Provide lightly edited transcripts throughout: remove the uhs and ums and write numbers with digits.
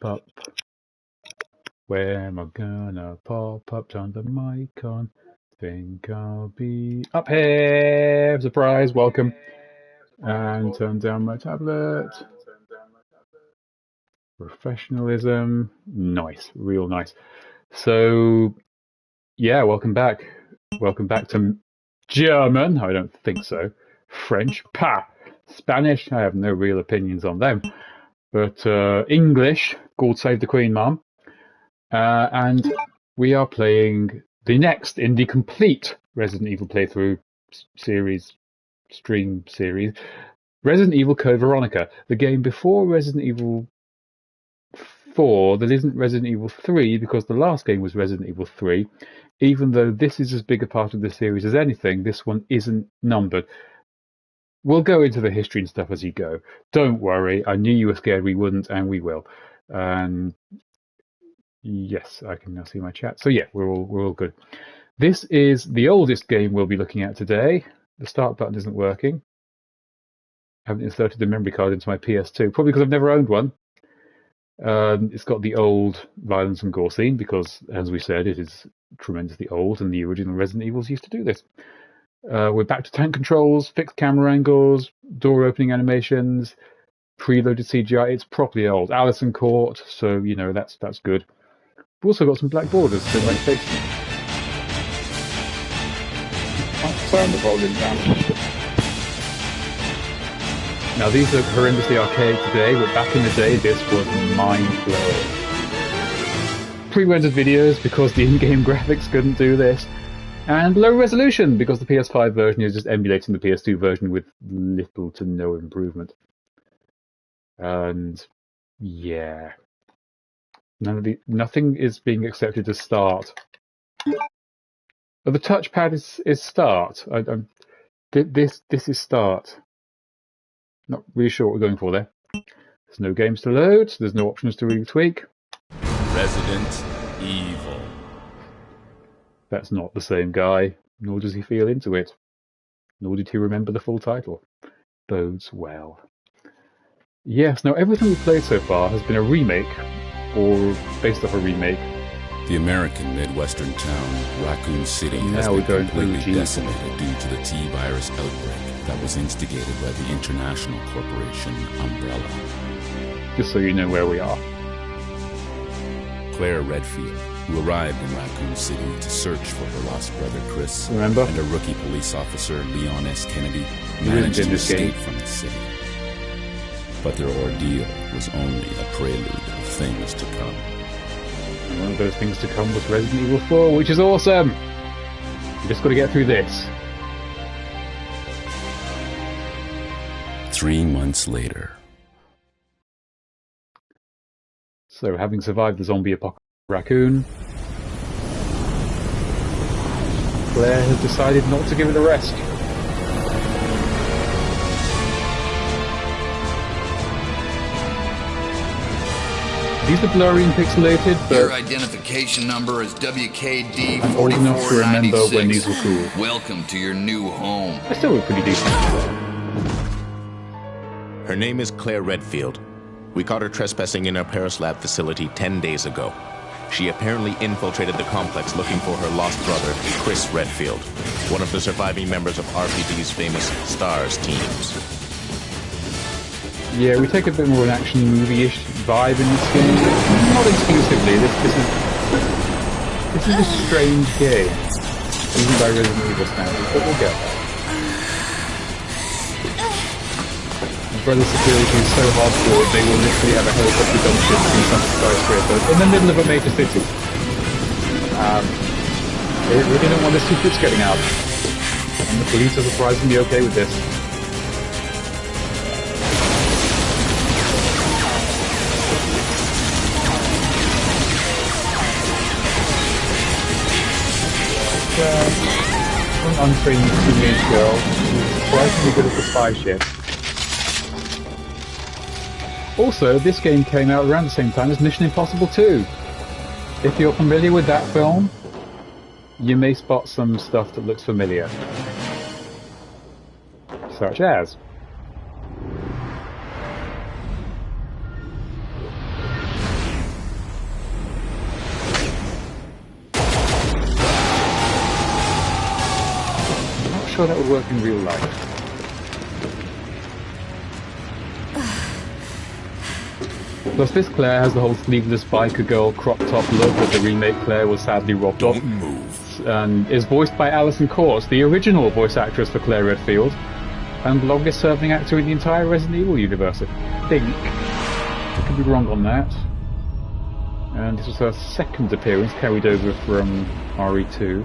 up. Where am I gonna pop up? Turn the mic on. Think I'll be up here. Surprise, welcome. And turn down my tablet. Professionalism. Nice, real nice. So, yeah, welcome back. Welcome back to German. I don't think so. French. Pa. Spanish. I have no real opinions on them. But English. God save the Queen, Mum. And we are playing the next in the complete Resident Evil playthrough stream series, Resident Evil Code Veronica. The game before Resident Evil 4, there isn't Resident Evil 3 because the last game was Resident Evil 3. Even though this is as big a part of the series as anything, this one isn't numbered. We'll go into the history and stuff as you go. Don't worry, I knew you were scared we wouldn't, and we will. And yes, I can now see my chat. So yeah, we're all good. This is the oldest game we'll be looking at today. The start button isn't working. I haven't inserted the memory card into my PS2, probably because I've never owned one. It's got the old violence and gore scene because, as we said, it is tremendously old, and the original Resident Evils used to do this. We're back to tank controls, fixed camera angles, door opening animations, preloaded CGI. It's properly old. Allison Court, so you know that's good. We've also got some black borders, so like face. I'll turn the volume down. Now these look horrendously archaic today, but back in the day this was mind-blowing. Pre-rendered videos because the in-game graphics couldn't do this, and low resolution because the PS5 version is just emulating the PS2 version with little to no improvement. And yeah, nothing is being accepted as start. Oh, the touchpad is start. This is start. Not really sure what we're going for there. There's no games to load, so there's no options to retweak. Resident Evil. That's not the same guy, nor does he feel into it. Nor did he remember the full title. Bodes well. Yes, now everything we've played so far has been a remake, or based off a remake. The American Midwestern town, Raccoon City, has been completely decimated due to the T-virus outbreak that was instigated by the international corporation Umbrella. Just so you know where we are. Claire Redfield, who arrived in Raccoon City to search for her lost brother Chris, remember? And a rookie police officer, Leon S. Kennedy, managed to escape from the city. But their ordeal was only a prelude of things to come. And one of those things to come was Resident Evil 4, which is awesome! You just got to get through this. 3 months later. So, having survived the zombie apocalypse Raccoon, Claire has decided not to give it a rest. These are blurry and pixelated, but your identification number is WKD 4496. I'm old enough to remember when these were cool. Welcome to your new home. They still look pretty decent. Her name is Claire Redfield. We caught her trespassing in our Paris lab facility 10 days ago. She apparently infiltrated the complex looking for her lost brother, Chris Redfield, one of the surviving members of RPD's famous STARS teams. Yeah, we take a bit more of an action movie-ish vibe in this game. Not exclusively. This is a strange game, even by Resident Evil standards, but we'll get there. Brother security is so hardcore they will literally have a helicopter dump ship in some skyscraper in the middle of a major city. They really don't want their secrets getting out. And the police are surprisingly okay with this. An untrained teenage girl who's surprisingly good at the spy ship. Also, this game came out around the same time as Mission Impossible 2. If you're familiar with that film, you may spot some stuff that looks familiar. Such as... sure that would work in real life. Plus, this Claire has the whole sleeveless biker girl crop top look that the remake Claire was sadly robbed of. Don't move. And is voiced by Alison Courts, the original voice actress for Claire Redfield, and longest serving actor in the entire Resident Evil universe, I think. I could be wrong on that. And this was her second appearance, carried over from RE2.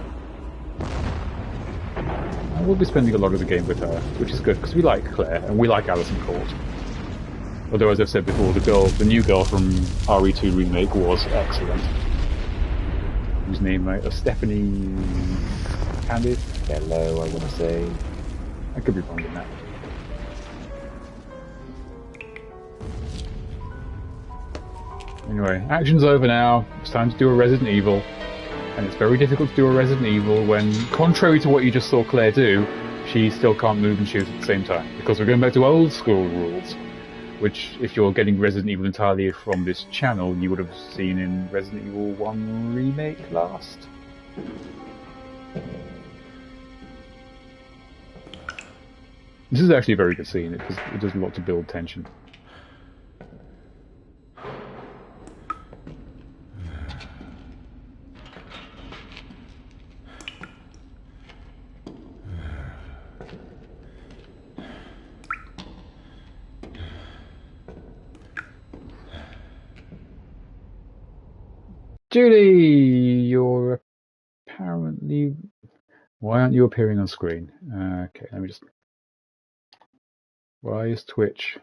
And we'll be spending a lot of the game with her, which is good, because we like Claire, and we like Alison Court. Although, as I've said before, the new girl from RE2 Remake was excellent. Whose name, right? Stephanie Candice? Hello, I want to say. I could be wrong in that. Anyway, action's over now. It's time to do a Resident Evil. And it's very difficult to do a Resident Evil when, contrary to what you just saw Claire do, she still can't move and shoot at the same time. Because we're going back to old school rules. Which, if you're getting Resident Evil entirely from this channel, you would have seen in Resident Evil 1 Remake last. This is actually a very good scene. It does a lot to build tension. Julie, you're apparently... Why aren't you appearing on screen? Okay, let me just... Why is Twitch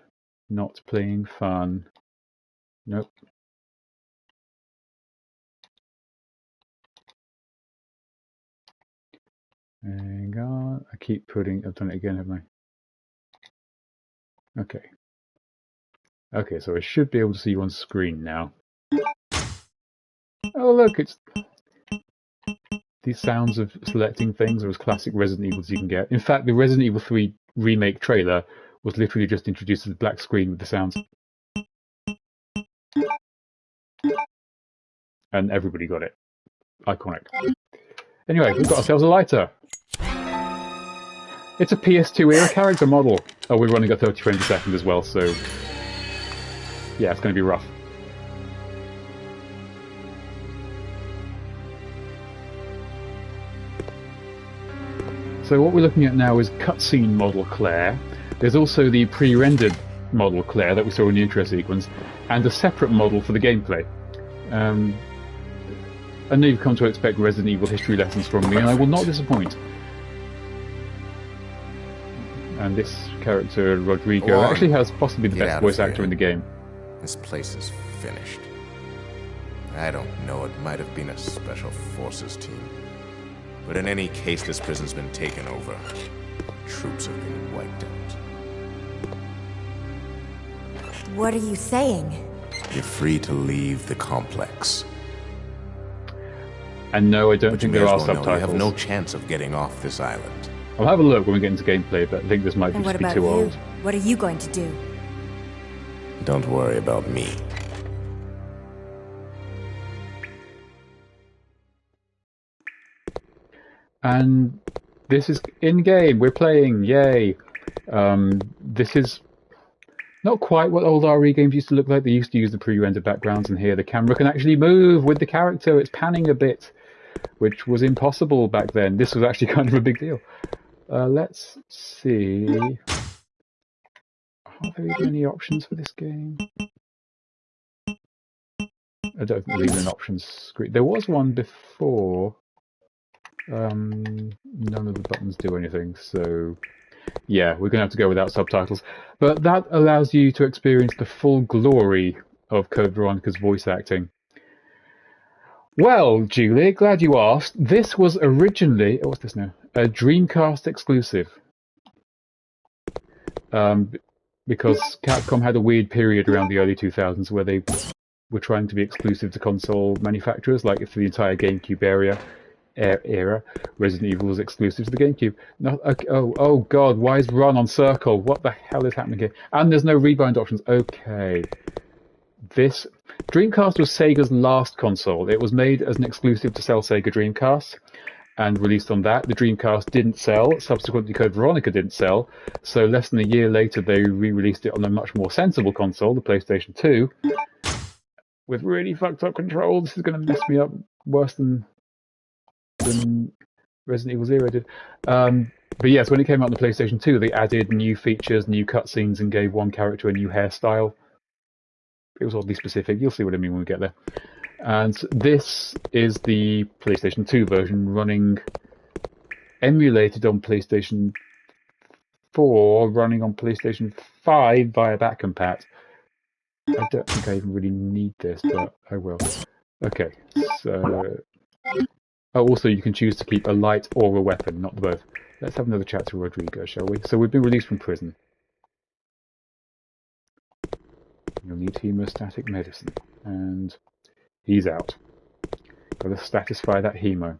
not playing fun? Nope. Hang on, I keep putting... I've done it again, haven't I? Okay. Okay, so I should be able to see you on screen now. Oh look, it's... These sounds of selecting things are as classic Resident Evil as you can get. In fact, the Resident Evil 3 remake trailer was literally just introduced as a black screen with the sounds. And everybody got it. Iconic. Anyway, we've got ourselves a lighter. It's a PS2 era character model. Oh, we're running at 30 frames a second as well, so... Yeah, it's going to be rough. So what we're looking at now is cutscene model Claire. There's also the pre-rendered model Claire that we saw in the intro sequence, and a separate model for the gameplay. I know you've come to expect Resident Evil history lessons from me, and I will not disappoint. And this character, Rodrigo, actually has possibly the best voice actor in the game. This place is finished. I don't know, it might have been a special forces team. But in any case, this prison's been taken over. Troops have been wiped out. What are you saying? You're free to leave the complex. And no, I don't think there are subtitles. You have no chance of getting off this island. I'll have a look when we get into gameplay, but I think this might just be too old. What are you going to do? Don't worry about me. And this is in-game, we're playing, yay! This is not quite what old RE games used to look like. They used to use the pre-rendered backgrounds, and here the camera can actually move with the character. It's panning a bit, which was impossible back then. This was actually kind of a big deal. Let's see... Are there even any options for this game? I don't think there's even an options screen. There was one before... none of the buttons do anything, so yeah, we're going to have to go without subtitles. But that allows you to experience the full glory of Code Veronica's voice acting. Well, Julie, glad you asked. This was originally, what's this now? A Dreamcast exclusive. Because Capcom had a weird period around the early 2000s where they were trying to be exclusive to console manufacturers, like for the entire GameCube era, Resident Evil was exclusive to the GameCube. No, okay, oh god, why is run on circle? What the hell is happening here? And there's no rebind options. Okay. This Dreamcast was Sega's last console. It was made as an exclusive to sell Sega Dreamcast, and released on that. The Dreamcast didn't sell. Subsequently, Code Veronica didn't sell. So less than a year later, they re-released it on a much more sensible console, the PlayStation 2, with really fucked up controls. This is going to mess me up worse than Resident Evil 0 did. But yes, when it came out on the PlayStation 2, they added new features, new cutscenes, and gave one character a new hairstyle. It was oddly specific. You'll see what I mean when we get there. And this is the PlayStation 2 version running emulated on PlayStation 4, running on PlayStation 5 via Backcompat. I don't think I even really need this, but I will. Okay, so... Oh, also you can choose to keep a light or a weapon, not both. Let's have another chat to Rodrigo, shall we? So we've been released from prison. You'll need hemostatic medicine. And he's out. Got to satisfy that hemo.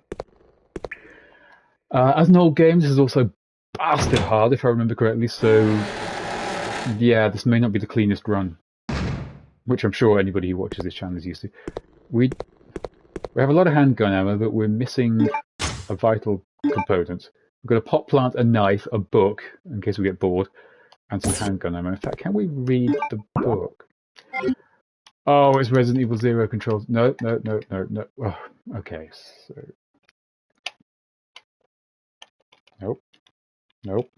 As an old game, this is also bastard hard, if I remember correctly, so... Yeah, this may not be the cleanest run. Which I'm sure anybody who watches this channel is used to. We have a lot of handgun ammo, but we're missing a vital component. We've got a pot plant, a knife, a book, in case we get bored, and some handgun ammo. In fact, can we read the book? Oh, it's Resident Evil 0 controls. No. Oh, okay, so... Nope.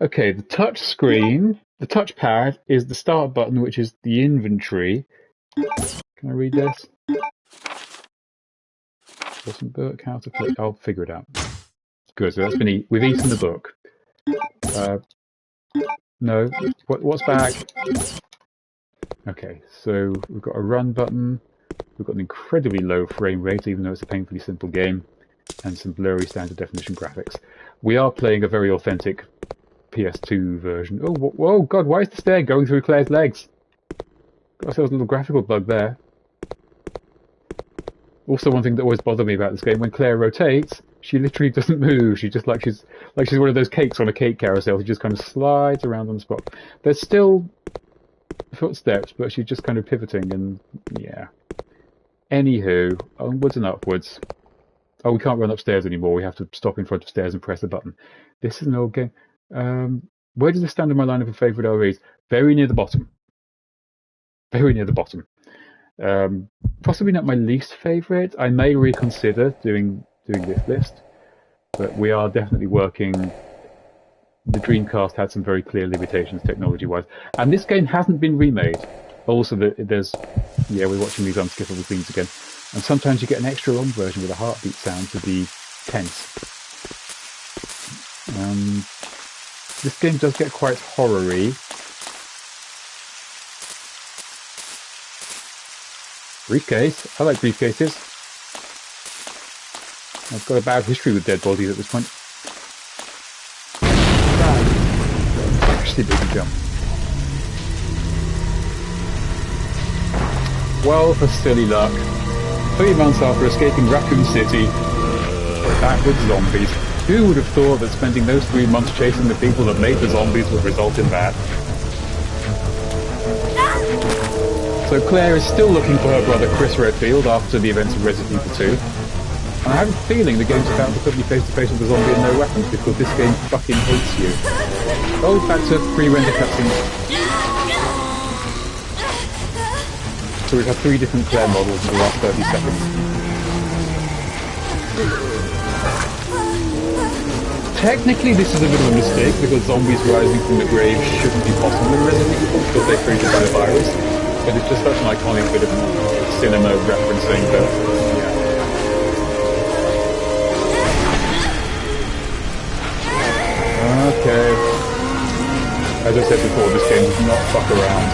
Okay, the touch screen, the touchpad is the start button, which is the inventory. Can I read this? Doesn't book how to play. I'll figure it out. Good. So that's been we've eaten the book. No. What's back? Okay. So we've got a run button. We've got an incredibly low frame rate, even though it's a painfully simple game, and some blurry standard definition graphics. We are playing a very authentic PS2 version. Oh, whoa, God! Why is the stair going through Claire's legs? Got ourselves a little graphical bug there. Also, one thing that always bothered me about this game, when Claire rotates, she literally doesn't move. She's just like she's one of those cakes on a cake carousel. She just kind of slides around on the spot. There's still footsteps, but she's just kind of pivoting, and yeah. Anywho, onwards and upwards. Oh, we can't run upstairs anymore. We have to stop in front of stairs and press a button. This is an old game. Where does this stand in my lineup of favourite REs? Very near the bottom. Very near the bottom. Possibly not my least favourite. I may reconsider doing this list, but we are definitely working. The Dreamcast had some very clear limitations technology-wise, and this game hasn't been remade. Also, we're watching these unskippable scenes again, and sometimes you get an extra long version with a heartbeat sound to be tense. This game does get quite horror-y. Briefcase. I like briefcases. I've got a bad history with dead bodies at this point. Actually, big jump. Well, for silly luck, 3 months after escaping Raccoon City, we're back with zombies. Who would have thought that spending those 3 months chasing the people that made the zombies would result in that? So Claire is still looking for her brother Chris Redfield after the events of Resident Evil 2. And I have a feeling the game's about to put me face to face with a zombie and no weapons, because this game fucking hates you. Oh, back to pre-render cutscenes. So we've had 3 different Claire models in the last 30 seconds. Technically this is a bit of a mistake, because zombies rising from the grave shouldn't be possible in Resident Evil, because they're created by a virus. But it's just such an iconic bit of cinema referencing that, yeah. Okay. As I said before, this game does not fuck around.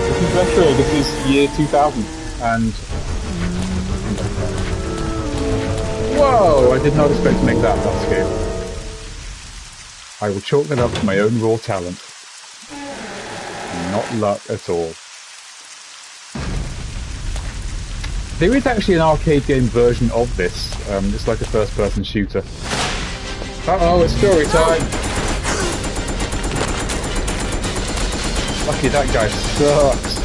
This is retro, this is year 2000, and... Whoa! I did not expect to make that scale. I will chalk that up to my own raw talent. Not luck at all. There is actually an arcade game version of this. It's like a first-person shooter. Uh-oh, it's story time! Lucky that guy sucks.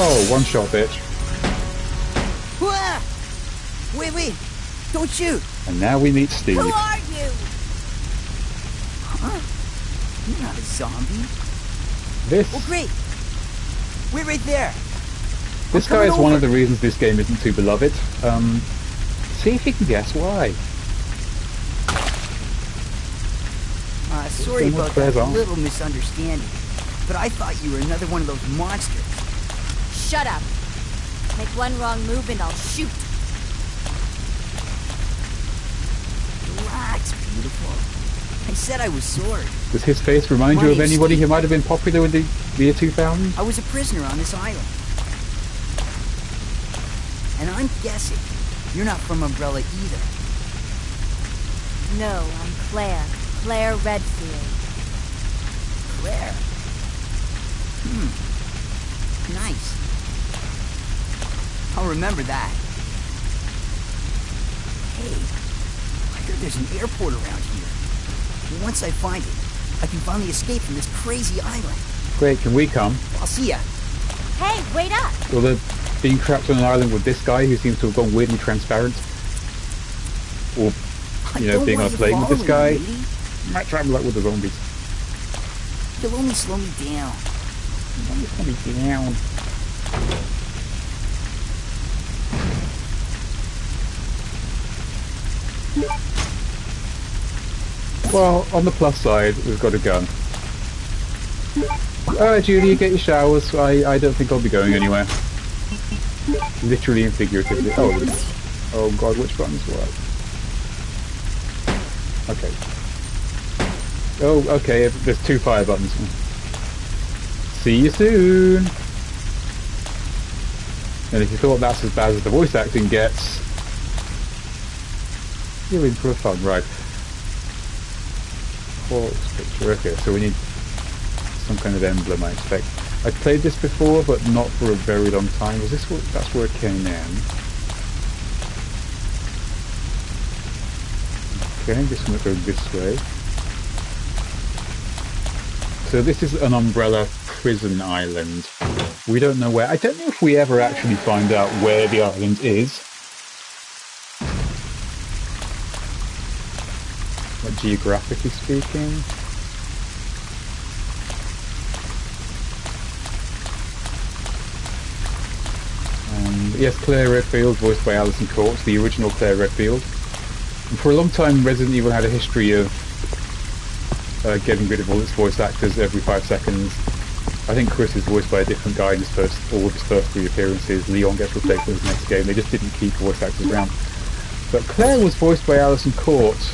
Oh, one shot, bitch. Wait, don't shoot. And now we meet Steve. Who are you? Huh? You're not a zombie. This. Oh, great. Wait right there. This guy is one of the reasons this game isn't too beloved. See if you can guess why. Sorry about that little misunderstanding, but I thought you were another one of those monsters. Shut up. Make one wrong move and I'll shoot. Relax, beautiful. I said I was sorry. Does his face remind you of anybody who might have been popular in the year 2000? I was a prisoner on this island. And I'm guessing you're not from Umbrella either. No, I'm Claire. Claire Redfield. Claire? Nice. I'll remember that. Hey, I heard there's an airport around here. And once I find it, I can finally escape from this crazy island. Great, can we come? I'll see ya. Hey, wait up! Well, they're being trapped on an island with this guy who seems to have gone weirdly transparent. Or, you know, being on a plane with this guy. Might try and luck with the zombies. You'll only slow me down. You'll only slow me down. Well, on the plus side, we've got a gun. Alright, Judy, get your showers. I don't think I'll be going anywhere. Literally and figuratively. Oh god, which buttons work? Okay. Oh, okay, there's 2 fire buttons. See you soon! And if you thought that's as bad as the voice acting gets, you're in for a fun ride. Corpse picture, okay, so we need some kind of emblem, I expect. I played this before, but not for a very long time. Was this what, that's where it came in? Okay, I'm just going to go this way. So this is an Umbrella prison island. We don't know where. I don't know if we ever actually find out where the island is. Like, geographically speaking. Yes, Claire Redfield, voiced by Alison Courts, the original Claire Redfield. And for a long time, Resident Evil had a history of getting rid of all its voice actors every 5 seconds. I think Chris is voiced by a different guy in all of his first 3 appearances. Leon gets replaced in his next game. They just didn't keep voice actors around. But Claire was voiced by Alison Courts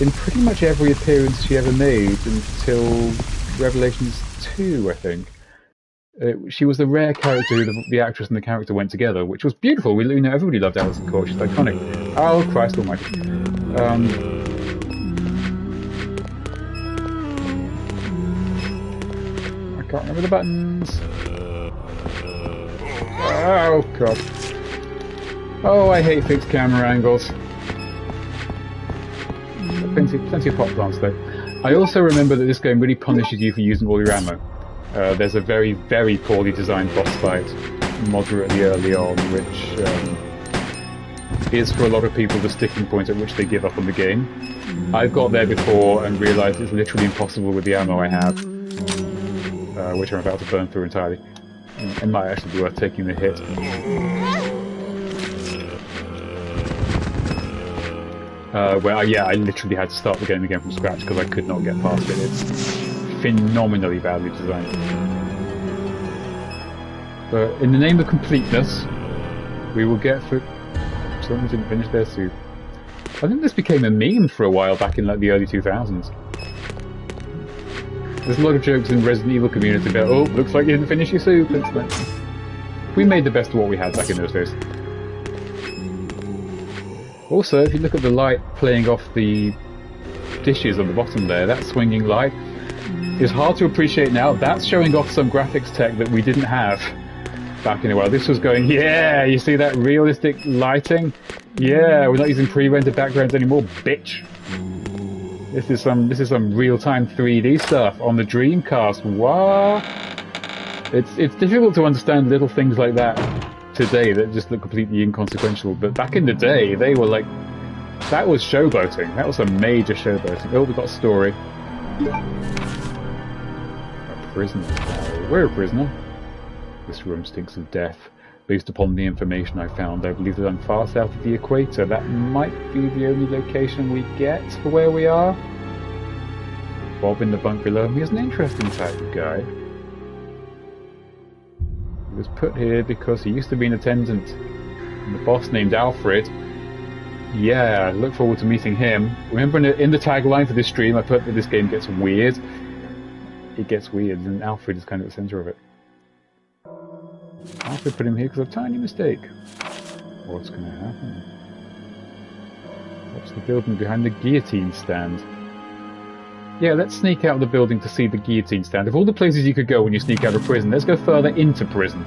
in pretty much every appearance she ever made until Revelations 2, I think. She was the rare character who the actress and the character went together, which was beautiful. You know, everybody loved Alison Courts. She's iconic. Oh, Christ almighty. I can't remember the buttons. Oh, God. Oh, I hate fixed camera angles. Plenty of pop plants, though. I also remember that this game really punishes you for using all your ammo. There's a very, very poorly designed boss fight moderately early on, which is for a lot of people the sticking point at which they give up on the game. I've got there before and realised it's literally impossible with the ammo I have, which I'm about to burn through entirely. It might actually be worth taking the hit. Where I literally had to start the game again from scratch because I could not get past it. It's phenomenally badly designed. But in the name of completeness, we will get through. Someone didn't finish their soup. I think this became a meme for a while back in like the early 2000s. There's a lot of jokes in the Resident Evil community about, oh, looks like you didn't finish your soup. It's like, we made the best of what we had back in those days. Also, if you look at the light playing off the dishes on the bottom there, that swinging light is hard to appreciate now. That's showing off some graphics tech that we didn't have back in a while. This was going, yeah, you see that realistic lighting? Yeah, we're not using pre-rendered backgrounds anymore, bitch. This is some real-time 3D stuff on the Dreamcast. What? It's difficult to understand little things like that today that just look completely inconsequential, but back in the day, they were like, that was showboating. That was a major showboating. Oh, we got a story. A prisoner. We're a prisoner. This room stinks of death. Based upon the information I found, I believe that I'm far south of the equator. That might be the only location we get for where we are. Bob in the bunk below me is an interesting type of guy. He was put here because he used to be an attendant. And the boss named Alfred. Yeah, look forward to meeting him. Remember in the tagline for this stream I put that this game gets weird? It gets weird, and Alfred is kind of the centre of it. Alfred put him here because of a tiny mistake. What's going to happen? What's the building behind the guillotine stand? Yeah, let's sneak out of the building to see the guillotine stand. Of all the places you could go when you sneak out of prison, let's go further into prison.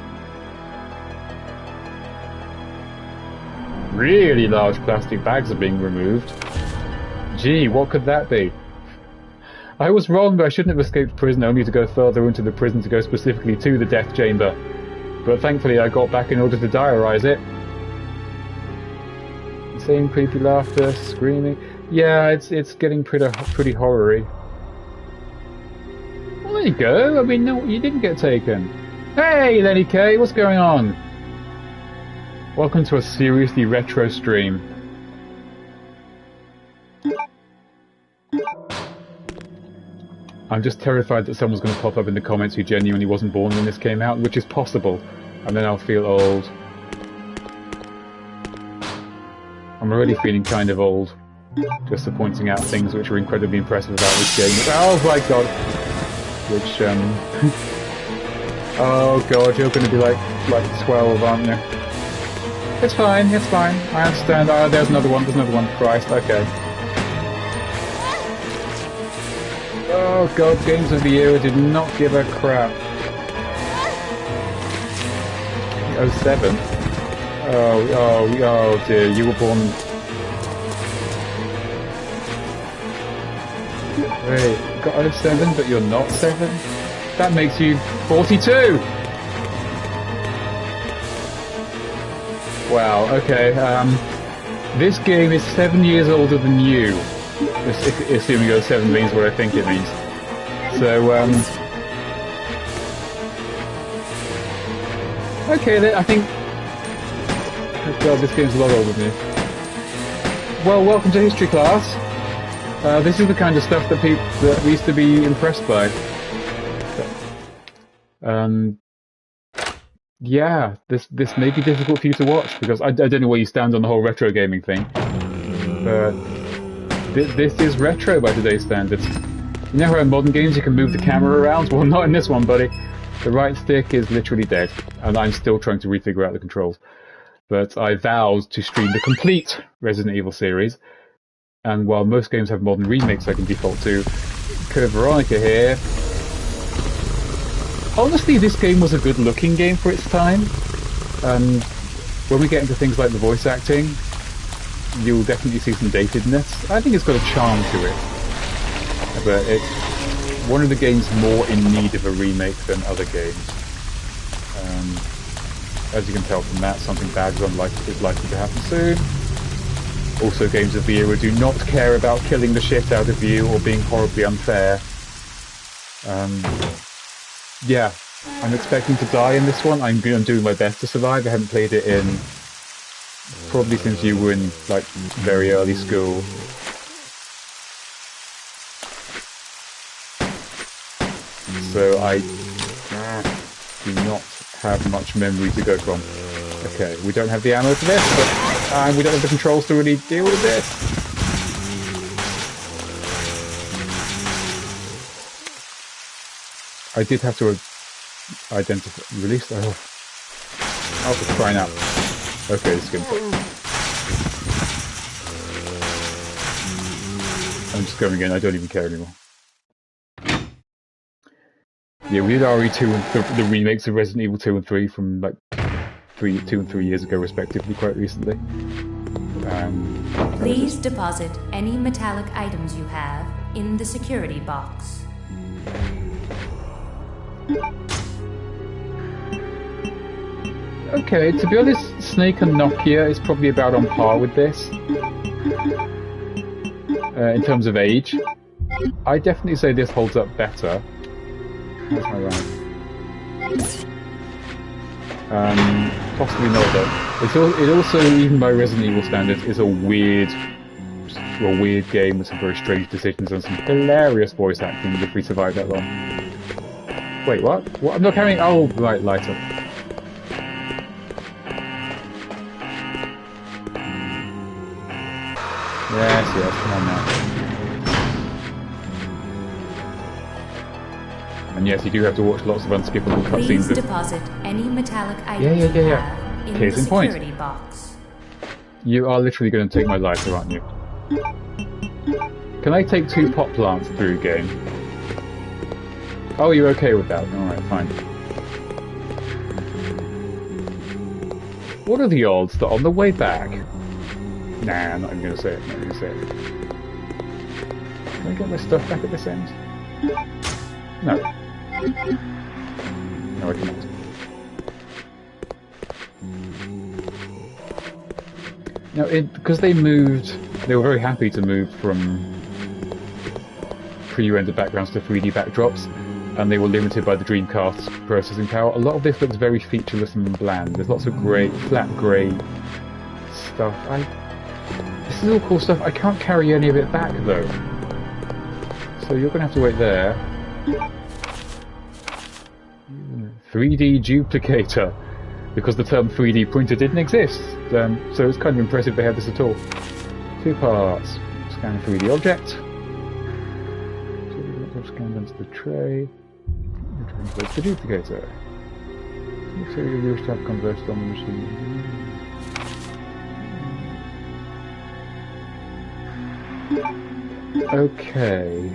Really large plastic bags are being removed. Gee, what could that be? I was wrong, I shouldn't have escaped prison only to go further into the prison to go specifically to the death chamber. But thankfully I got back in order to diarise it. Same creepy laughter, screaming. Yeah, it's getting pretty horror-y. Well, there you go. I mean, no, you didn't get taken. Hey, Lenny K, what's going on? Welcome to a seriously retro stream. I'm just terrified that someone's going to pop up in the comments who genuinely wasn't born when this came out, which is possible, and then I'll feel old. I'm already feeling kind of old, just for pointing out things which are incredibly impressive about this game. Oh my god! Which, oh god, you're going to be like 12, aren't you? It's fine, it's fine. I understand. Oh, there's another one, Christ, okay. Oh god, Games of the Year did not give a crap. 07? Oh dear, you were born... Wait, you got 07 but you're not 7? That makes you 42! Wow, okay, this game is 7 years older than you. Assuming 07 means what I think it means. So, okay then, I think... Oh god, this game's a lot older than me. Well, welcome to history class. This is the kind of stuff that we used to be impressed by. Yeah, this may be difficult for you to watch, because I don't know where you stand on the whole retro gaming thing. But this is retro by today's standards. You know how in modern games you can move the camera around? Well, not in this one, buddy. The right stick is literally dead, and I'm still trying to refigure out the controls. But I vowed to stream the complete Resident Evil series, and while most games have modern remakes I can default to, Code Veronica here... Honestly, this game was a good-looking game for its time. When we get into things like the voice acting, you'll definitely see some datedness. I think it's got a charm to it. But it's one of the games more in need of a remake than other games. As you can tell from that, something bad is likely to happen soon. Also, Games of the Era do not care about killing the shit out of you or being horribly unfair. Yeah, I'm expecting to die in this one. I'm doing my best to survive. I haven't played it in probably since you were in like very early school. So I do not have much memory to go from. Okay, we don't have the ammo for this, but we don't have the controls to really deal with this. I did have to identify... Release... Oh, for crying out. Okay, this is going to... I'm just going in, I don't even care anymore. Yeah, we did RE2 and the remakes of Resident Evil 2 and 3 from like 2 and 3 years ago respectively, quite recently. Please deposit any metallic items you have in the security box. okay, to be honest, Snake and Nokia is probably about on par with this. In terms of age. I definitely say this holds up better. Where's my ride? Possibly not though. It also, even by Resident Evil standards, is a weird game with some very strange decisions and some hilarious voice acting if we survive that long. Wait, what? What? I'm not carrying... Oh, right, light up. Yes, come on now. And yes, you do have to watch lots of unskippable cutscenes. Please deposit any metallic items you have in the security box. You are literally going to take my lighter, aren't you? Can I take 2 pot plants through game? Oh, you're okay with that? Alright, fine. What are the odds that on the way back... Nah, I'm not even going to say it. Can I get my stuff back at this end? No. No, I cannot. Now, because they were very happy to move from pre-rendered backgrounds to 3D backdrops, and they were limited by the Dreamcast's processing power. A lot of this looks very featureless and bland. There's lots of flat grey stuff. This is all cool stuff. I can't carry any of it back, though. So you're going to have to wait there. 3D duplicator. Because the term 3D printer didn't exist. So it's kind of impressive they had this at all. 2 parts. Scan a 3D object. Scan into the tray. Translate the duplicator. So you wish to have converted on the machine. Okay.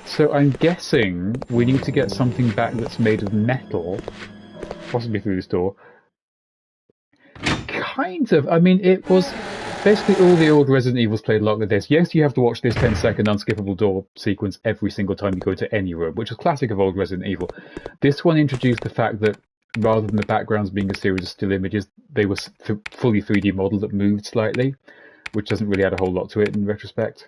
So I'm guessing we need to get something back that's made of metal, possibly through this door. Kind of. I mean, it was basically all the old Resident Evils played a lot with this. Yes, you have to watch this 10-second unskippable door sequence every single time you go to any room, which is classic of old Resident Evil. This one introduced the fact that rather than the backgrounds being a series of still images, they were fully 3D modelled that moved slightly, which doesn't really add a whole lot to it in retrospect.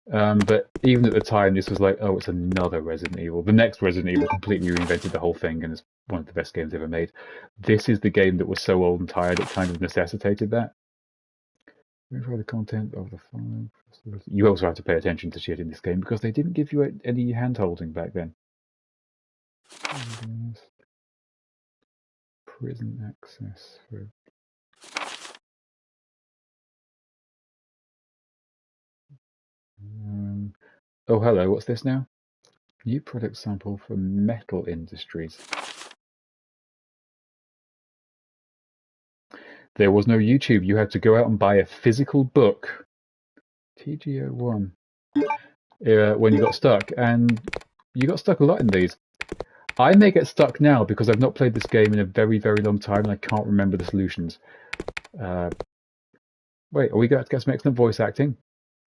But even at the time, this was like, oh, it's another Resident Evil. The next Resident Evil completely reinvented the whole thing and is one of the best games ever made. This is the game that was so old and tired, it kind of necessitated that. Verify the content of the file. You also have to pay attention to shit in this game because they didn't give you any hand-holding back then. Prison access. Oh, hello, what's this now? New product sample for Metal Industries. There was no YouTube. You had to go out and buy a physical book. TG01. When you got stuck. And you got stuck a lot in these. I may get stuck now because I've not played this game in a very, very long time and I can't remember the solutions. Wait, are we going to get some excellent voice acting?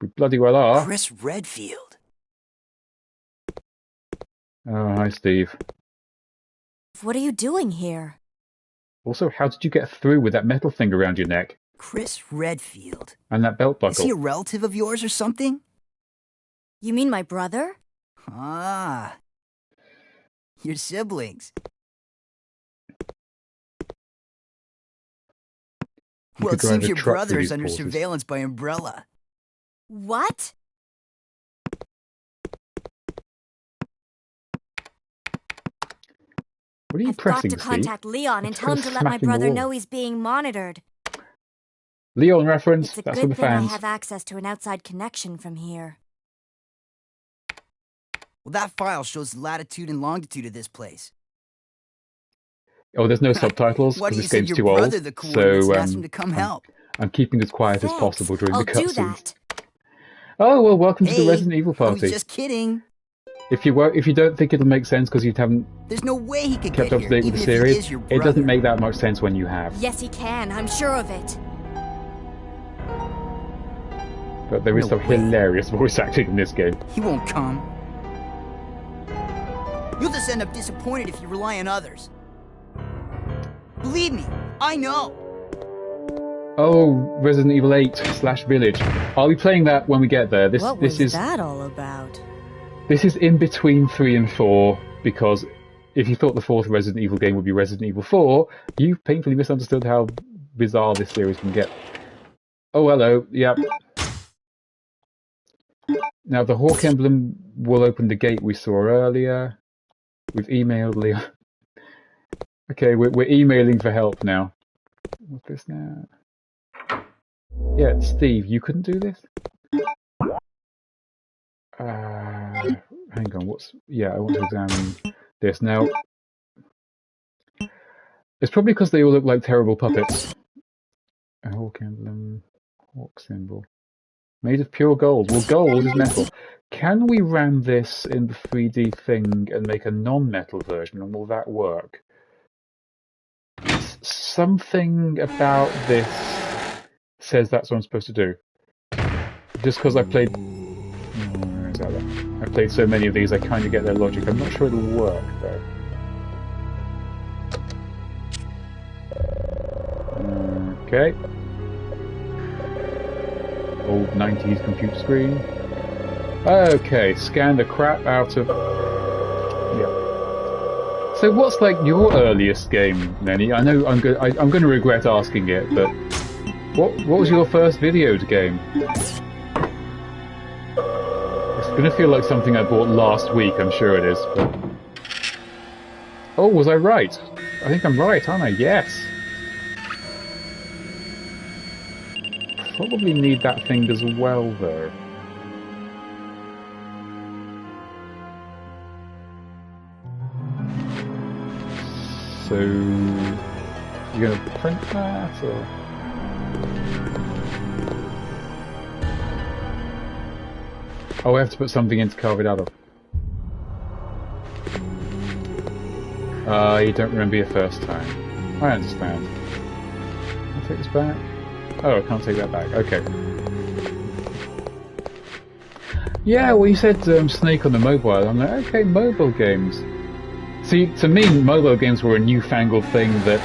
We bloody well are. Chris Redfield. Oh, hi, Steve. What are you doing here? Also, how did you get through with that metal thing around your neck? Chris Redfield. And that belt buckle. Is he a relative of yours or something? You mean my brother? Ah. Your siblings. Well, it seems your brother is under surveillance by Umbrella. What? What are you I've pressing, got to contact Steve? Leon and tell him to let my brother know he's being monitored. Leon reference, it's a that's for good the thing fans. I have access to an outside connection from here. Well, that file shows the latitude and longitude of this place. Oh, there's no subtitles because this game's too old. So asked him to come help. I'm keeping as quiet as possible during the cutscenes. I'll do that. Oh, well, welcome to the Resident Evil party. I was just kidding. If you don't think it'll make sense because you haven't There's no way he could kept up to date with the series, it doesn't make that much sense when you have. Yes, he can. I'm sure of it. But there is some hilarious voice acting in this game. He won't come. You'll just end up disappointed if you rely on others. Believe me, I know. Oh, Resident Evil 8/Village. I'll be playing that when we get there. What was that all about? This is in between 3 and 4, because if you thought the 4th Resident Evil game would be Resident Evil 4, you've painfully misunderstood how bizarre this series can get. Oh, hello. Yep. Now, the Hawk Emblem will open the gate we saw earlier. We've emailed Leo. Okay, we're emailing for help now. What's this now? Yeah, Steve, you couldn't do this? Hang on, yeah, I want to examine this. Now, it's probably because they all look like terrible puppets. A Hawk Emblem, Hawk symbol. Made of pure gold. Well, gold is metal. Can we ram this in the 3D thing and make a non-metal version, and will that work? Something about this says that's what I'm supposed to do. Just because I played... I played so many of these, I kind of get their logic. I'm not sure it'll work, though. Okay. Old 90s computer screen. Okay, scan the crap out of... Yeah. So what's like your earliest game, Nenny? I know I'm going to regret asking it, but what was your first video game? It's going to feel like something I bought last week, I'm sure it is. But... Oh, was I right? I think I'm right, aren't I? Yes. Probably need that thing as well, though. So, you're going to print that, or...? Oh, I have to put something in to carve it out of. You don't remember your first time. I understand. I'll take this back. Oh, I can't take that back. Okay. Yeah, well, you said Snake on the mobile. I'm like, okay, mobile games. See, to me, mobile games were a newfangled thing that,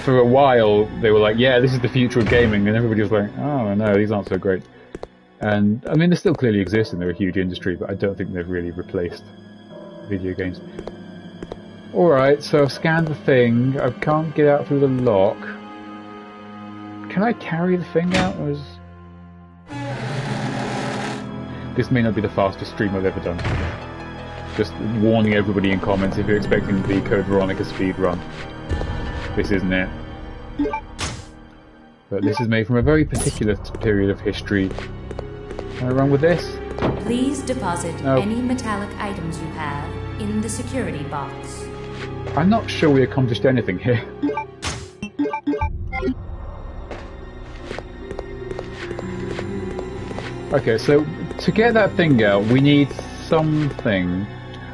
for a while, they were like, yeah, this is the future of gaming, and everybody was like, oh, no, these aren't so great. And, I mean, they still clearly exist, and they're a huge industry, but I don't think they've really replaced video games. Alright, so I've scanned the thing. I can't get out through the lock. Can I carry the thing out? Or is... This may not be the fastest stream I've ever done. Just warning everybody in comments if you're expecting the Code Veronica speedrun. This isn't it. But this is made from a very particular period of history. Can I run with this? Please deposit any metallic items you have in the security box. I'm not sure we accomplished anything here. Okay, so to get that thing out, we need something.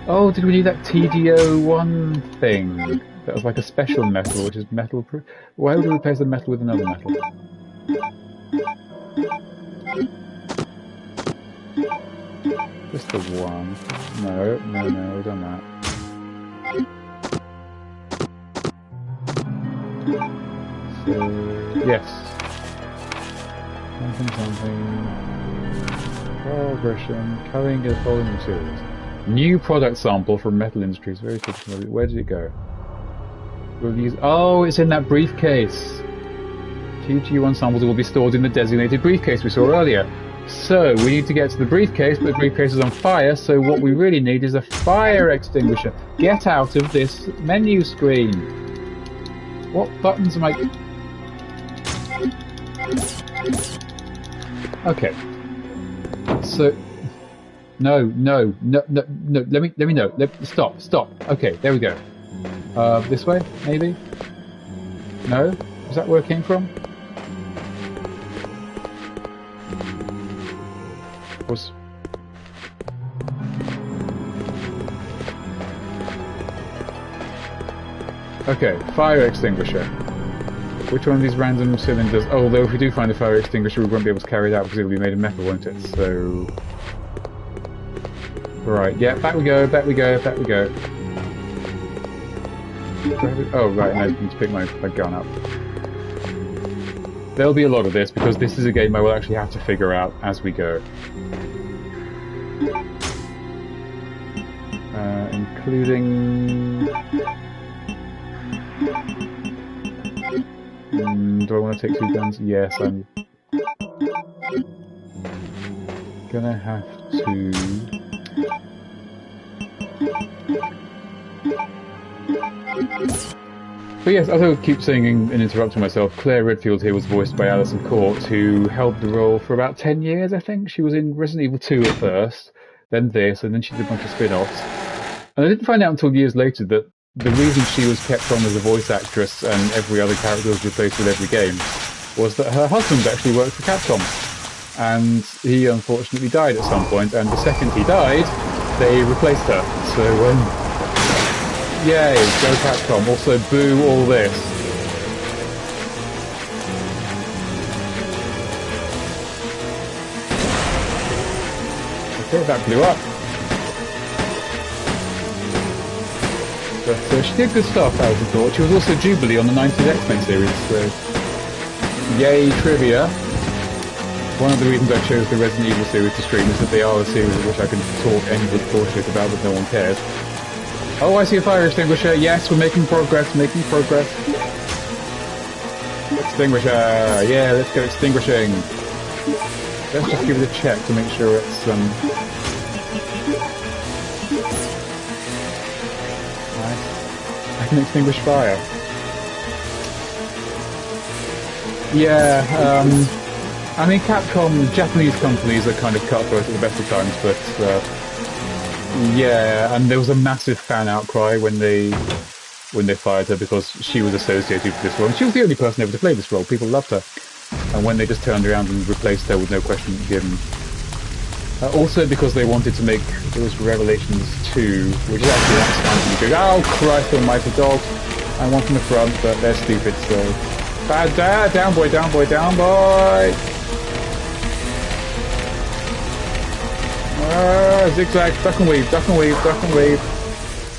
Oh, did we need that TDO1 thing? That was like a special metal, which is metal proof. Why would we replace the metal with another metal? Just the one. No, we've done that. So, yes. Something. Progression, carrying the following materials. New product sample from Metal Industries. Very typical. Where did it go? We'll use. Oh, it's in that briefcase. TG1 samples will be stored in the designated briefcase we saw earlier. So we need to get to the briefcase, but the briefcase is on fire. So what we really need is a fire extinguisher. Get out of this menu screen. What buttons am I? Okay. So, no. Let me know. Stop. Okay, there we go. This way, maybe. No, is that where it came from? Was. Okay, fire extinguisher. Which one of these random cylinders? Oh, although if we do find a fire extinguisher, we won't be able to carry it out because it'll be made of metal, won't it? So... Right, yeah, back we go. Oh, right, no, I need to pick my gun up. There'll be a lot of this, because this is a game I will actually have to figure out as we go. Including... do I want to take 2 guns? Yes, I'm gonna have to... But yes, as I keep saying and interrupting myself, Claire Redfield here was voiced by Alison Court, who held the role for about 10 years, I think. She was in Resident Evil 2 at first, then this, and then she did a bunch of spin-offs. And I didn't find out until years later that the reason she was kept on as a voice actress and every other character was replaced with every game was that her husband actually worked for Capcom. And he unfortunately died at some point, and the second he died, they replaced her. So, yay, go Capcom. Also, boo all this. Okay, that blew up. But she did good stuff, Alison Court. She was also Jubilee on the 90s X-Men series, so... Yay, trivia. One of the reasons I chose the Resident Evil series to stream is that they are a series of which I can talk endless bullshit about, but no one cares. Oh, I see a fire extinguisher. Yes, we're making progress, making progress. Extinguisher. Yeah, let's go extinguishing. Let's just give it a check to make sure it's, nice. I can extinguish fire. Yeah, I mean, Capcom, Japanese companies are kind of cutthroat at the best of times, but, yeah, and there was a massive fan outcry when they fired her because she was associated with this role. And she was the only person ever to play this role. People loved her. And when they just turned around and replaced her with no question given. Also because they wanted to make, it was Revelations 2, which is actually outstanding. Oh Christ almighty dog! I want from the front, but they're stupid, so... Bad dad! Down boy, down boy, down boy! Zigzag, duck and weave, duck and weave, duck and weave.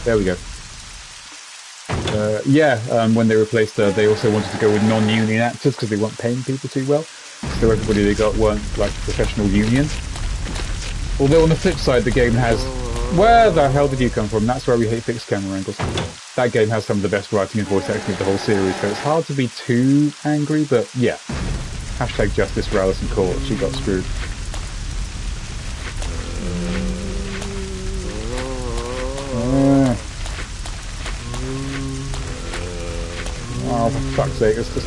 There we go. When they replaced her, they also wanted to go with non-union actors because they weren't paying people too well. So everybody they got weren't like professional unions. Although on the flip side, the game has... Where the hell did you come from? That's why we hate fixed camera angles. That game has some of the best writing and voice acting of the whole series, so it's hard to be too angry, but yeah. Hashtag justice for Alison Court. She got screwed. Oh, for fuck's sake, it's just...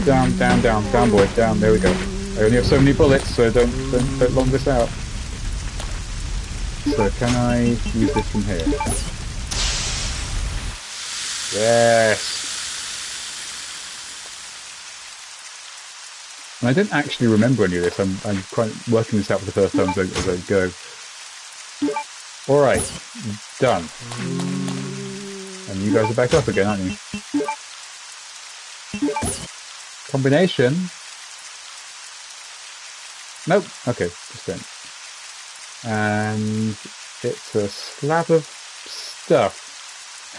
Down, down, down, down boy, down, there we go. I only have so many bullets, so don't long this out. So can I use this from here? Yes! And I don't actually remember any of this, I'm quite working this out for the first time as I go. Alright, done. And you guys are back up again, aren't you? Combination? Nope. Okay, just don't. And it's a slab of stuff.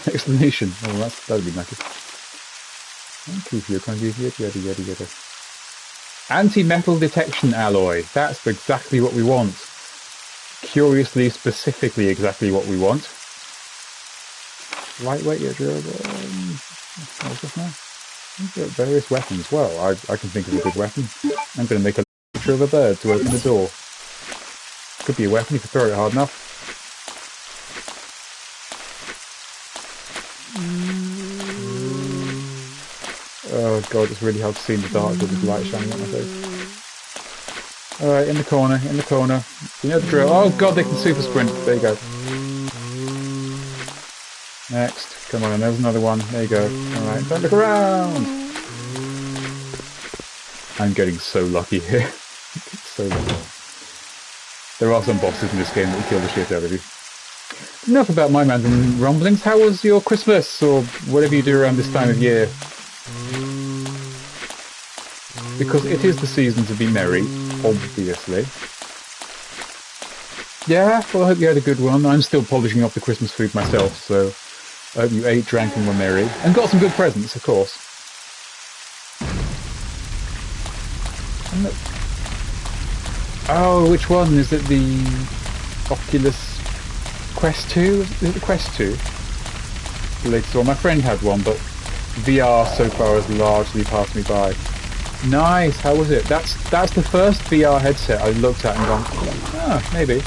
Explanation. Oh, that'd be nice. Thank you for your contribution. Yada yada yada. Anti-metal detection alloy. That's exactly what we want. Curiously, specifically, exactly what we want. Lightweight yet durable. What's this now? Various weapons. Well, I can think of a good weapon. I'm going to make a picture of a bird to open the door. Could be a weapon if you throw it hard enough. Oh god, it's really hard to see in the dark with this light shining at my face. Alright, in the corner, in the corner. You know the drill. Oh god, they can super sprint. There you go. Next. Come on, and there's another one. There you go. Alright, don't look around! I'm getting so lucky here. So lucky. There are some bosses in this game that will kill the shit out of you. Enough about my random rumblings. How was your Christmas, or whatever you do around this time of year? Because it is the season to be merry, obviously. Yeah, well, I hope you had a good one. I'm still polishing off the Christmas food myself, so I hope you ate, drank, and were merry. And got some good presents, of course. Oh, which one? Is it the Oculus Quest 2? Is it the Quest 2? The latest one. My friend had one, but VR so far has largely passed me by. Nice, how was it? That's the first VR headset I looked at and gone, maybe.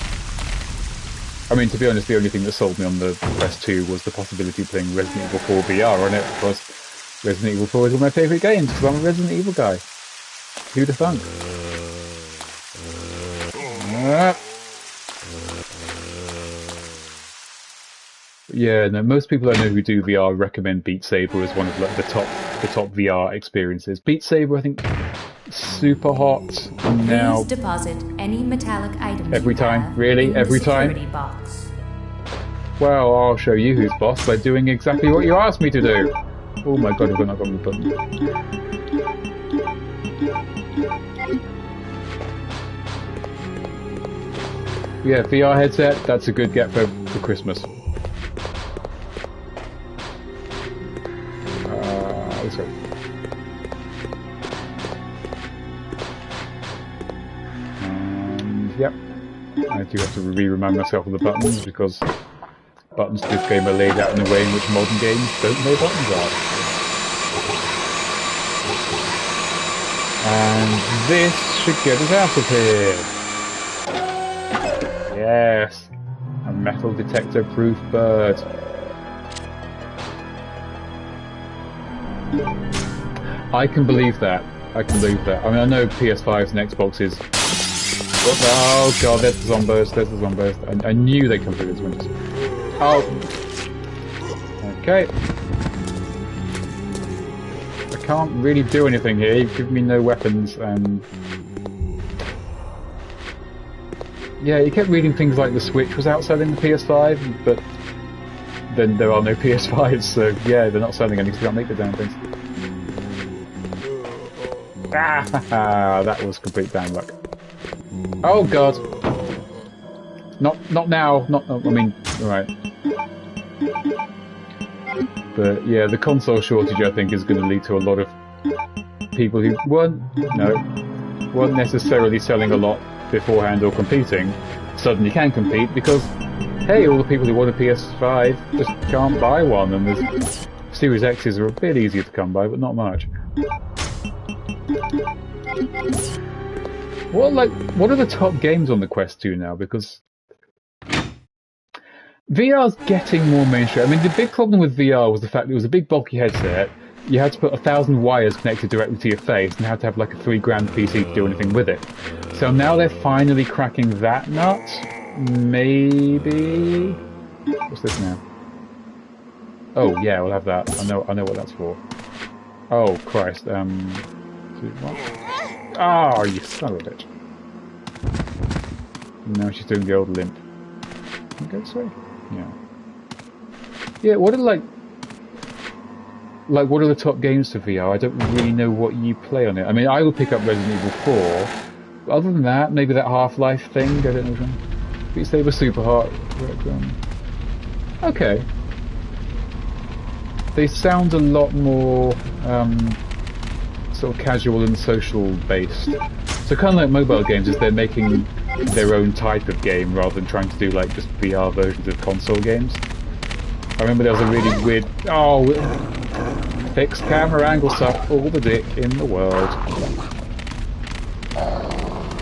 I mean, to be honest, the only thing that sold me on the Quest 2 was the possibility of playing Resident Evil 4 VR on it, because Resident Evil 4 is one of my favourite games, because I'm a Resident Evil guy. Who'd have thunk? Yeah, no, most people I know who do VR recommend Beat Saber as one of like the top VR experiences. Beat Saber, I think, super hot. And now please deposit any metallic items every time, really, every time. Box. Well, I'll show you who's boss by doing exactly what you asked me to do. Oh my god, I've not got the button. Yeah, VR headset, that's a good get for Christmas. Let's go. And, yep. I do have to remind myself of the buttons, because buttons to this game are laid out in a way in which modern games don't know buttons are. And this should get us out of here. Yes, a metal detector-proof bird. I can believe that. I can believe that. I mean, I know PS5s and Xboxes. Oh god, there's the zombos. There's the zombos. I knew they'd come through this window. Oh. Okay. I can't really do anything here. You've given me no weapons, and yeah, you kept reading things like the Switch was outselling the PS5, but then there are no PS5s, so yeah, they're not selling any, so they can't make the damn things. Ah, that was complete down luck. Oh god! Not now. Not. I mean, right. But yeah, the console shortage, I think, is going to lead to a lot of people who weren't necessarily selling a lot beforehand or competing, suddenly can compete because, hey, all the people who want a PS5 just can't buy one, and the Series X's are a bit easier to come by, but not much. What are the top games on the Quest 2 now? Because VR's getting more mainstream. I mean, the big problem with VR was the fact that it was a big bulky headset. You had to put 1,000 wires connected directly to your face, and had to have like a $3,000 PC to do anything with it. So now they're finally cracking that nut. Maybe. What's this now? Oh yeah, we'll have that. I know what that's for. Oh Christ. What? Oh, you son of a bitch. No, she's doing the old limp. Can you go this way? Yeah. Yeah, what are what are the top games for VR? I don't really know what you play on it. I mean, I would pick up Resident Evil 4. But other than that, maybe that Half-Life thing, I don't know. Beat Saber super hot. Okay. They sound a lot more sort of casual and social based. So kind of like mobile games, is they're making their own type of game rather than trying to do like just VR versions of console games. I remember there was a really weird fixed camera angle suck all the dick in the world.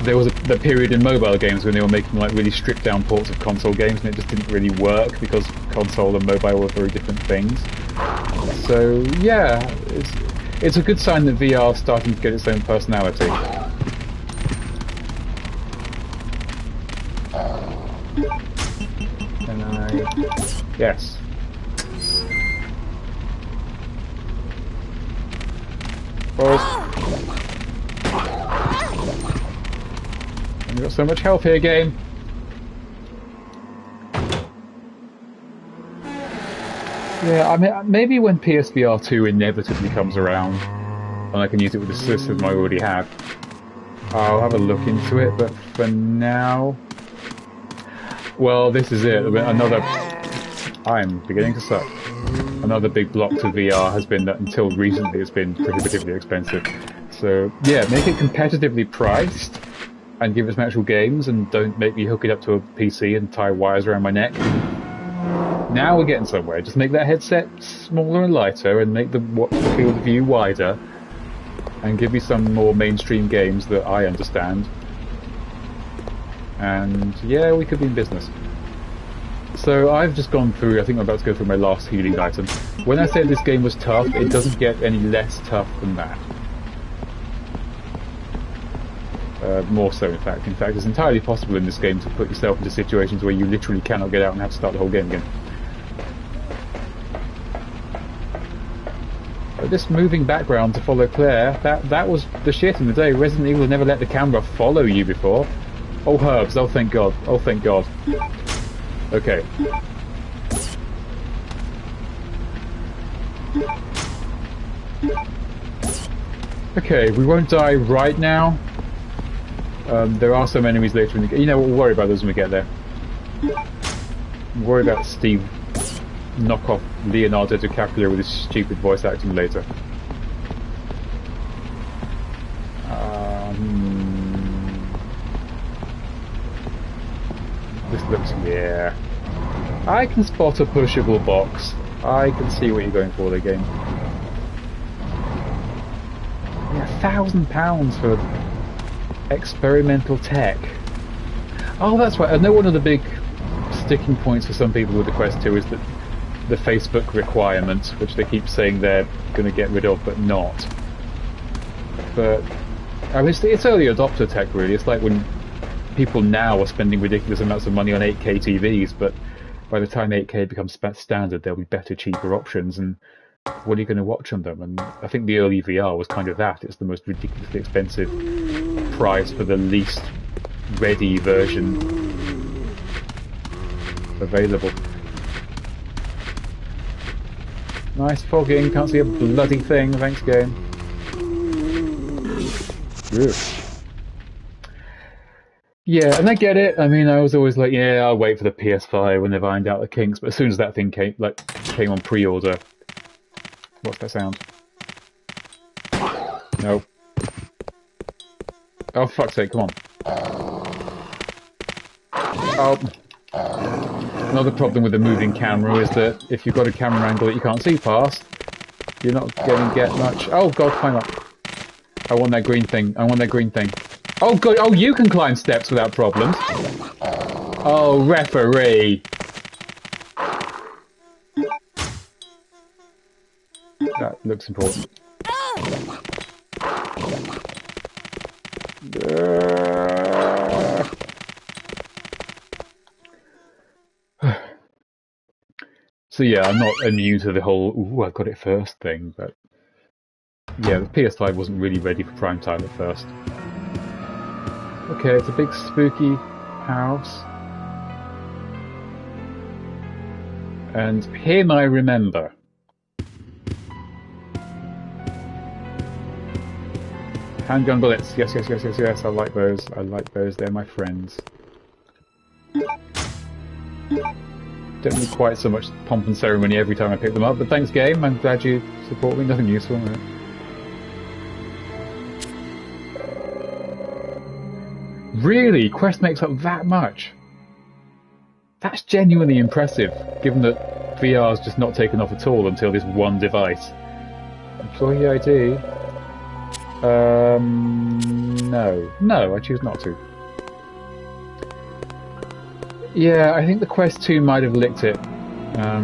There was the period in mobile games when they were making like really stripped down ports of console games, and it just didn't really work because console and mobile were very different things. So yeah, it's a good sign that VR is starting to get its own personality. Can I? Yes. Pause. You've got so much health here, game. Yeah, I mean, maybe when PSVR 2 inevitably comes around, and I can use it with the system I already have, I'll have a look into it, but for now... Well, this is it. Another... I'm beginning to suck. Another big block to VR has been that until recently it's been prohibitively expensive. So, yeah, make it competitively priced and give us some actual games and don't make me hook it up to a PC and tie wires around my neck. Now we're getting somewhere. Just make that headset smaller and lighter and make the field of view wider and give me some more mainstream games that I understand. And yeah, we could be in business. So I've just gone through, I think I'm about to go through my last healing item. When I said this game was tough, it doesn't get any less tough than that. More so, in fact. In fact, it's entirely possible in this game to put yourself into situations where you literally cannot get out and have to start the whole game again. But this moving background to follow Claire, that was the shit in the day. Resident Evil never let the camera follow you before. Oh, herbs. Oh, thank God. Oh, thank God. Okay. Okay, we won't die right now. There are some enemies later in the game. You know what, we'll worry about those when we get there. We'll worry about Steve knock-off Leonardo DiCaprio with his stupid voice acting later. This looks... yeah. I can spot a pushable box. I can see what you're going for there, game. Yeah, £1,000 for experimental tech. Oh, that's right. I know one of the big sticking points for some people with the Quest 2 is that the Facebook requirement, which they keep saying they're going to get rid of, but not. But I mean, it's early adopter tech, really. It's like when people now are spending ridiculous amounts of money on 8K TVs, but by the time 8K becomes standard, there'll be better, cheaper options, and what are you going to watch on them? And I think the early VR was kind of that. It's the most ridiculously expensive price for the least ready version available. Nice fogging, can't see a bloody thing, thanks game. Ugh. Yeah, and I get it. I mean, I was always like, yeah, I'll wait for the PS5 when they've ironed out the kinks, but as soon as that thing came on pre-order... What's that sound? No. Oh, fuck's sake, come on. Oh. Another problem with the moving camera is that if you've got a camera angle that you can't see past, you're not going to get much... Oh, God, climb up. I want that green thing. I want that green thing. Oh, God. Oh, you can climb steps without problems. Oh, referee. That looks important. So yeah, I'm not immune to the whole, ooh, I got it first thing, but yeah, the PS5 wasn't really ready for prime time at first. Okay, it's a big spooky house. And him I remember. Handgun bullets, yes, yes, yes, yes, yes, I like those. I like those, they're my friends. Don't need quite so much pomp and ceremony every time I pick them up, but thanks game, I'm glad you support me, nothing useful. Right? Really? Quest makes up that much? That's genuinely impressive, given that VR's just not taken off at all until this one device. Employee ID? No. No, I choose not to. Yeah, I think the Quest 2 might have licked it. I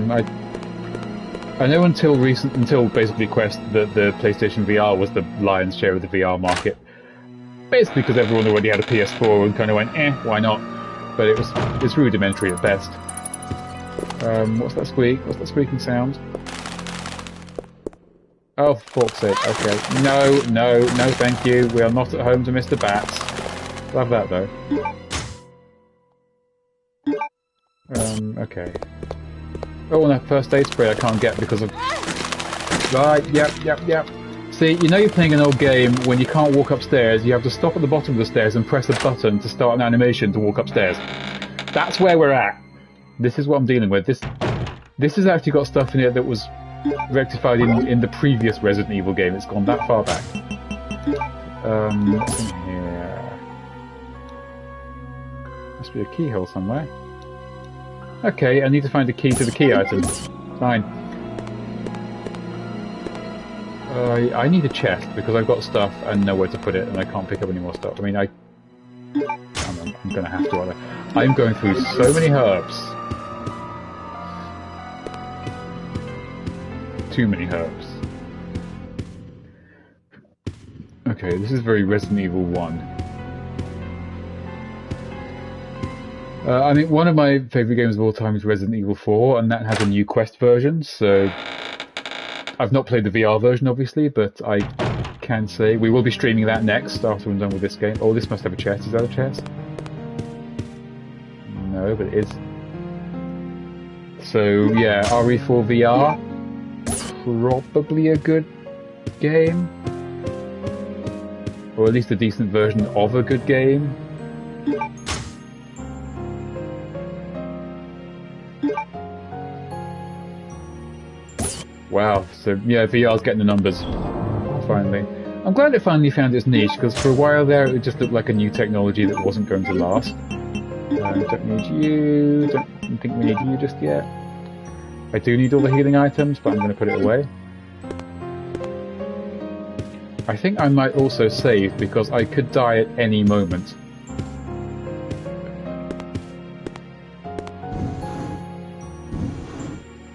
know until basically Quest, the PlayStation VR was the lion's share of the VR market. Basically because everyone already had a PS4 and kind of went, eh, why not? But it's rudimentary at best. What's that squeak? What's that squeaking sound? Oh, for fuck's sake, okay. No, no, no thank you. We are not at home to Mr. Bats. Love that though. Okay. Oh, and that first aid spray I can't get because of... Right, yep. See, you know you're playing an old game when you can't walk upstairs, you have to stop at the bottom of the stairs and press a button to start an animation to walk upstairs. That's where we're at. This is what I'm dealing with. This has actually got stuff in it that was rectified in the previous Resident Evil game. It's gone that far back. What's in here? Must be a keyhole somewhere. Okay, I need to find a key to the key item. Fine. I need a chest because I've got stuff and nowhere to put it, and I can't pick up any more stuff. I mean, I'm going to have to, aren't I? I'm going through so many herbs. Too many herbs. Okay, this is very Resident Evil 1. I mean, one of my favourite games of all time is Resident Evil 4, and that has a new Quest version, so... I've not played the VR version, obviously, but I can say we will be streaming that next after I'm done with this game. Oh, this must have a chest. Is that a chest? No, but it is. So, yeah, RE4 VR. Probably a good game. Or at least a decent version of a good game. Wow, so yeah, VR's getting the numbers, finally. I'm glad it finally found its niche, because for a while there it just looked like a new technology that wasn't going to last. Don't need you, don't think we need you just yet. I do need all the healing items, but I'm going to put it away. I think I might also save, because I could die at any moment.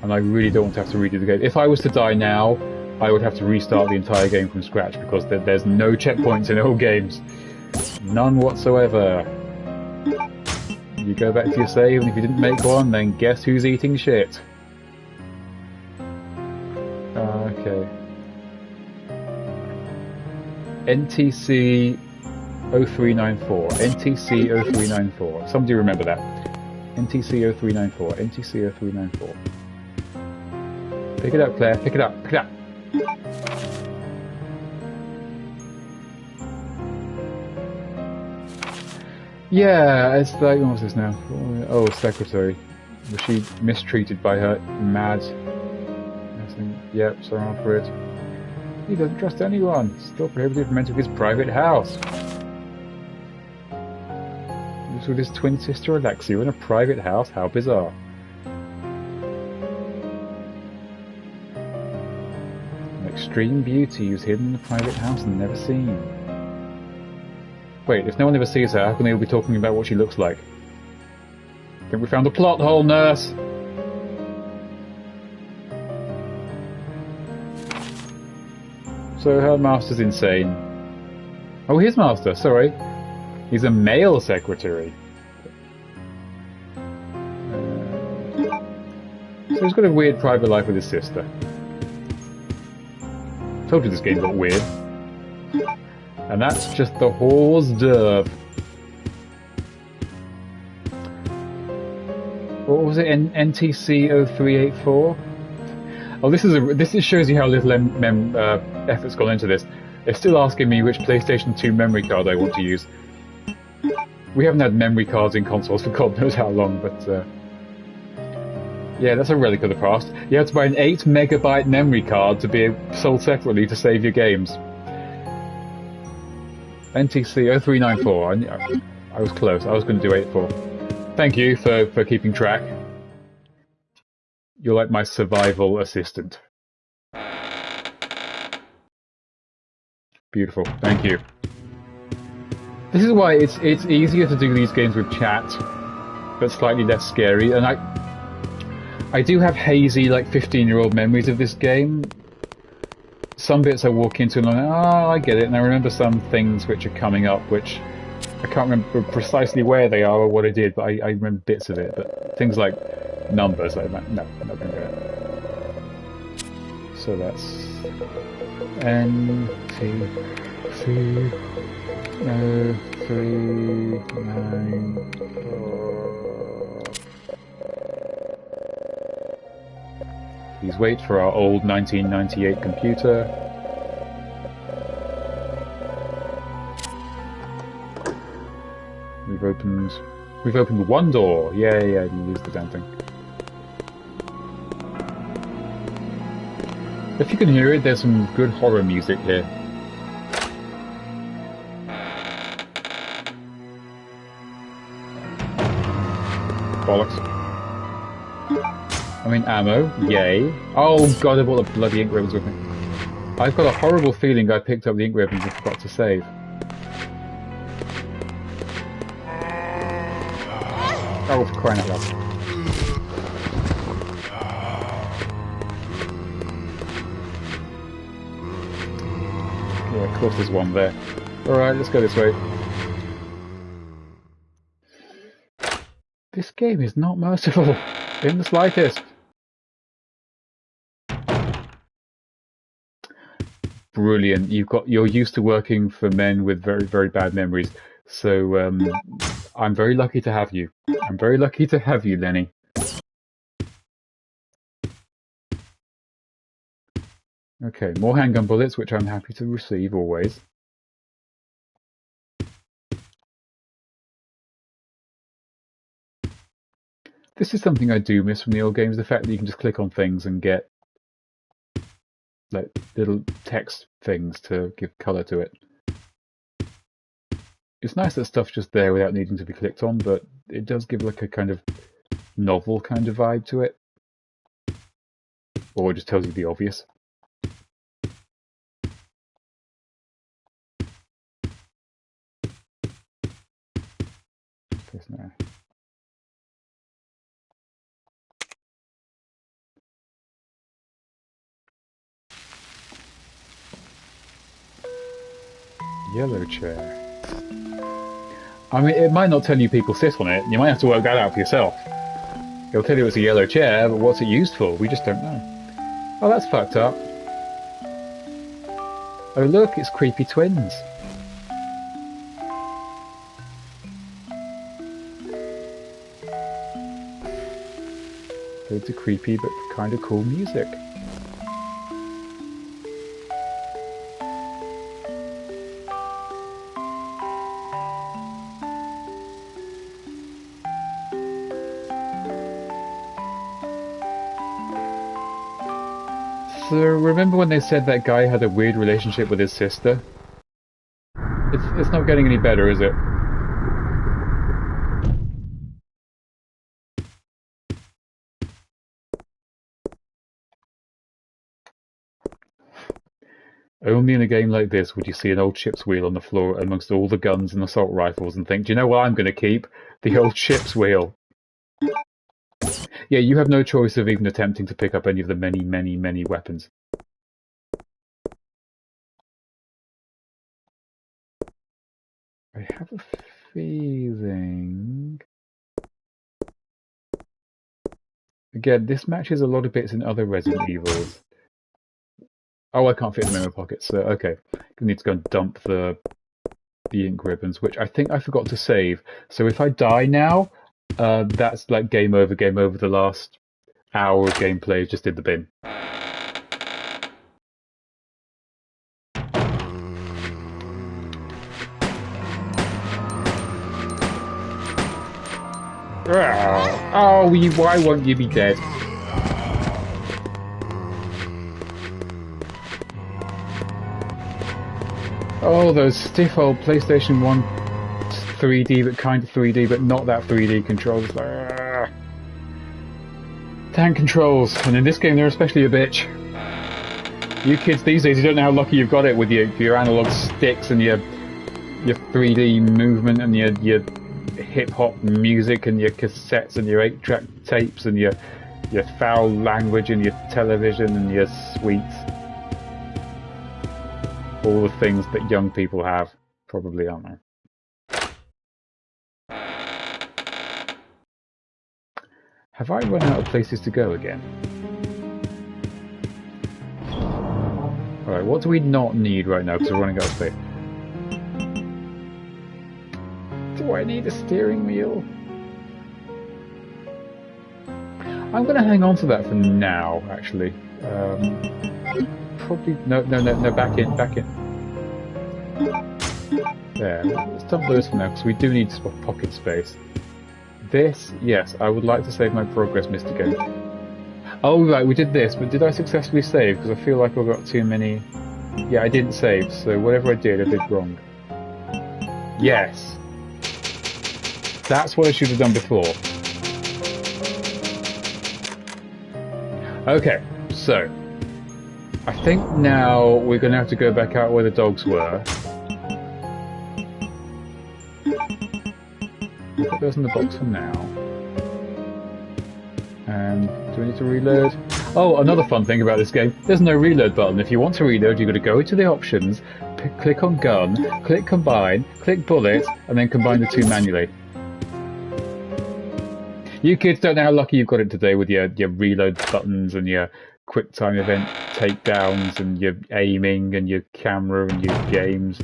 And I really don't want to have to redo the game. If I was to die now, I would have to restart the entire game from scratch, because there's no checkpoints in all games. None whatsoever. You go back to your save, and if you didn't make one, then guess who's eating shit? Okay. NTC 0394. NTC 0394. Somebody remember that. NTC 0394. NTC 0394. Pick it up, Claire. Pick it up. Pick it up. Yeah, it's like, what was this now? Oh, secretary. Was she mistreated by her mad... Yep, sorry for it. He doesn't trust anyone. Still prohibited from entering his private house. Lives with his twin sister Alexia in a private house? How bizarre. Extreme beauty who's hidden in a private house and never seen. Wait, if no one ever sees her, how can they all be talking about what she looks like? I think we found a plot hole, nurse! So her master's insane. Oh, his master, sorry. He's a male secretary. So he's got a weird private life with his sister. Told you this game got weird. And that's just the hors d'oeuvre. What was it? NTC 0384? Oh, this shows you how little effort's gone into this. It's still asking me which PlayStation 2 memory card I want to use. We haven't had memory cards in consoles for God knows how long, but yeah, that's a relic of the past. You have to buy an 8 megabyte memory card to be sold separately to save your games. NTC 0394. I was close. I was going to do 84. Thank you for keeping track. You're like my survival assistant. Beautiful. Thank you. This is why it's easier to do these games with chat, but slightly less scary. And I do have hazy, like 15-year-old memories of this game. Some bits I walk into and I'm like, oh, I get it. And I remember some things which are coming up, which I can't remember precisely where they are or what I did, but I remember bits of it. But things like numbers, like that, no, I'm not going to do it. So that's NT0394. Please wait for our old 1998 computer. We've opened We've opened one door. Yeah, I didn't lose the damn thing. If you can hear it, there's some good horror music here. Bollocks. I mean, ammo. Yay. Oh god, I brought the bloody ink ribbons with me. I've got a horrible feeling I picked up the ink ribbons and forgot to save. Oh, for crying out loud. Yeah, of course there's one there. Alright, let's go this way. This game is not merciful in the slightest. Brilliant. You're used to working for men with very, very bad memories. So I'm very lucky to have you. I'm very lucky to have you, Lenny. Okay, more handgun bullets, which I'm happy to receive always. This is something I do miss from the old games, the fact that you can just click on things and get like little text things to give colour to it. It's nice that stuff's just there without needing to be clicked on, but it does give like a kind of novel kind of vibe to it. Or it just tells you the obvious. This now. Yellow chair. I mean, it might not tell you people sit on it. You might have to work that out for yourself. It'll tell you it's a yellow chair, but what's it used for? We just don't know. Oh, that's fucked up. Oh, look, it's creepy twins. Loads of creepy but kind of cool music. So remember when they said that guy had a weird relationship with his sister? It's not getting any better, is it? Only in a game like this would you see an old ship's wheel on the floor amongst all the guns and assault rifles and think, do you know what I'm going to keep? The old ship's wheel. Yeah, you have no choice of even attempting to pick up any of the many, many, many weapons. I have a feeling... Again, this matches a lot of bits in other Resident Evils. Oh, I can't fit in the memo pocket, so okay. I need to go and dump the ink ribbons, which I think I forgot to save. So if I die now, that's like game over. The last hour of gameplay is just in the bin. Oh, why won't you be dead? Oh, those stiff old PlayStation 1 3D, but kind of 3D, but not that 3D controls. Tank controls, and in this game they're especially a bitch. You kids these days, you don't know how lucky you've got it with your analog sticks and your 3D movement and your hip-hop music and your cassettes and your 8-track tapes and your foul language and your television and your sweets. All the things that young people have, probably, aren't they? Have I run out of places to go again? Alright, what do we not need right now because we're running out of space? Do I need a steering wheel? I'm going to hang on to that for now, actually. Probably no, back in. There, let's dump those for now because we do need pocket space. This, yes, I would like to save my progress, Mr. Game. Oh, right, we did this, but did I successfully save? Because I feel like I got too many... Yeah, I didn't save, so whatever I did wrong. Yes. That's what I should have done before. Okay, so... I think now we're going to have to go back out where the dogs were. Put those in the box for now. And do we need to reload? Oh, another fun thing about this game, there's no reload button. If you want to reload, you've got to go into the options, click on gun, click combine, click bullet, and then combine the two manually. You kids don't know how lucky you've got it today with your reload buttons and your quick time event takedowns and your aiming and your camera and your games.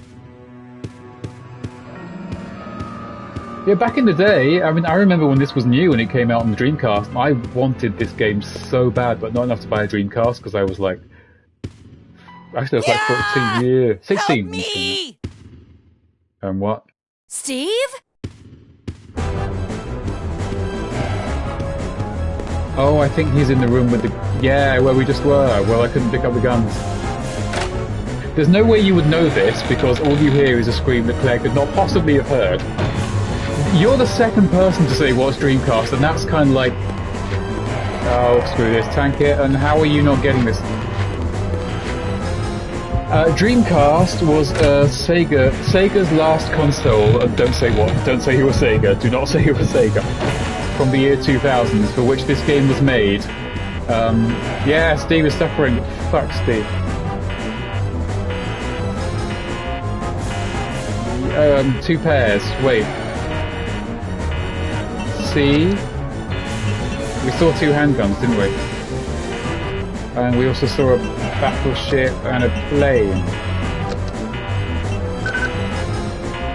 Yeah, back in the day, I mean, I remember when this was new and it came out on the Dreamcast, I wanted this game so bad, but not enough to buy a Dreamcast because I was like... Actually, I was like 14 years... 16. Help me! And what? Steve? Oh, I think he's in the room with the... Yeah, where we just were. Well, I couldn't pick up the guns. There's no way you would know this because all you hear is a scream that Claire could not possibly have heard. You're the second person to say what's Dreamcast, and that's kind of like... Oh, screw this, tank it, and how are you not getting this? Dreamcast was Sega's last console, and don't say what, don't say it was Sega, do not say it was Sega, from the year 2000, for which this game was made. Yeah, Steve is suffering. Fuck, Steve. Two pairs, wait. See? We saw two handguns, didn't we? And we also saw a battleship and a plane.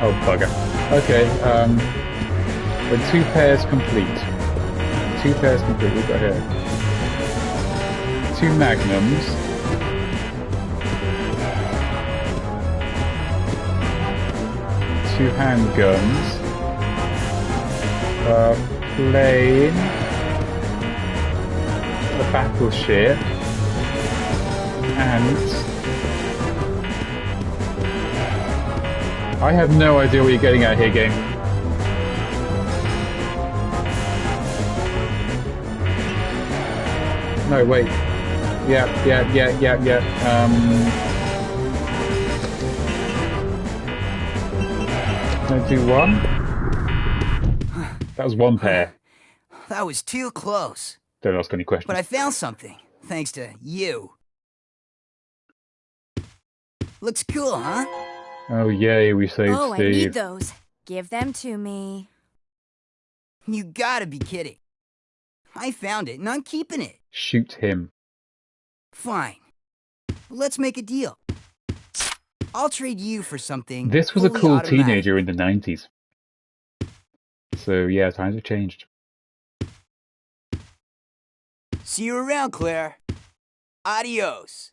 Oh, bugger. Okay, we're two pairs complete. Two pairs complete, we've got here. Two magnums. Two handguns. Plane, a battleship, and I have no idea what you're getting at here, game. No, wait. Yeah. Can I do one? That was one pair. That was too close. Don't ask any questions. But I found something, thanks to you. Looks cool, huh? Oh, yay, we saved Steve. Oh, I need those. Give them to me. You gotta be kidding. I found it, and I'm keeping it. Shoot him. Fine. Let's make a deal. I'll trade you for something. This was a cool automatic. teenager in the 90s. So, yeah, times have changed. See you around, Claire. Adios.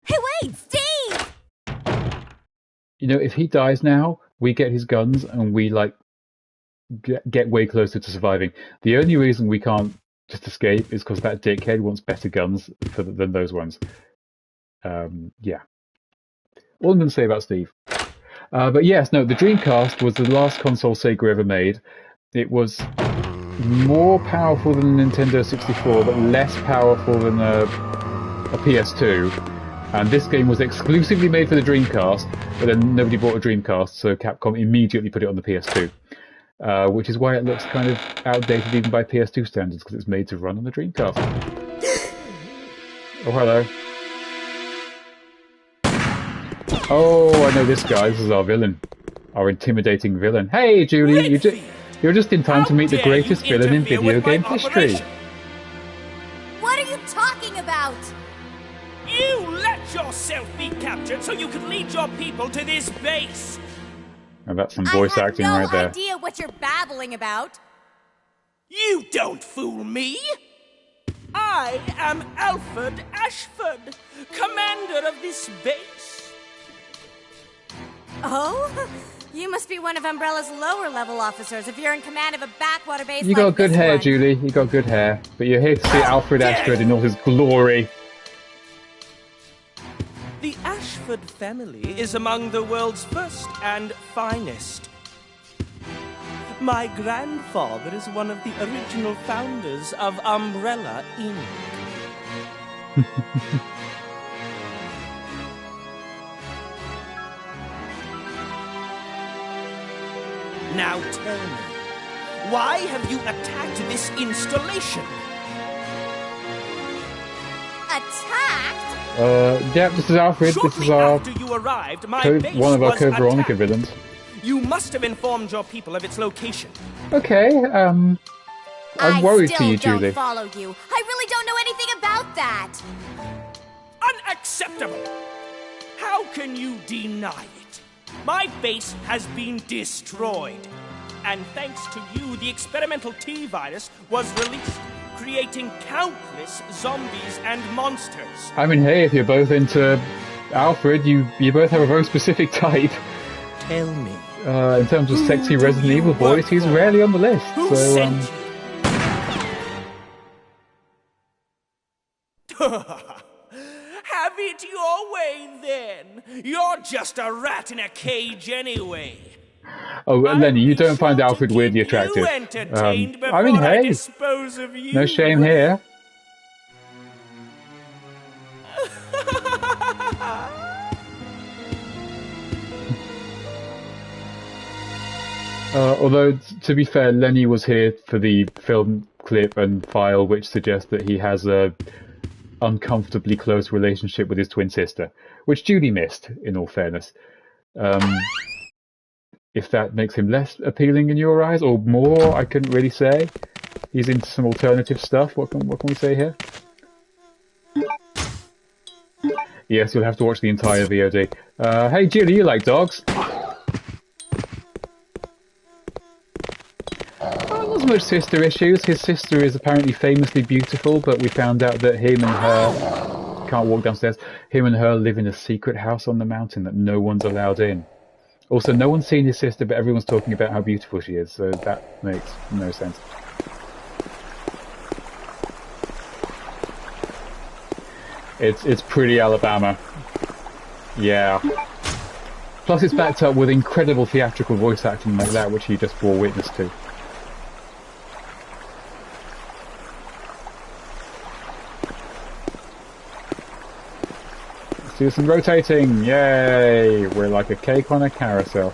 Hey, wait, Steve! You know, if he dies now, we get his guns and we, like, get way closer to surviving. The only reason we can't just escape is because that dickhead wants better guns than those ones. Yeah. All I'm going to say about Steve. But yes, no, the Dreamcast was the last console Sega ever made. It was more powerful than the Nintendo 64, but less powerful than a PS2. And this game was exclusively made for the Dreamcast, but then nobody bought a Dreamcast, so Capcom immediately put it on the PS2. Which is why it looks kind of outdated even by PS2 standards, because it's made to run on the Dreamcast. Oh, hello. Oh, I know this guy. This is our villain. Our intimidating villain. Hey, Julie, you're just in time to meet the greatest villain in video game history. What are you talking about? You let yourself be captured so you could lead your people to this base. And that's some voice acting right there. I have no idea what you're babbling about. You don't fool me. I am Alfred Ashford, commander of this base. Oh? You must be one of Umbrella's lower-level officers if you're in command of a backwater base. You got good hair, Julie. You got good hair. But you're here to see Alfred Ashford in all his glory. The Ashford family is among the world's first and finest. My grandfather is one of the original founders of Umbrella, Inc. Now tell me, why have you attacked this installation? Attacked? Yeah, this is Alfred. Shortly this is our after you arrived, my base one of our was Code Veronica attacked. villains. You must have informed your people of its location. Okay, I'm worried for you, I still Julie. don't follow you. I really don't know anything about that. Unacceptable! How can you deny it? My base has been destroyed. And thanks to you, the experimental T-virus was released, creating countless zombies and monsters. I mean, hey, if you're both into Alfred, you both have a very specific type. Tell me. In terms of sexy Resident Evil boys, he's rarely on the list. Who so, sent you? Have it your way, then. You're just a rat in a cage anyway. Oh, Lenny, you don't find Alfred weirdly attractive. I mean, hey, no shame here. Although, to be fair, Lenny was here for the film clip and file which suggests that he has a uncomfortably close relationship with his twin sister, which Judy missed, in all fairness. If that makes him less appealing in your eyes, or more, I couldn't really say. He's into some alternative stuff. What can we say here? Yes, you'll have to watch the entire VOD. Hey, Julie, you like dogs? Not much sister issues. His sister is apparently famously beautiful, but we found out that him and her can't walk downstairs. Him and her live in a secret house on the mountain that no one's allowed in. Also, no one's seen his sister, but everyone's talking about how beautiful she is, so that makes no sense. It's pretty Alabama. Yeah. Plus it's backed up with incredible theatrical voice acting like that, which he just bore witness to. Let's do some rotating! Yay! We're like a cake on a carousel.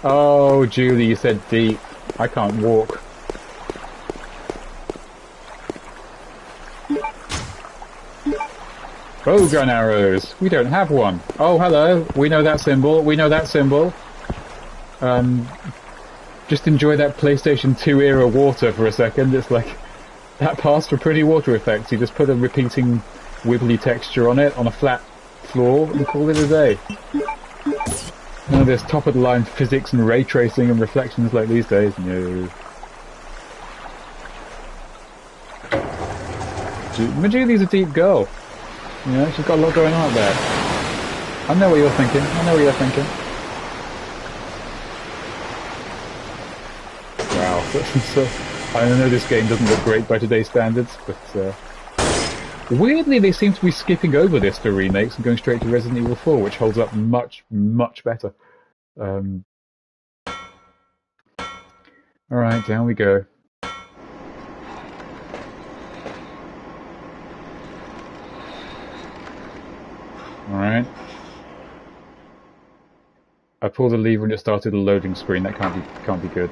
Oh, Julie, you said deep. I can't walk. Bowgun arrows! We don't have one. Oh, hello. We know that symbol. We know that symbol. Just enjoy that PlayStation 2 era water for a second. It's like, that passed for pretty water effects. You just put a repeating wibbly texture on it, on a flat floor, and call it a day. None of this top-of-the-line physics and ray tracing and reflections like these days. No. Julie's a deep girl. You know, she's got a lot going on up there. I know what you're thinking. I know what you're thinking. Wow. So, I know this game doesn't look great by today's standards, but weirdly they seem to be skipping over this for remakes and going straight to Resident Evil 4, which holds up much, much better. Alright, down we go. Alright. I pulled the lever and it started a loading screen. That can't be good.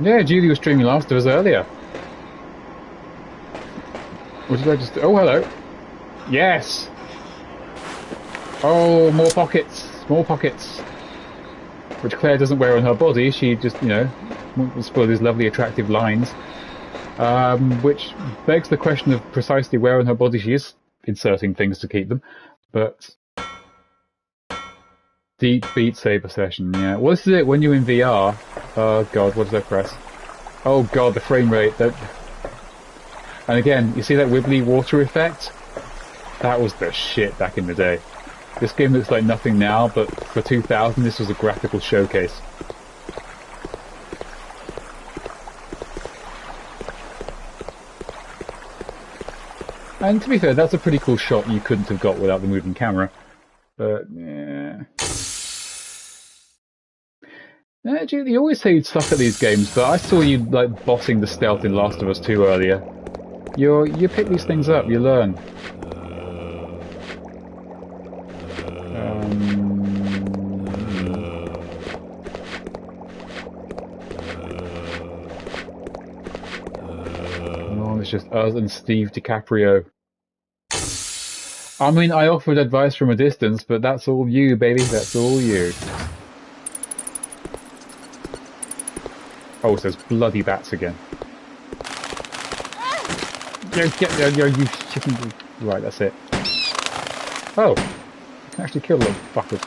Yeah, Julie was streaming Last of Us earlier. What did I just do? Oh, hello. Yes! Oh, more pockets. More pockets. Which Claire doesn't wear on her body. She just, you know, wants to spoil these lovely, attractive lines. Which begs the question of precisely where on her body she is inserting things to keep them. But Deep Beat Saber session, yeah. Well, this is it, when you're in VR. Oh god, what does that press? Oh god, the frame rate. And again, you see that wibbly water effect? That was the shit back in the day. This game looks like nothing now, but for 2000 this was a graphical showcase. And to be fair, that's a pretty cool shot you couldn't have got without the moving camera. But, yeah... Julie, you always say you'd suck at these games, but I saw you, like, bossing the stealth in Last of Us 2 earlier. You pick these things up, you learn. Oh, it's just us and Steve DiCaprio. I mean, I offered advice from a distance, but that's all you, baby, that's all you. Oh, so there's bloody bats again. You chicken. Right, that's it. Oh, you can actually kill little fuckers.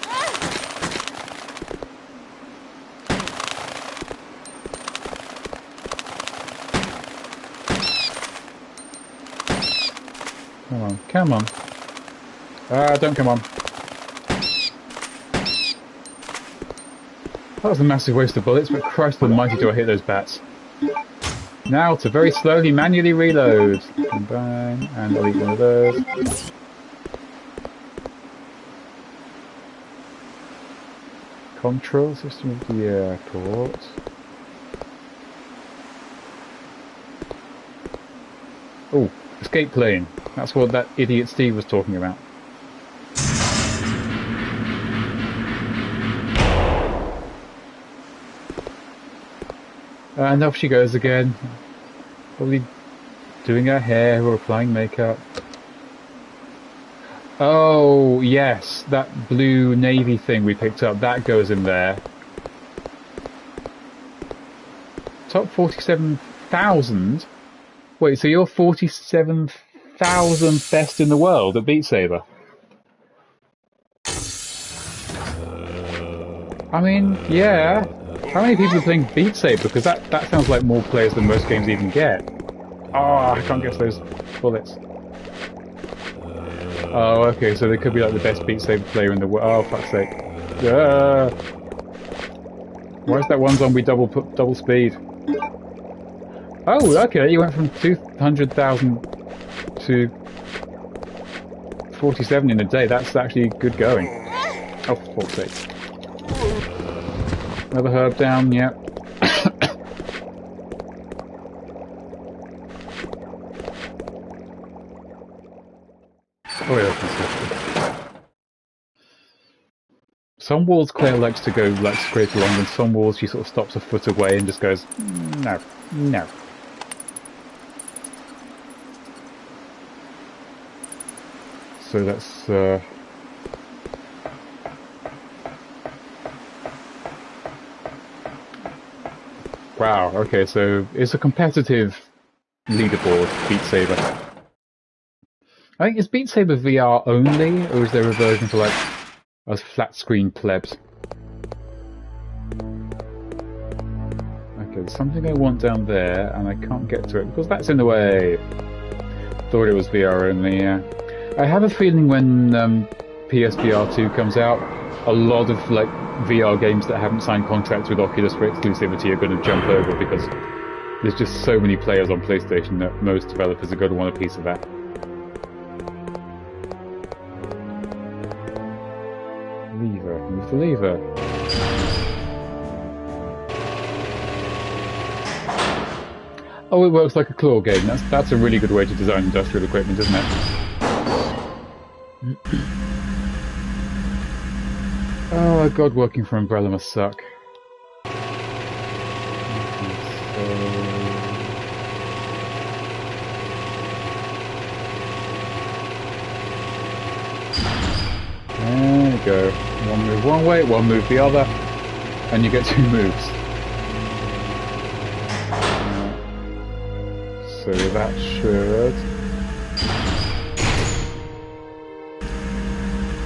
Come on, come on. Don't come on. That was a massive waste of bullets, but Christ almighty do I hit those bats. Now to very slowly manually reload. Bang, and I'll eat one of those. Control system of the airport. Oh, escape plane. That's what that idiot Steve was talking about. And off she goes again. Probably doing her hair or applying makeup. Oh, yes, that blue navy thing we picked up, that goes in there. Top 47,000? Wait, so you're 47,000th best in the world at Beat Saber? I mean, yeah. How many people are playing Beat Saber? Because that sounds like more players than most games even get. Oh, I can't guess those bullets. Oh, okay, so they could be like the best Beat Saber player in the world. Oh, fuck's sake. Why is that one zombie double speed? Oh, okay, you went from 200,000 to 47 in a day. That's actually good going. Oh, for fuck's sake. Another herb down, yeah. Oh, yeah, some walls Claire likes to go like straight along, and some walls she sort of stops a foot away and just goes, no, no. So that's wow, okay, so it's a competitive leaderboard, Beat Saber. I think, is Beat Saber VR only, or is there a version for like us flat screen plebs? Okay, there's something I want down there, and I can't get to it because that's in the way. Thought it was VR only, yeah. I have a feeling when PSVR 2 comes out, a lot of like VR games that haven't signed contracts with Oculus for exclusivity are going to jump over because there's just so many players on PlayStation that most developers are going to want a piece of that. Lever, move the lever. Oh, it works like a claw game. That's a really good way to design industrial equipment, isn't it? Oh god, working for Umbrella must suck. There you go. One move one way, one move the other, and you get two moves. So that should...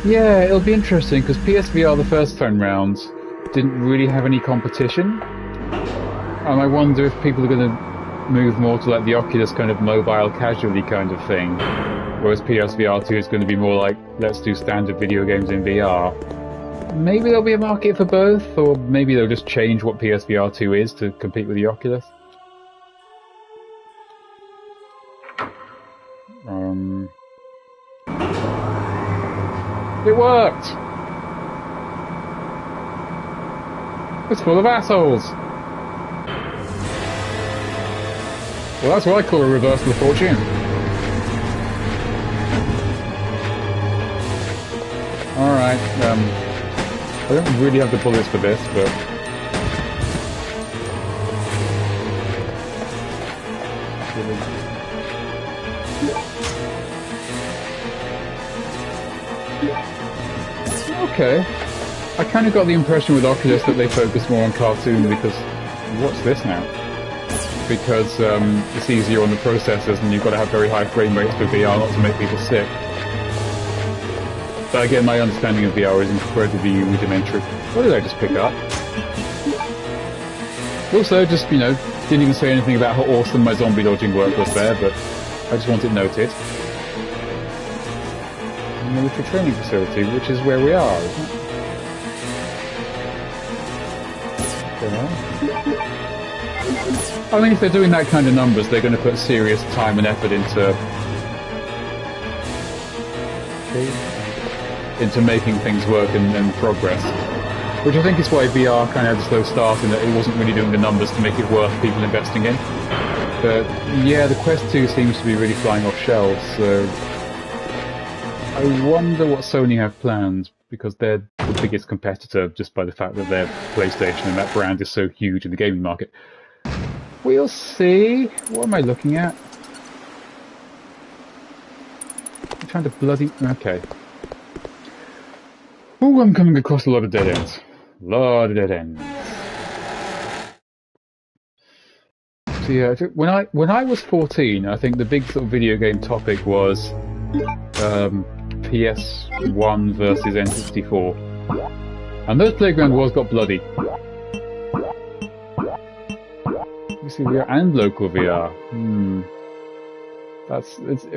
Yeah, it'll be interesting because PSVR the first time round didn't really have any competition, and I wonder if people are going to move more to like the Oculus kind of mobile casually kind of thing, whereas PSVR 2 is going to be more like, let's do standard video games in VR. Maybe there'll be a market for both, or maybe they'll just change what PSVR 2 is to compete with the Oculus. It worked! It's full of assholes! Well, that's what I call a reversal of fortune. Alright, I don't really have the bullets for this, but... Okay. I kind of got the impression with Oculus that they focus more on cartoon because... What's this now? Because it's easier on the processors and you've got to have very high frame rates for VR not to make people sick. But again, my understanding of VR is incredibly rudimentary. What did I just pick up? Also, just, you know, didn't even say anything about how awesome my zombie dodging work was there, but I just want it noted. A military training facility, which is where we are, isn't it? I mean, if they're doing that kind of numbers, they're going to put serious time and effort into making things work and progress. Which I think is why VR kind of had a slow start in that it wasn't really doing the numbers to make it worth people investing in. But yeah, the Quest 2 seems to be really flying off shelves, so I wonder what Sony have planned, because they're the biggest competitor just by the fact that they're PlayStation and that brand is so huge in the gaming market. We'll see. What am I looking at? I'm trying to bloody... Okay. Oh, I'm coming across a lot of dead ends. Lot of dead ends. So yeah, when I was 14, I think the big sort of video game topic was PS1 versus N64. And those playground wars got bloody. PC VR and local VR. I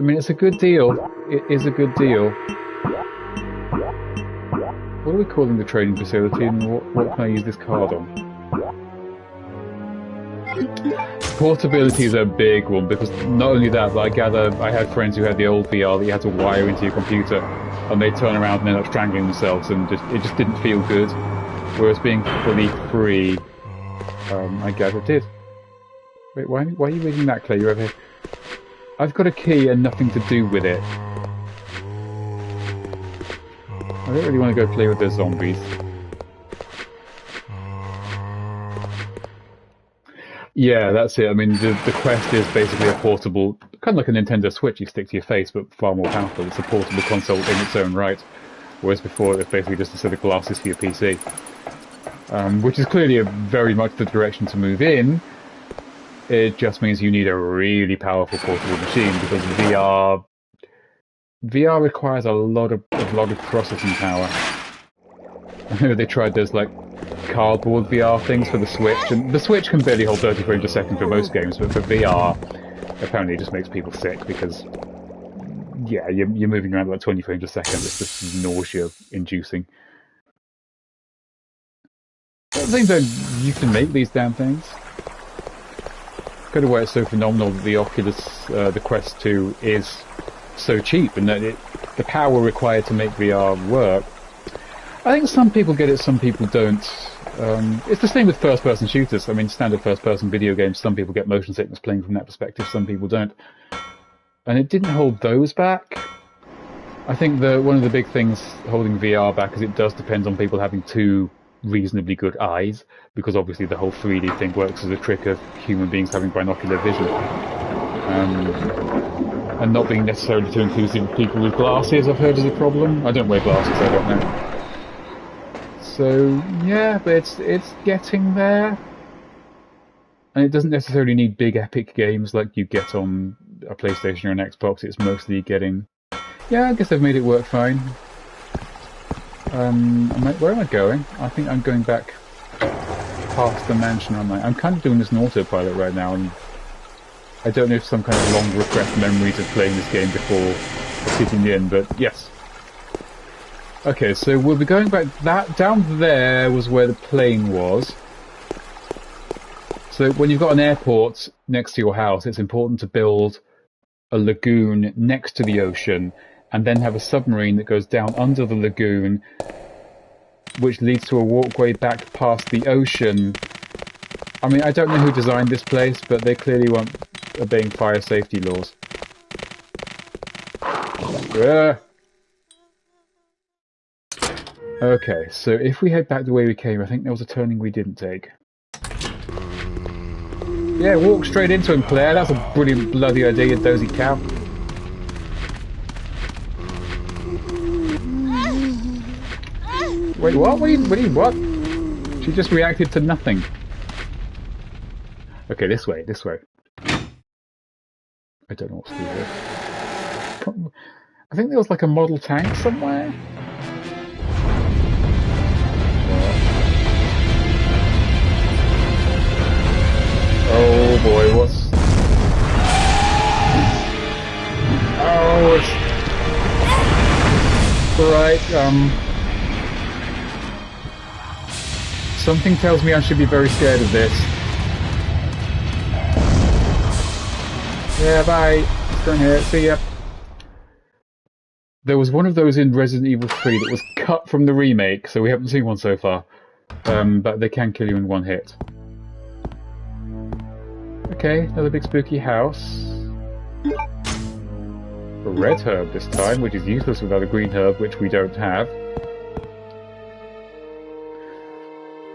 mean, it's a good deal. It is a good deal. What are we calling the training facility, and what can I use this card on? Portability is a big one, because not only that, but I gather I had friends who had the old VR that you had to wire into your computer, and they'd turn around and end up strangling themselves, and it just didn't feel good. Whereas being fully free, I gather did. Wait, why are you reading that, Claire? You're over here. I've got a key and nothing to do with it. I don't really want to go play with those zombies. Yeah, that's it. I mean, the Quest is basically a portable, kind of like a Nintendo Switch you stick to your face, but far more powerful. It's a portable console in its own right, whereas before it was basically just a set of glasses for your PC. Which is clearly very much the direction to move in. It just means you need a really powerful portable machine, because VR requires a lot of processing power. I know they tried those like cardboard VR things for the Switch, and the Switch can barely hold 30 frames a second for most games, but for VR, apparently it just makes people sick because, yeah, you're moving around like 20 frames a second. It's just nausea-inducing. At the same time, you can make these damn things. Kind of why it's so phenomenal that the Oculus, the Quest 2 is so cheap, and that the power required to make VR work. I think some people get it, some people don't. It's the same with first-person shooters. I mean, standard first-person video games, some people get motion sickness playing from that perspective, some people don't. And it didn't hold those back. I think one of the big things holding VR back is it does depend on people having two reasonably good eyes, because obviously the whole 3D thing works as a trick of human beings having binocular vision. And not being necessarily too inclusive of people with glasses, I've heard, is a problem. I don't wear glasses, I don't know. So, yeah, but it's getting there. And it doesn't necessarily need big epic games like you get on a PlayStation or an Xbox. It's mostly getting... Yeah, I guess they've made it work fine. Where am I going? I think I'm going back past the mansion, aren't I? I'm kind of doing this in autopilot right now, and I don't know if some kind of long repressed memories of playing this game before are kicking in, but yes. Okay, so we'll be going back. That down there was where the plane was. So when you've got an airport next to your house, it's important to build a lagoon next to the ocean, and then have a submarine that goes down under the lagoon, which leads to a walkway back past the ocean. I mean, I don't know who designed this place, but they clearly weren't obeying fire safety laws. Okay, so if we head back the way we came, I think there was a turning we didn't take. Yeah, walk straight into him, Claire. That's a brilliant bloody idea, you dozy cow. Wait, what? What? She just reacted to nothing. Okay, this way. I don't know what to do here. I think there was like a model tank somewhere. Oh boy, what's... Oh, it's... Right, something tells me I should be very scared of this. Yeah, bye. It's done here. See ya. There was one of those in Resident Evil 3 that was cut from the remake, so we haven't seen one so far. But they can kill you in one hit. Okay, another big spooky house. A red herb this time, which is useless without a green herb, which we don't have.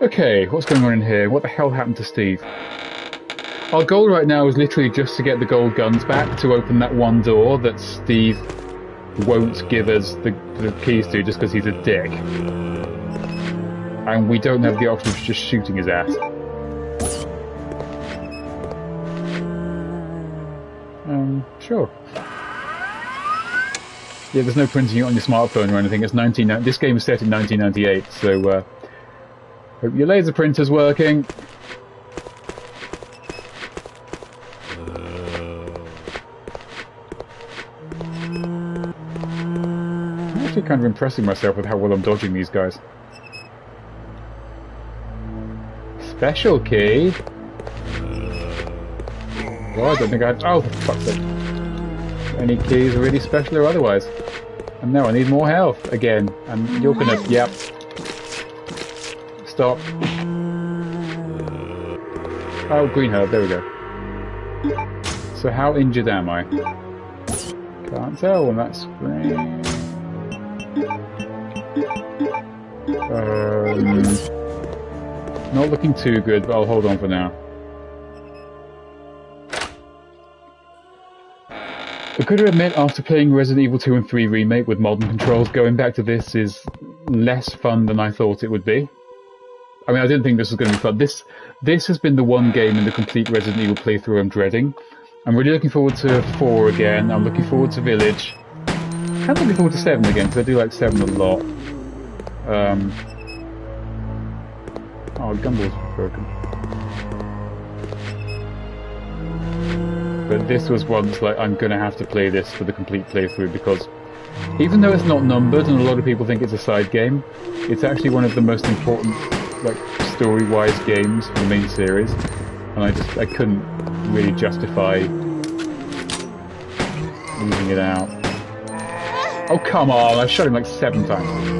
Okay, what's going on in here? What the hell happened to Steve? Our goal right now is literally just to get the gold guns back to open that one door that Steve won't give us the keys to just because he's a dick. And we don't have the option of just shooting his ass. Sure. Yeah, there's no printing it on your smartphone or anything. It's this game is set in 1998, so hope your laser printer's working. I'm actually kind of impressing myself with how well I'm dodging these guys. Special key? Well, I don't think I had... Oh, for fuck's sake. Any keys are really special or otherwise. And now I need more health again. And you're gonna... Yep. Stop. Oh, green herb. There we go. So how injured am I? Can't tell on that screen. Not looking too good, but I'll hold on for now. I could admit, after playing Resident Evil 2 and 3 Remake with modern controls, going back to this is less fun than I thought it would be. I mean, I didn't think this was going to be fun. This has been the one game in the complete Resident Evil playthrough I'm dreading. I'm really looking forward to 4 again. I'm looking forward to Village. I'm looking forward to 7 again, because I do like 7 a lot. Oh, Gumball's broken. But this was once like, I'm going to have to play this for the complete playthrough, because even though it's not numbered and a lot of people think it's a side game, it's actually one of the most important, like, story-wise games for the main series. And I couldn't really justify leaving it out. Oh, come on! I've shot him like 7 times.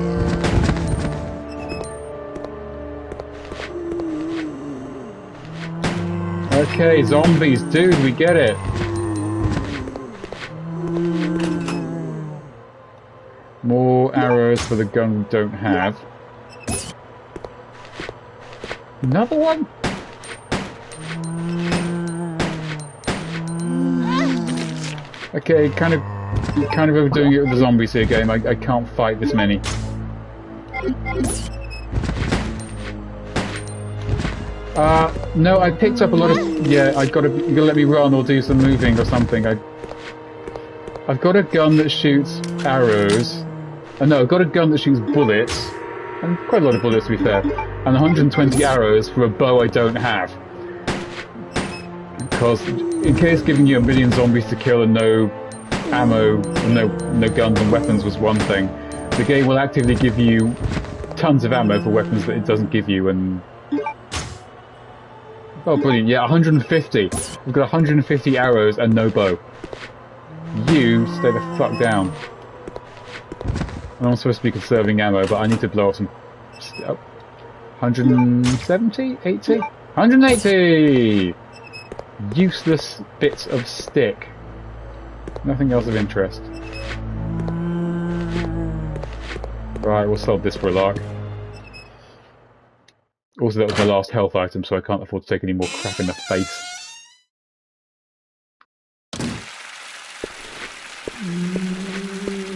Okay, zombies, dude, we get it. More arrows for the gun we don't have. Another one? Okay, kind of overdoing it with the zombies here, game. I can't fight this many. No, I picked up a lot of... Yeah, you gotta let me run or do some moving or something. I've got a gun that shoots arrows, Oh no, I've got a gun that shoots bullets, and quite a lot of bullets to be fair, and 120 arrows for a bow I don't have. Because in case giving you 1 million zombies to kill and no ammo, no guns and weapons was one thing, the game will actively give you tons of ammo for weapons that it doesn't give you, and... Oh, brilliant, yeah, 150. We've got 150 arrows and no bow. You stay the fuck down. I'm supposed to be conserving ammo, but I need to blow up some... 170? 80? 180! Useless bits of stick. Nothing else of interest. Right, we'll solve this for a lark. Also, that was my last health item, so I can't afford to take any more crap in the face.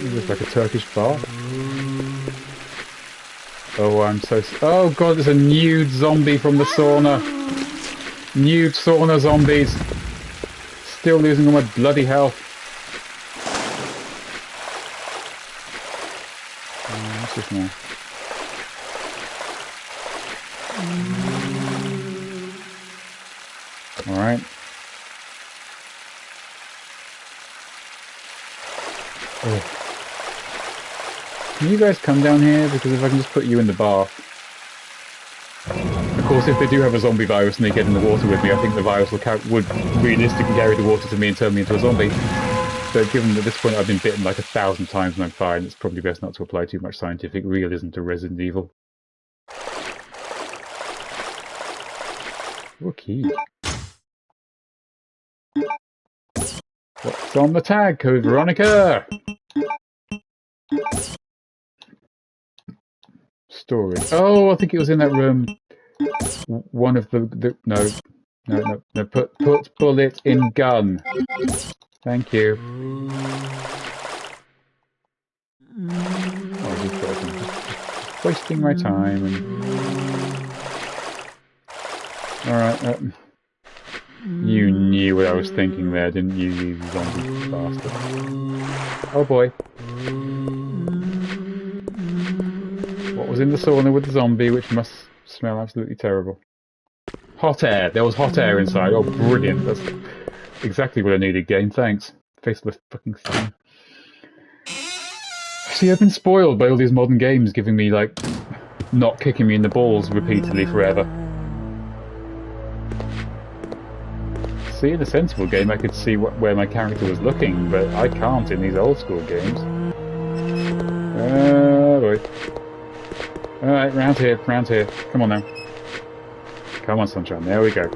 It looks like a Turkish bath. Oh, I'm so... Oh god, there's a nude zombie from the sauna. Nude sauna zombies. Still losing all my bloody health. What's this now? Alright. Oh. Can you guys come down here? Because if I can just put you in the bath. Of course, if they do have a zombie virus and they get in the water with me, I think the virus would realistically carry the water to me and turn me into a zombie. But given that at this point I've been bitten like 1,000 times and I'm fine, it's probably best not to apply too much scientific realism to Resident Evil. Okay. What's on the tag, Code Veronica? Storage. Oh, I think it was in that room. One of the no. Put bullet in gun. Thank you. Oh, just wasting my time. Alright. You knew what I was thinking there, didn't you, you zombie bastard? Oh boy. What was in the sauna with the zombie, which must smell absolutely terrible? Hot air! There was hot air inside. Oh, brilliant. That's exactly what I needed, game. Thanks. Faceless fucking thing. See, I've been spoiled by all these modern games giving me, like, not kicking me in the balls repeatedly forever. See, in a sensible game I could see where my character was looking, but I can't in these old school games. Oh boy. Alright, round here. Come on now. Come on, sunshine, there we go.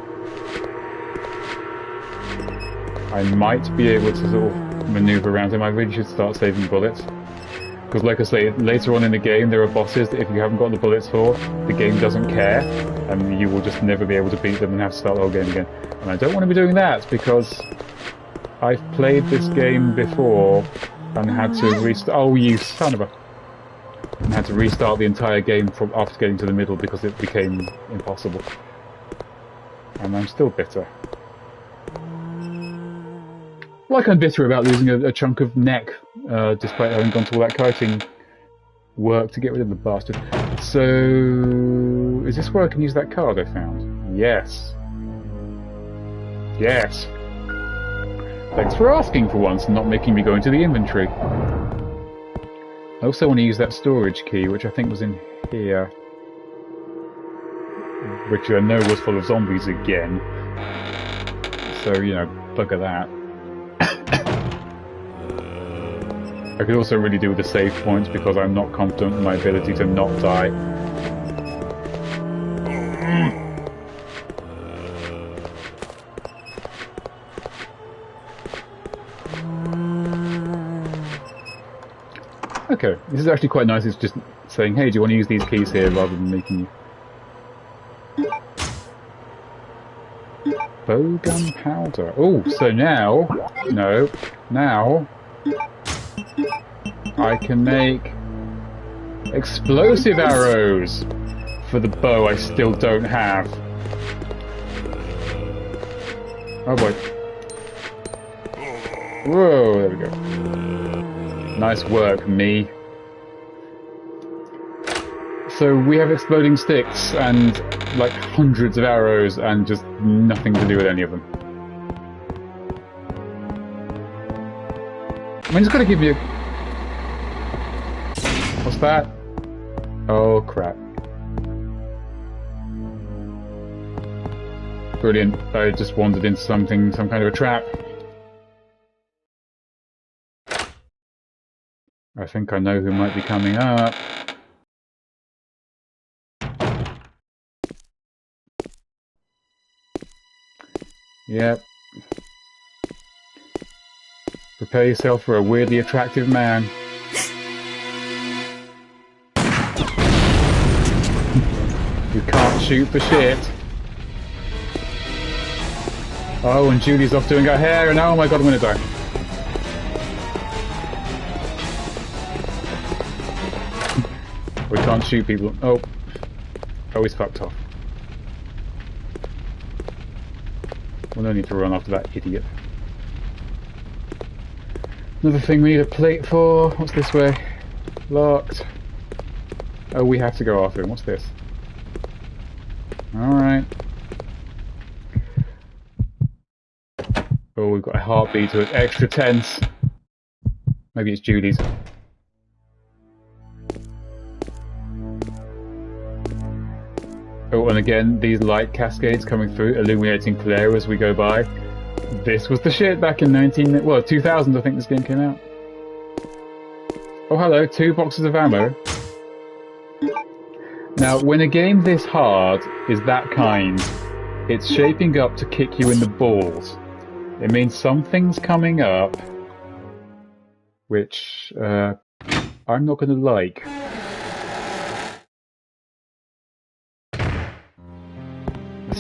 I might be able to sort of maneuver around him. I really should start saving bullets. Because like I say, later on in the game there are bosses that if you haven't got the bullets for, the game doesn't care, and you will just never be able to beat them and have to start the whole game again. And I don't want to be doing that because I've played this game before and had to restart... Oh, you son of a... And had to restart the entire game from after getting to the middle because it became impossible. And I'm still bitter. Like I'm bitter about losing a chunk of neck, despite having gone to all that kiting work to get rid of the bastard. So... is this where I can use that card I found? Yes. Yes. Thanks for asking for once and not making me go into the inventory. I also want to use that storage key, which I think was in here. Which I know was full of zombies again. So, you know, bugger that. I could also really do with the save points because I'm not confident in my ability to not die. Okay, this is actually quite nice. It's just saying, hey, do you want to use these keys here rather than making you... Bowgun powder. Oh, so now... No. Now... I can make... explosive arrows! For the bow I still don't have. Oh boy. Whoa, there we go. Nice work, me. So we have exploding sticks and like hundreds of arrows and just nothing to do with any of them. I mean, it's got to give you... What's that? Oh, crap. Brilliant. I just wandered into some kind of a trap. I think I know who might be coming up. Yep. Prepare yourself for a weirdly attractive man. You can't shoot for shit. Oh, and Julie's off doing her hair, and oh my god, I'm gonna die. We can't shoot people. Oh. Oh, he's fucked off. We'll no need to run after that idiot. Another thing we need a plate for. What's this way? Locked. Oh, we have to go after him. What's this? Alright. Oh, we've got a heartbeat to it. Extra tense. Maybe it's Julie's. Oh, and again, these light cascades coming through, illuminating Claire as we go by. This was the shit back in 2000, I think this game came out. Oh, hello, 2 boxes of ammo. Now, when a game this hard is that kind, it's shaping up to kick you in the balls. It means something's coming up, which I'm not going to like.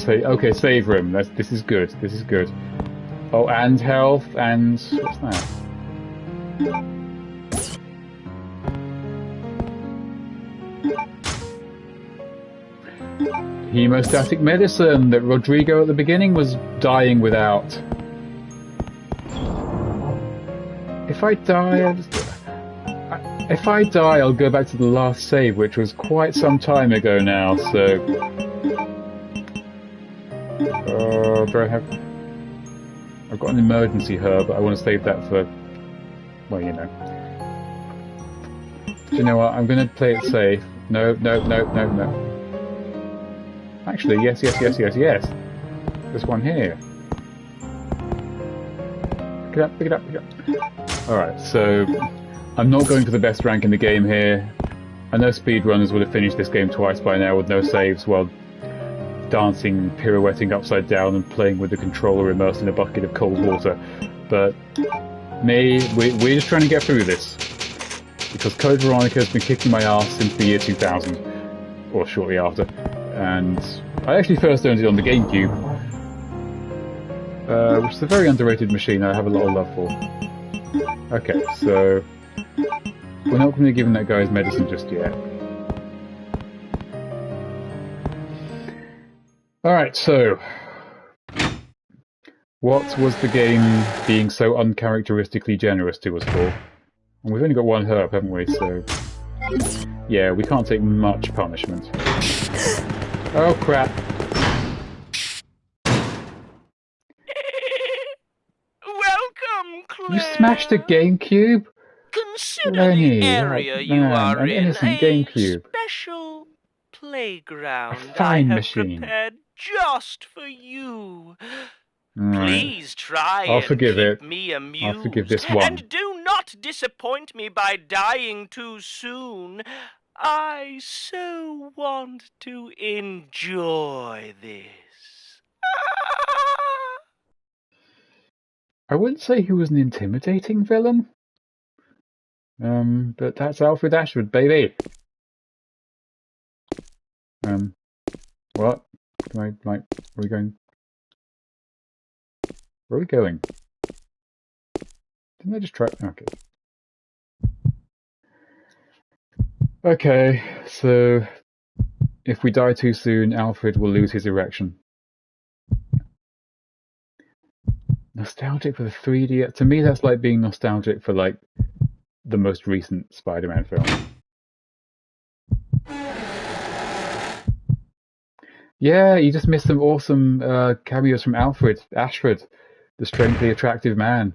Okay, save room. This is good. This is good. Oh, and health, and what's that? Hemostatic medicine that Rodrigo at the beginning was dying without. If I die, I'll go back to the last save, which was quite some time ago now. So. Do I have... I've got an emergency herb, but I want to save that for... Well, you know. Do you know what? I'm going to play it safe. No. Actually, yes. This one here. Pick it up. Alright, so... I'm not going for the best rank in the game here. I know speedrunners would have finished this game twice by now with no saves, while dancing, pirouetting upside down and playing with the controller immersed in a bucket of cold water. But we're just trying to get through this. Because Code Veronica has been kicking my ass since the year 2000. Or shortly after. And I actually first owned it on the GameCube. Which is a very underrated machine I have a lot of love for. Okay, so... We're not going to give him that guy's medicine just yet. Alright, so... What was the game being so uncharacteristically generous to us for? And we've only got 1 herb, haven't we, so... Yeah, we can't take much punishment. Oh, crap. Welcome, Claire. You smashed a GameCube? Consider Lenny, the area you are an in innocent a GameCube. special playground A fine I have machine. prepared just for you. Right. Please try I'll and forgive keep it. me amused. I'll forgive this one. And do not disappoint me by dying too soon. I so want to enjoy this. I wouldn't say he was an intimidating villain. But that's Alfred Ashford, baby. What? Where are we going? Where are we going? Didn't I just try? Okay. Okay, so if we die too soon, Alfred will lose his erection. Nostalgic for the 3D. To me, that's like being nostalgic for like the most recent Spider-Man film. Yeah, you just missed some awesome cameos from Alfred Ashford, the strangely attractive man,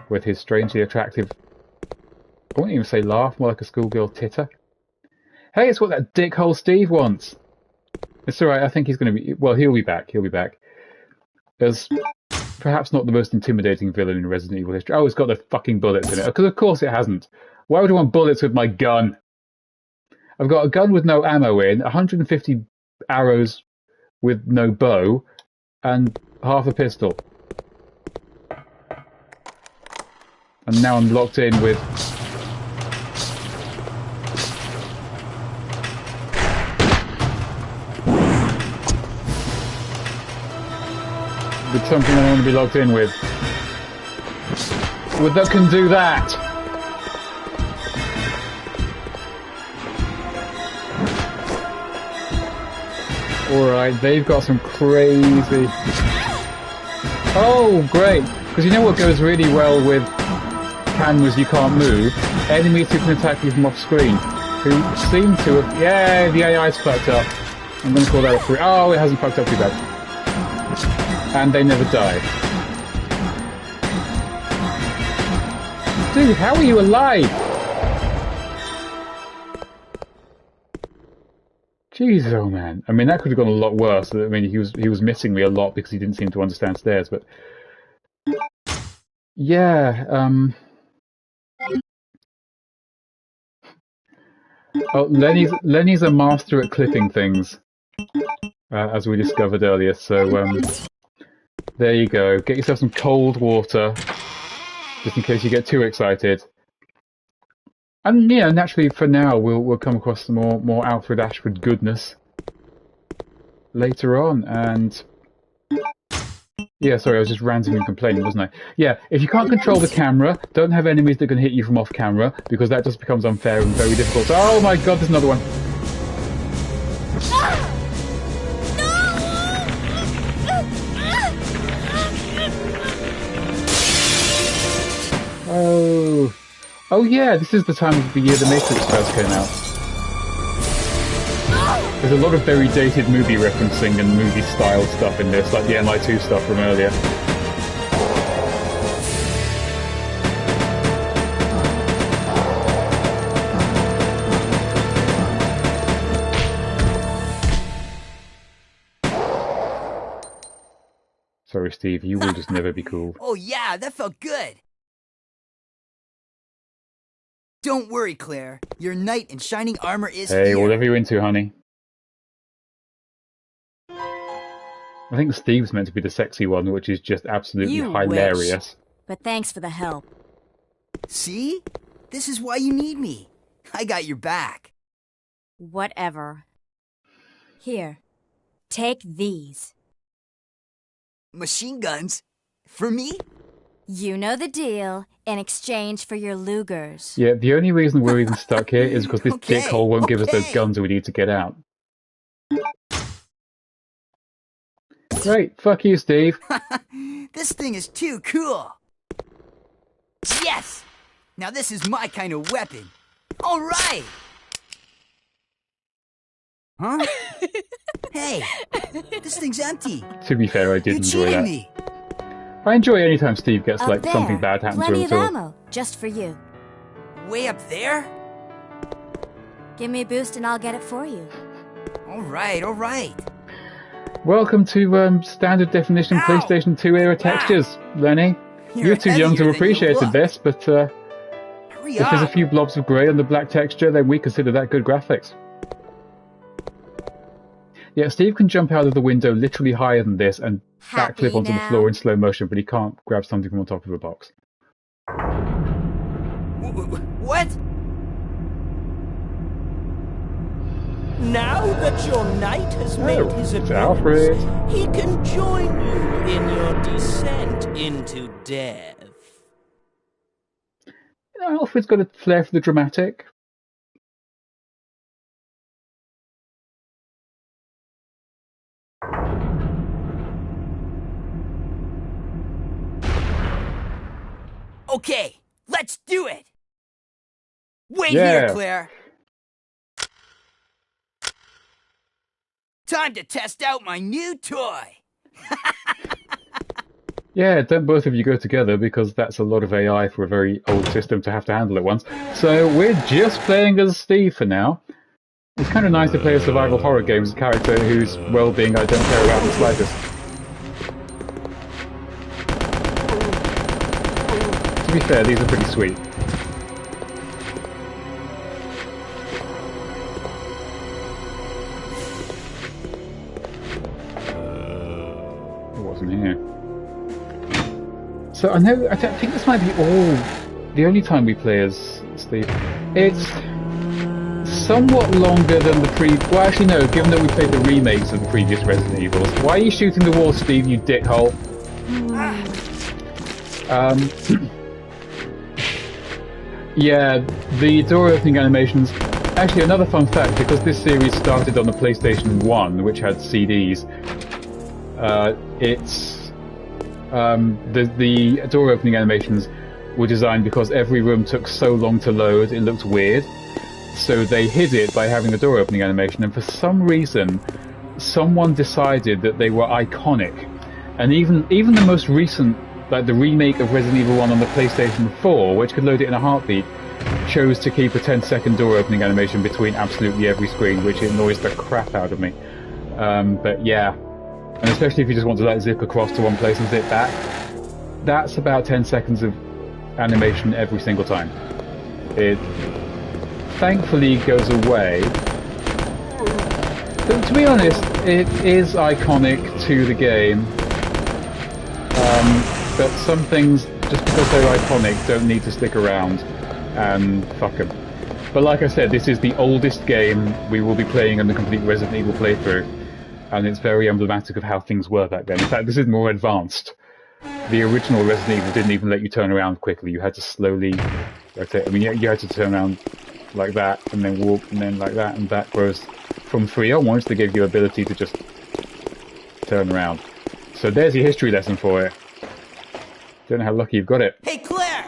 with his strangely attractive, I won't even say laugh, more like a schoolgirl titter. Hey, it's what that dickhole Steve wants. It's alright, I think he's going to be, well, he'll be back, As perhaps not the most intimidating villain in Resident Evil history. Oh, it's got the fucking bullets in it, because of course it hasn't. Why would I want bullets with my gun? I've got a gun with no ammo in, 150 arrows with no bow, and half a pistol. And now I'm locked in with... something I want to be logged in with. That can do that! Alright, they've got some crazy... Oh, great! Because you know what goes really well with cameras you can't move? Enemies who can attack you from off screen. Who seem to have... Yeah, the AI's fucked up. I'm going to call that a 3. Oh, it hasn't fucked up too bad. And they never die. Dude, how are you alive? Jeez, oh man. I mean, that could have gone a lot worse. I mean, he was missing me a lot because he didn't seem to understand stairs, but... Yeah, Oh, Lenny's a master at clipping things, as we discovered earlier, so, there you go. Get yourself some cold water, just in case you get too excited. And yeah, naturally, for now, we'll come across some more Alfred Ashford goodness later on. And yeah, sorry, I was just ranting and complaining, wasn't I? Yeah, if you can't control the camera, don't have enemies that can hit you from off camera, because that just becomes unfair and very difficult. Oh my God, there's another one. Oh yeah, this is the time of the year The Matrix first came out. There's a lot of very dated movie referencing and movie style stuff in this, like the MI2 stuff from earlier. Sorry, Steve, you will just never be cool. Oh yeah, that felt good. Don't worry, Claire. Your knight in shining armor is here. Hey, whatever you're into, honey. I think Steve's meant to be the sexy one, which is just absolutely hilarious. But thanks for the help. See? This is why you need me. I got your back. Whatever. Here, take these. Machine guns? For me? You know the deal. In exchange for your Lugers. Yeah, the only reason we're even stuck here is because this dickhole won't give us those guns we need to get out. Great, fuck you, Steve. This thing is too cool. Yes! Now this is my kind of weapon. All right! Huh? Hey, this thing's empty. To be fair, I did enjoy that. Me. I enjoy any time Steve gets like something bad happens to him. Plenty of ammo, just for you. Way up there? Give me a boost and I'll get it for you. All right, all right. Welcome to standard definition PlayStation 2 era textures, Lenny. You're too young to have appreciated this, but if there's a few blobs of grey on the black texture, then we consider that good graphics. Yeah, Steve can jump out of the window literally higher than this and backflip onto the floor in slow motion, but he can't grab something from on top of a box. What? Now that your knight has made his appearance, Alfred. he can join you in your descent into death. You know, Alfred's got a flair for the dramatic. Okay, let's do it! Wait here, Claire! Time to test out my new toy! Yeah, don't both of you go together because that's a lot of AI for a very old system to have to handle at once. So we're just playing as Steve for now. It's kind of nice to play a survival horror game as a character whose well-being I don't care about in the slightest. To be fair, these are pretty sweet. What's in here? So I think this might be the only time we play as Steve. It's somewhat longer than the well, actually no, given that we played the remakes of the previous Resident Evils. Why are you shooting the wall, Steve, you dickhole? Yeah, the door opening animations. Actually, another fun fact, because this series started on the PlayStation 1, which had CDs, the door opening animations were designed because every room took so long to load, it looked weird. So they hid it by having a door opening animation, and for some reason, someone decided that they were iconic. And even the most recent, like the remake of Resident Evil 1 on the PlayStation 4, which could load it in a heartbeat, chose to keep a 10-second door opening animation between absolutely every screen, which annoys the crap out of me. But yeah, and especially if you just want to like zip across to one place and zip back, that's about 10 seconds of animation every single time. It thankfully goes away. But to be honest, it is iconic to the game. But some things, just because they're iconic, don't need to stick around, and fuck them. But like I said, this is the oldest game we will be playing in the complete Resident Evil playthrough, and it's very emblematic of how things were back then. In fact, this is more advanced. The original Resident Evil didn't even let you turn around quickly. You had to slowly rotate. I mean, you had to turn around like that, and then walk, and then like that, and that grows from 3 onwards. They gave you the ability to just turn around. So there's your history lesson for it. Don't know how lucky you've got it. Hey, Claire!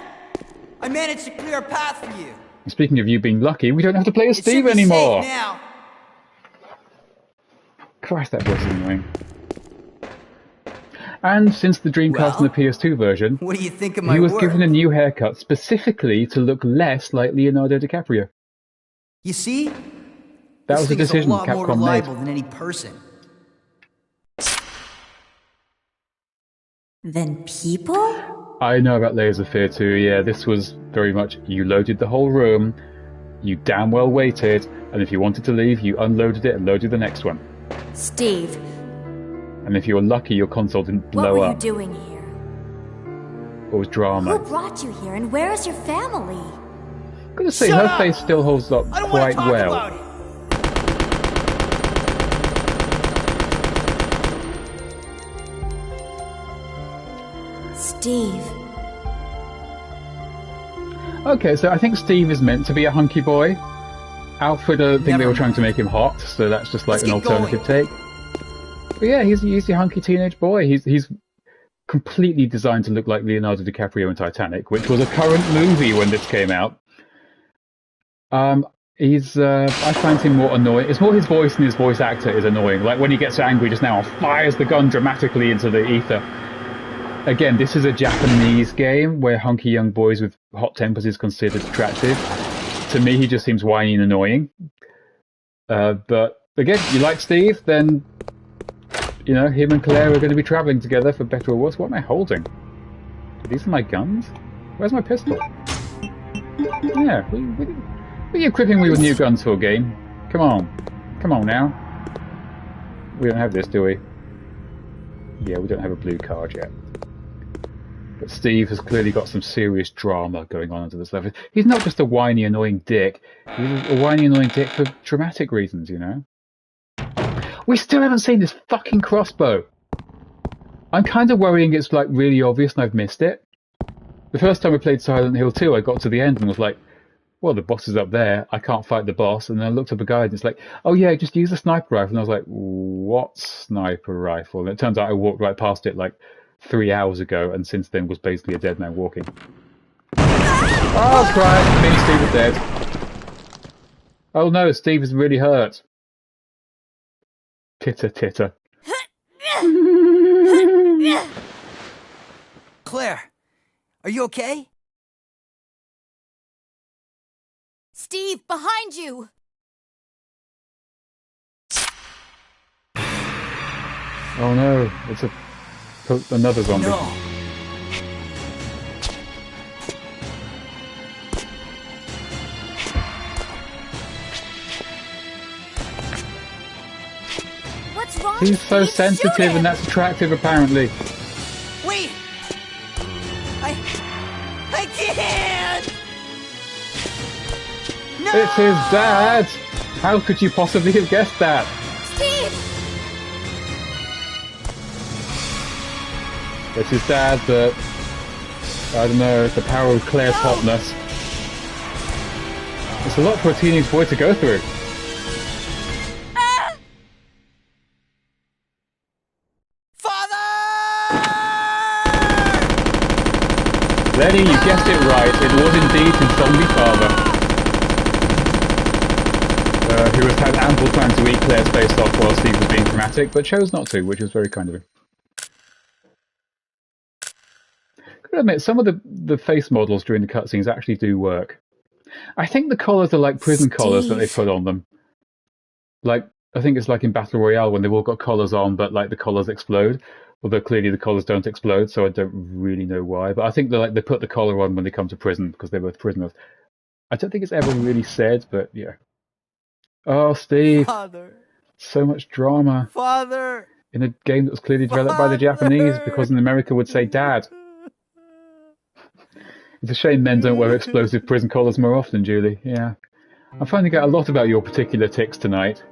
I managed to clear a path for you. And speaking of you being lucky, we don't have to play as Steve anymore. Safe now. Christ, that voice is annoying. And since the Dreamcast and the PS2 version, what do you think of my he was work? given a new haircut specifically to look less like Leonardo DiCaprio. You see? That was a decision Capcom made. This thing is a lot more reliable than any person. Than people? I know about Layers of Fear too, yeah. This was very much, you loaded the whole room, you damn well waited, and if you wanted to leave, you unloaded it and loaded the next one. Steve. And if you were lucky, your console didn't blow up. What were you doing here? It was drama. Who brought you here, and where is your family? I'm gonna say, her face still holds up quite well. Steve. Okay, so I think Steve is meant to be a hunky boy. Alfred, I think they were trying to make him hot, so that's just like an alternative take. But yeah, he's a hunky teenage boy. He's completely designed to look like Leonardo DiCaprio in Titanic, which was a current movie when this came out. I find him more annoying. It's more his voice and his voice actor is annoying. Like when he gets angry just now, fires the gun dramatically into the ether. Again, this is a Japanese game where hunky young boys with hot tempers is considered attractive. To me, he just seems whiny and annoying. But again, you like Steve, then you know him and Claire are going to be traveling together for better or worse. What am I holding? These are my guns? Where's my pistol? Yeah, what are you equipping me with new guns for, game? Come on now. We don't have this, do we? Yeah, we don't have a blue card yet. But Steve has clearly got some serious drama going on under the surface. He's not just a whiny, annoying dick. He's a whiny, annoying dick for dramatic reasons, you know? We still haven't seen this fucking crossbow. I'm kind of worrying it's like really obvious and I've missed it. The first time I played Silent Hill 2, I got to the end and was like, well, the boss is up there. I can't fight the boss. And then I looked up a guide and it's like, oh yeah, just use a sniper rifle. And I was like, what sniper rifle? And it turns out I walked right past it like 3 hours ago, and since then was basically a dead man walking. Oh Christ, me and Steve are dead. Oh no, Steve is really hurt. Titter, titter. Claire, are you okay? Steve, behind you! Oh no, it's another zombie. No. What's wrong? He's so Steve? sensitive and that's attractive apparently. Wait! I can't! No! It's his dad! How could you possibly have guessed that? Steve! It's his dad, but I don't know, the power of Claire's hotness. It's a lot for a teenage boy to go through. Lenny, you guessed it right. It was indeed his zombie father. Who has had ample time to eat Claire's face off while Steve was being dramatic, but chose not to, which was very kind of him. Gotta admit, some of the face models during the cutscenes actually do work. I think the collars are like prison collars that they put on them. Like, I think it's like in Battle Royale when they've all got collars on, but like the collars explode. Although clearly the collars don't explode, so I don't really know why. But I think they put the collar on when they come to prison because they're both prisoners. I don't think it's ever really said, but yeah. Oh, Steve! Father. So much drama. Father. In a game that was clearly developed by the Japanese, because in America would say Dad. It's a shame men don't wear explosive prison collars more often, Julie. Yeah. I'm finding out a lot about your particular tics tonight.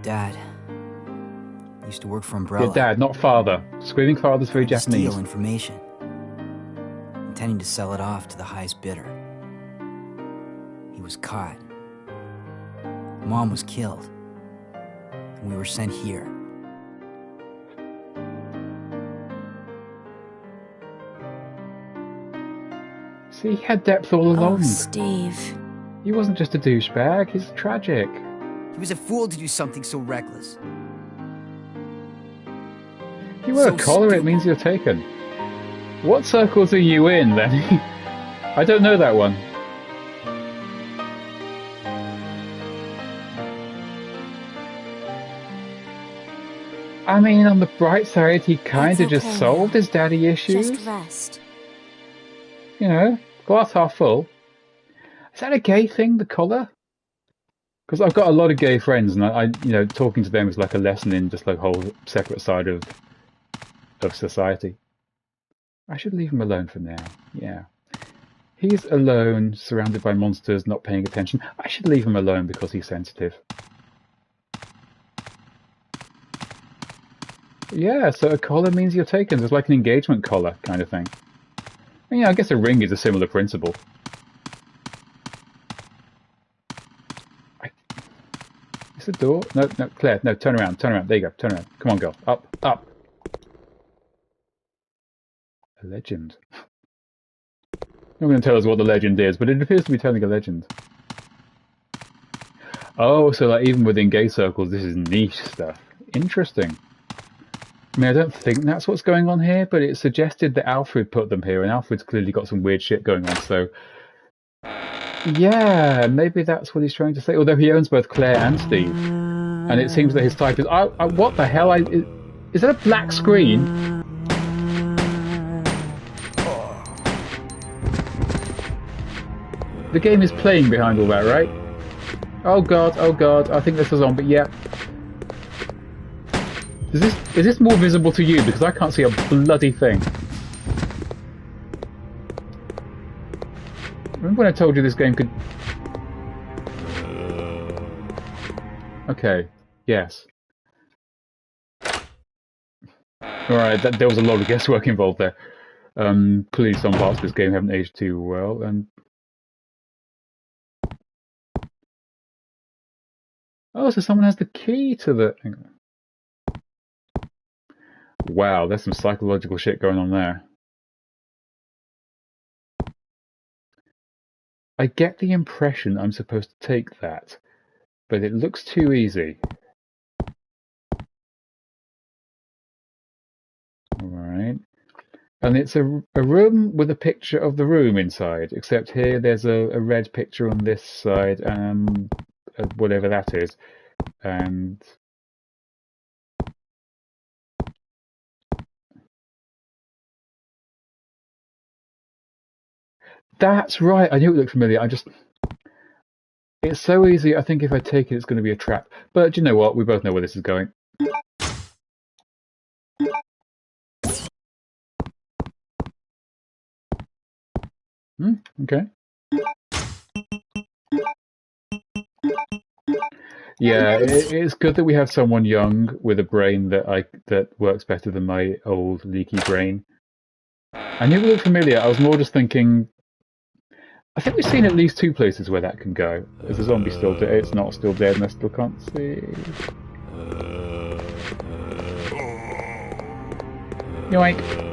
Dad. Used to work for Umbrella. Yeah, Dad, not father. Screaming father's very Japanese. Steal information. Intending to sell it off to the highest bidder. He was caught. Mom was killed. And we were sent here. See, he had depth all along. Oh, Steve. He wasn't just a douchebag, he's tragic. He was a fool to do something so reckless. If you wear a collar, it means you're taken. What circles are you in, Lenny? I don't know that one. I mean, on the bright side, he kind of just solved his daddy issues. Just rest. You know, glass half full. Is that a gay thing, the collar? Because I've got a lot of gay friends, and I, you know, talking to them is like a lesson in just like a whole separate side of society. I should leave him alone for now. Yeah. He's alone, surrounded by monsters, not paying attention. I should leave him alone because he's sensitive. Yeah, so a collar means you're taken. It's like an engagement collar kind of thing. And, yeah, I guess a ring is a similar principle. Is the door? No, no, Claire, no, turn around, turn around. There you go, turn around. Come on, girl. Up, up. A legend. You're not going to tell us what the legend is, but it appears to be telling a legend. Oh, so like even within gay circles, this is niche stuff. Interesting. I mean, I don't think that's what's going on here, but it suggested that Alfred put them here, and Alfred's clearly got some weird shit going on, so... Yeah, maybe that's what he's trying to say, although he owns both Claire and Steve. And it seems that his type is... what the hell? Is that a black screen? The game is playing behind all that, right? Oh god, I think this is on, but yeah. Is this more visible to you? Because I can't see a bloody thing. Remember when I told you this game could... Okay, yes. Alright, there was a lot of guesswork involved there. Clearly some parts of this game haven't aged too well, and... Oh, so someone has the key to the... Hang on. Wow, there's some psychological shit going on there. I get the impression I'm supposed to take that, but it looks too easy. And it's a room with a picture of the room inside, except here there's a red picture on this side, and whatever that is. And that's right, I knew it looked familiar. It's so easy, I think if I take it, it's going to be a trap. But you know what? We both know where this is going. Okay. Yeah, it's good that we have someone young with a brain that works better than my old leaky brain. I knew it looked familiar. I was more just thinking. I think we've seen at least 2 places where that can go. Is the zombie still dead? It's not still dead, and I still can't see. Yoink!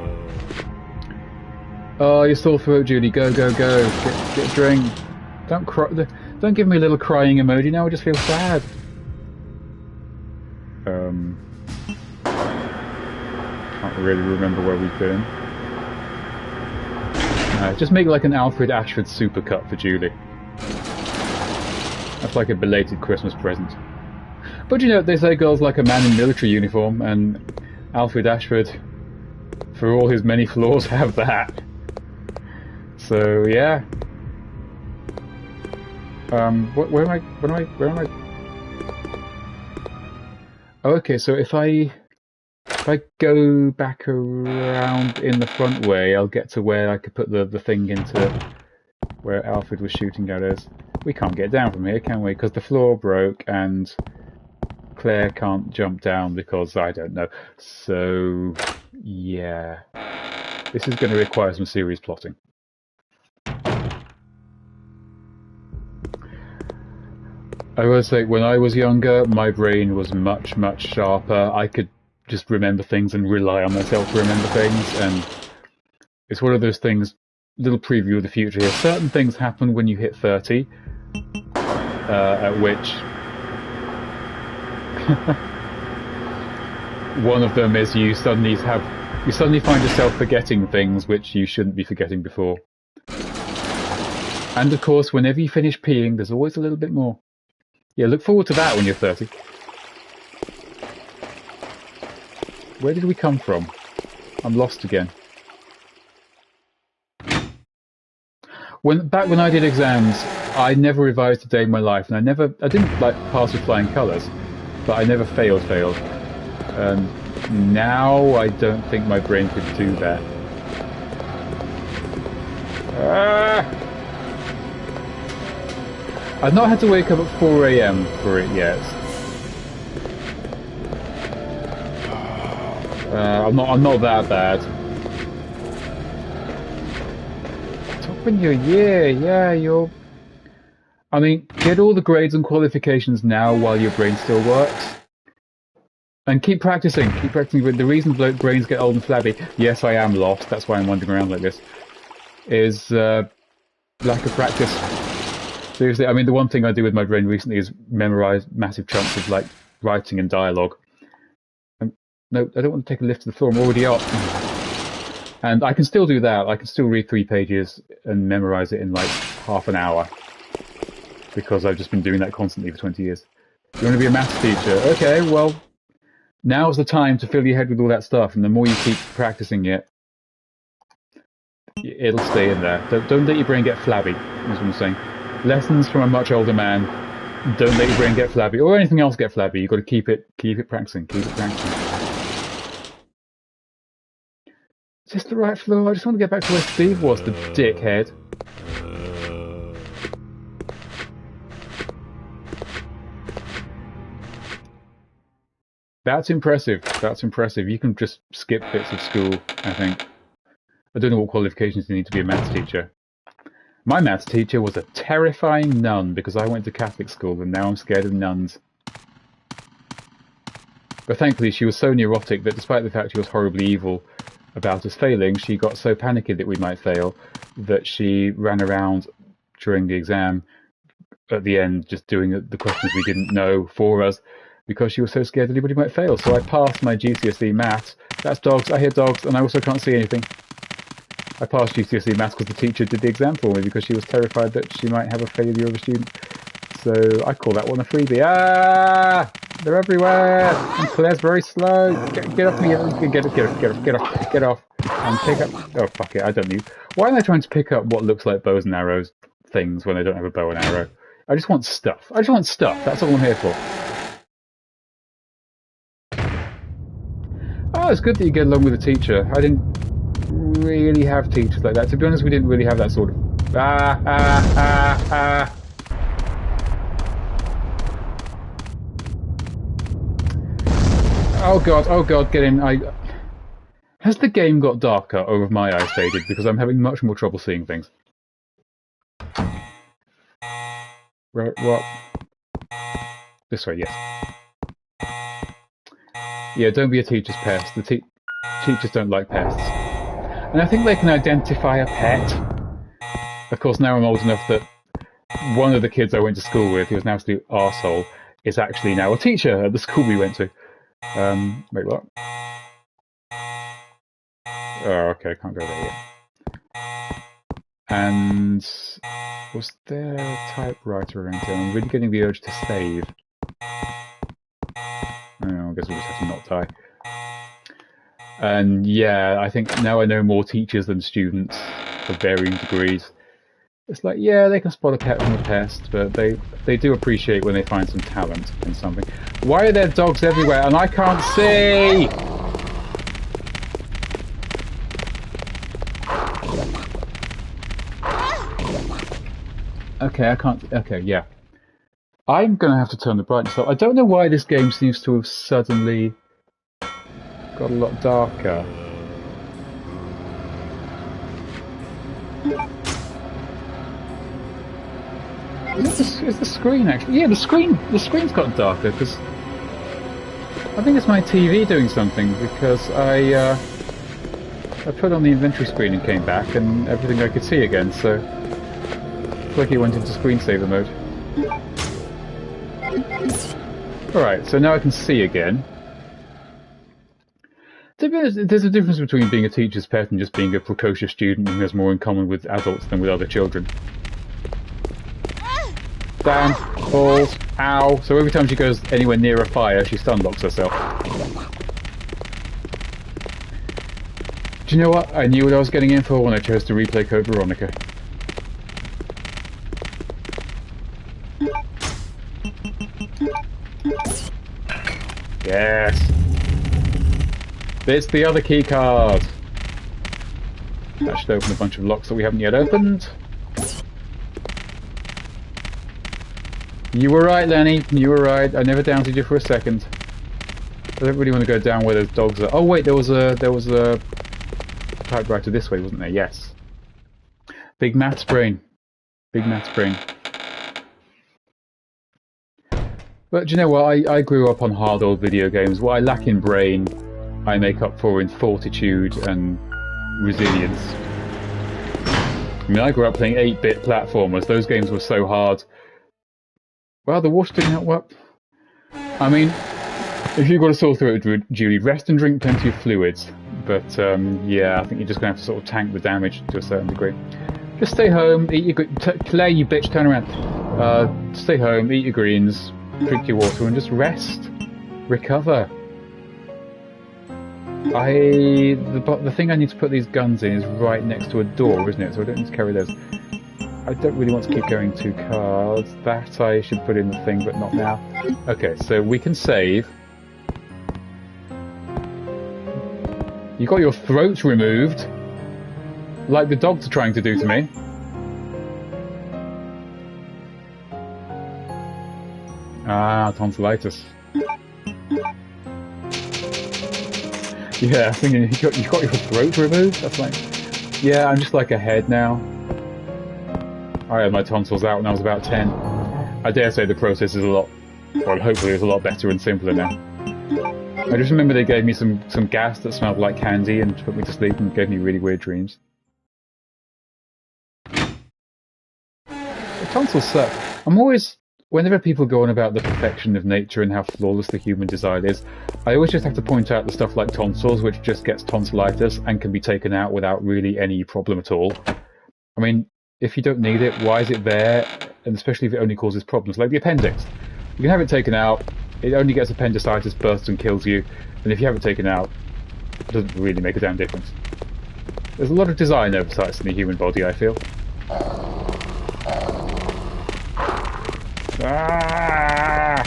Oh, your sore throat, Judy. Go, go, go. Get a drink. Don't cry. Don't give me a little crying emoji now. I just feel sad. Can't really remember where we've been. Just make like an Alfred Ashford supercut for Julie. That's like a belated Christmas present. But you know, they say girls like a man in military uniform, and Alfred Ashford, for all his many flaws, have that. So yeah. Where am I? Oh, okay, so if I go back around in the front way, I'll get to where I could put the thing into where Alfred was shooting at us. We can't get down from here, can we? Because the floor broke and Claire can't jump down because I don't know. So yeah, this is going to require some serious plotting. I will say, when I was younger, my brain was much, much sharper. I could just remember things and rely on myself to remember things, and it's one of those things, little preview of the future here. Certain things happen when you hit 30, at which one of them is you suddenly find yourself forgetting things which you shouldn't be forgetting before. And of course, whenever you finish peeing, there's always a little bit more. Yeah, look forward to that when you're 30. Where did we come from? I'm lost again. Back when I did exams, I never revised a day in my life, and I didn't like pass with flying colours, but I never failed. Now I don't think my brain could do that. I've not had to wake up at 4 AM for it yet. I'm not that bad. Top in your year, yeah, I mean, get all the grades and qualifications now while your brain still works. And keep practicing. The reason brains get old and flabby, yes, I am lost, that's why I'm wandering around like this, is lack of practice. Seriously, I mean, the one thing I do with my brain recently is memorize massive chunks of like writing and dialogue. No, I don't want to take a lift to the floor. I'm already up. And I can still do that. I can still read 3 pages and memorize it in like half an hour. Because I've just been doing that constantly for 20 years. You want to be a maths teacher? Okay, well, now's the time to fill your head with all that stuff. And the more you keep practicing it, it'll stay in there. Don't let your brain get flabby, is what I'm saying. Lessons from a much older man. Don't let your brain get flabby, or anything else get flabby. You've got to keep it practicing. Is this the right floor? I just want to get back to where Steve was, the dickhead. That's impressive. You can just skip bits of school, I think. I don't know what qualifications you need to be a maths teacher. My maths teacher was a terrifying nun because I went to Catholic school and now I'm scared of nuns. But thankfully she was so neurotic that despite the fact she was horribly evil about us failing, she got so panicky that we might fail that she ran around during the exam at the end just doing the questions we didn't know for us because she was so scared that anybody might fail. So I passed my GCSE maths. That's dogs, I hear dogs, and I also can't see anything. I passed GCSE maths because the teacher did the exam for me because she was terrified that she might have a failure of a student. So I call that one a freebie. Ah! They're everywhere! And Claire's very slow. Get off me. Get off. And pick up... Oh, fuck it. I don't need... Why am I trying to pick up what looks like bows and arrows things when I don't have a bow and arrow? I just want stuff. That's all I'm here for. Oh, it's good that you get along with a teacher. I didn't really have teachers like that. To be honest, we didn't really have that sort of... Oh god, get in. Has the game got darker or have my eyes faded? Because I'm having much more trouble seeing things. Right, what? This way, yes. Yeah, don't be a teacher's pest. The teachers don't like pests. And I think they can identify a pet. Of course, now I'm old enough that one of the kids I went to school with, who was an absolute arsehole, is actually now a teacher at the school we went to. Wait, what? Oh, okay, can't go there yet. And was there a typewriter around here? I'm really getting the urge to save. Oh, I guess we'll just have to not die. And yeah, I think now I know more teachers than students of varying degrees. It's like, yeah, they can spot a pet from a pest, but they do appreciate when they find some talent in something. Why are there dogs everywhere and I can't see? Okay, I can't... Okay, yeah. I'm going to have to turn the brightness up. I don't know why this game seems to have suddenly got a lot darker. Is the screen actually? Yeah, the screen's got darker because I think it's my TV doing something because I put on the inventory screen and came back and everything I could see again. So it's like it went into screensaver mode. All right, so now I can see again. There's a difference between being a teacher's pet and just being a precocious student who has more in common with adults than with other children. Damn, balls, ow. So every time she goes anywhere near a fire, she stun locks herself. Do you know what? I knew what I was getting in for when I chose to replay Code Veronica. Yes! It's the other key card! That should open a bunch of locks that we haven't yet opened. You were right, Lenny. You were right. I never doubted you for a second. I don't really want to go down where those dogs are. Oh wait, there was a typewriter this way, wasn't there? Yes. Big maths brain. Big maths brain. But do you know what? I grew up on hard old video games. What I lack in brain, I make up for in fortitude and resilience. I mean, I grew up playing 8-bit platformers. Those games were so hard. Well, the water didn't help. Well, I mean, if you've got a sore throat, Julie, rest and drink plenty of fluids. But yeah, I think you're just going to have to sort of tank the damage to a certain degree. Just stay home, eat your... Claire, you bitch, turn around. Stay home, eat your greens, drink your water, and just rest. Recover. The thing I need to put these guns in is right next to a door, isn't it? So I don't need to carry those. I don't really want to keep going 2 cards. That I should put in the thing, but not now. Okay, so we can save. You got your throat removed, like the dogs are trying to do to me. Ah, tonsillitis. Yeah, I think you got your throat removed. That's like, yeah, I'm just like a head now. I had my tonsils out when I was about 10. I dare say the process is a lot, well, hopefully it's a lot better and simpler now. I just remember they gave me some gas that smelled like candy and put me to sleep and gave me really weird dreams. The tonsils suck. I'm always whenever people go on about the perfection of nature and how flawless the human design is, I always just have to point out the stuff like tonsils, which just gets tonsillitis and can be taken out without really any problem at all. I mean, if you don't need it, why is it there? And especially if it only causes problems, like the appendix. You can have it taken out, it only gets appendicitis, bursts and kills you, and if you have it taken out, it doesn't really make a damn difference. There's a lot of design oversights in the human body, I feel. Ah!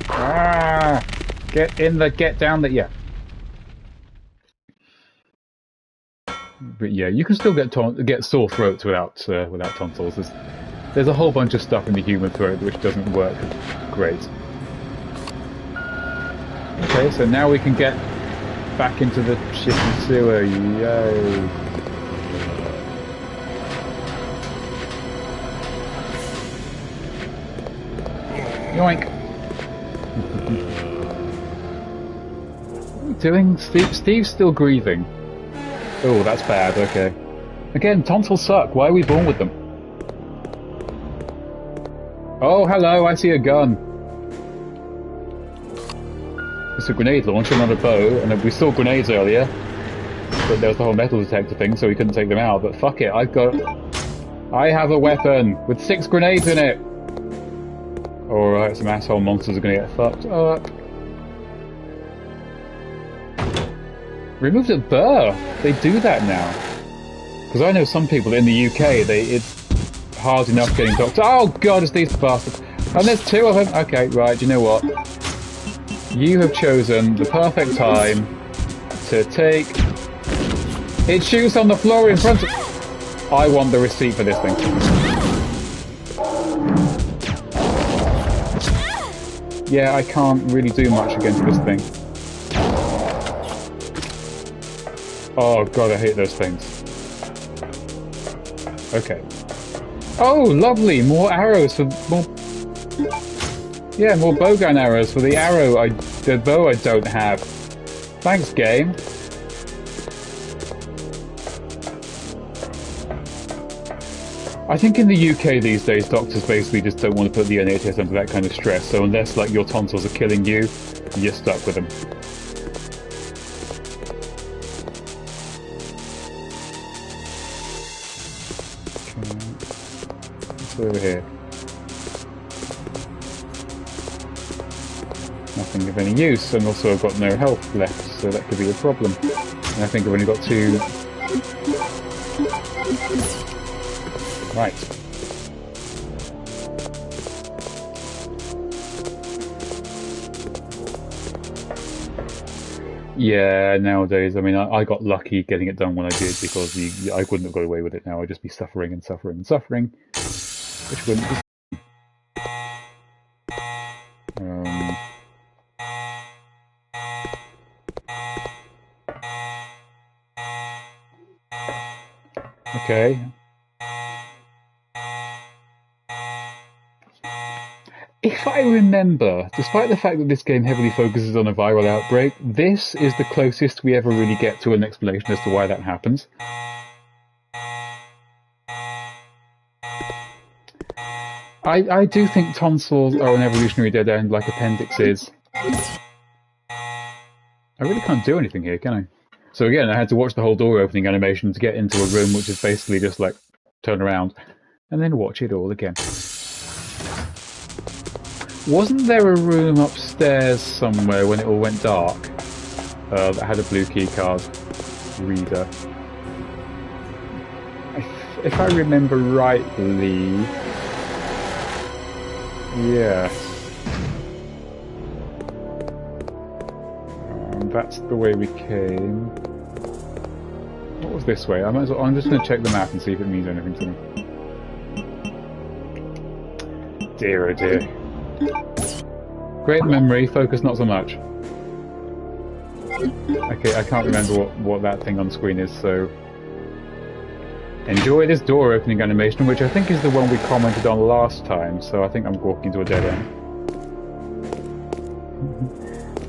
Ah! Get down the, yeah. But yeah, you can still get sore throats without tonsils. There's a whole bunch of stuff in the human throat which doesn't work great. Okay, so now we can get back into the shitty sewer. Yay! Yoink! What are you doing? Steve's still grieving. Oh, that's bad, okay. Again, tonsils suck. Why are we born with them? Oh, hello, I see a gun. It's a grenade launcher, not a bow, and we saw grenades earlier. But there was the whole metal detector thing, so we couldn't take them out. But fuck it, I have a weapon with 6 grenades in it! Alright, some asshole monsters are gonna get fucked up. Removed at birth! They do that now. Because I know some people in the UK, it's hard enough getting doctors. Oh god, it's these bastards! And there's 2 of them! Okay, right, you know what? You have chosen the perfect time to take... It shoots on the floor in front of... I want the receipt for this thing. Yeah, I can't really do much against this thing. Oh god, I hate those things. Okay. Oh, lovely! More arrows for... more... Yeah, more bowgun arrows for the bow I don't have. Thanks, game. I think in the UK these days, doctors basically just don't want to put the NHS under that kind of stress, so unless, like, your tonsils are killing you, you're stuck with them. Okay. What's over here? Nothing of any use, and also I've got no health left, so that could be a problem. And I think I've only got 2... Right. Yeah, nowadays, I mean, I got lucky getting it done when I did, because I wouldn't have got away with it now. I'd just be suffering and suffering and suffering, which wouldn't be... Okay. If I remember, despite the fact that this game heavily focuses on a viral outbreak, this is the closest we ever really get to an explanation as to why that happens. I do think tonsils are an evolutionary dead end like appendix is. I really can't do anything here, can I? So again, I had to watch the whole door opening animation to get into a room which is basically just like turn around and then watch it all again. Wasn't there a room upstairs somewhere when it all went dark that had a blue keycard reader? If I remember rightly, yes. That's the way we came. What was this way? I'm just going to check the map and see if it means anything to me. Dear oh dear. Great memory, focus not so much. Okay, I can't remember what that thing on screen is, so... Enjoy this door opening animation, which I think is the one we commented on last time, so I think I'm walking to a dead end.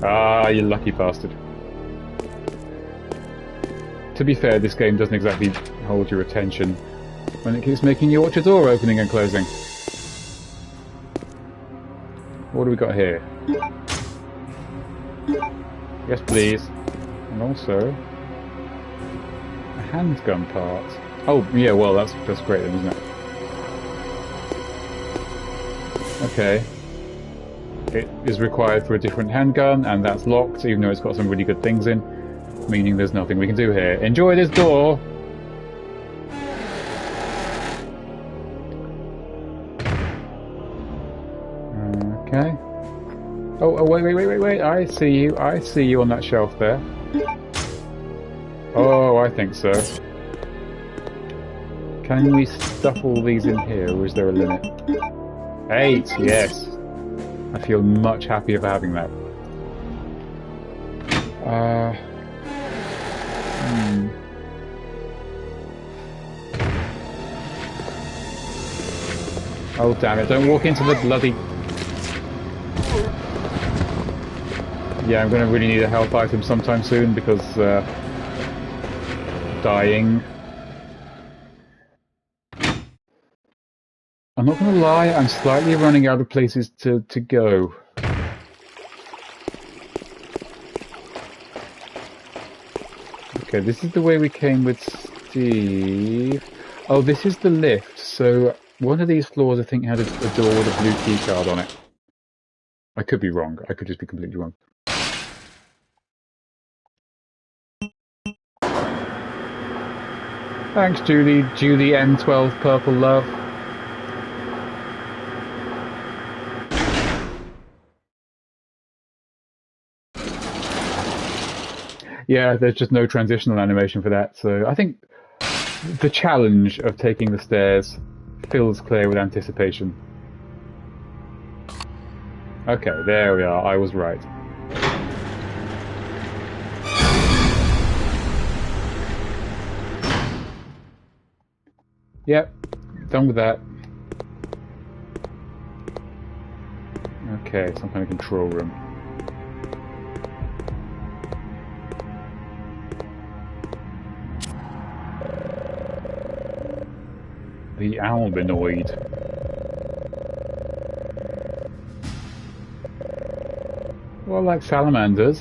Ah, you lucky bastard. To be fair, this game doesn't exactly hold your attention when it keeps making you watch a door opening and closing. What do we got here? Yes, please. And also a handgun part. Oh, yeah. Well, that's great, then, isn't it? Okay. It is required for a different handgun, and that's locked, even though it's got some really good things in, meaning there's nothing we can do here. Enjoy this door! Okay. Oh, wait. I see you on that shelf there. Oh, I think so. Can we stuff all these in here, or is there a limit? 8, yes. I feel much happier for having that. Oh, damn it, don't walk into the bloody... Yeah, I'm going to really need a health item sometime soon because, dying. I'm not going to lie, I'm slightly running out of places to go. Okay, this is the way we came with Steve. Oh, this is the lift, so one of these floors I think had a door with a blue key card on it. I could be wrong, I could just be completely wrong. Thanks, Julie M12 Purple Love. Yeah, there's just no transitional animation for that, so I think the challenge of taking the stairs fills Claire with anticipation. Okay, there we are, I was right. Yep, done with that. Okay, some kind of control room. The albinoid. Well, like salamanders.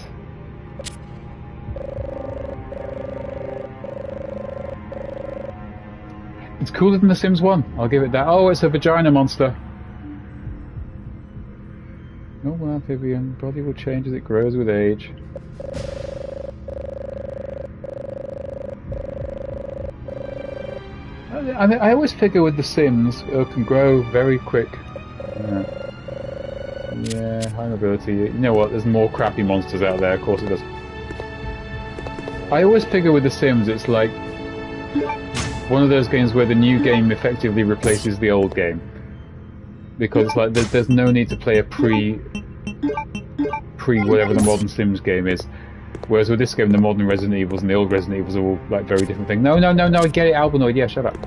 It's cooler than The Sims 1, I'll give it that. Oh, it's a vagina monster. Normal amphibian, body will change as it grows with age. I always figure with The Sims, it can grow very quick. Yeah, high mobility. You know what, there's more crappy monsters out there, of course it does. I always figure with The Sims, it's like one of those games where the new game effectively replaces the old game. Because it's like, there's no need to play a pre whatever the modern Sims game is. Whereas with this game, the modern Resident Evils and the old Resident Evils are all like very different things. No, I get it, Albinoid, yeah, shut up.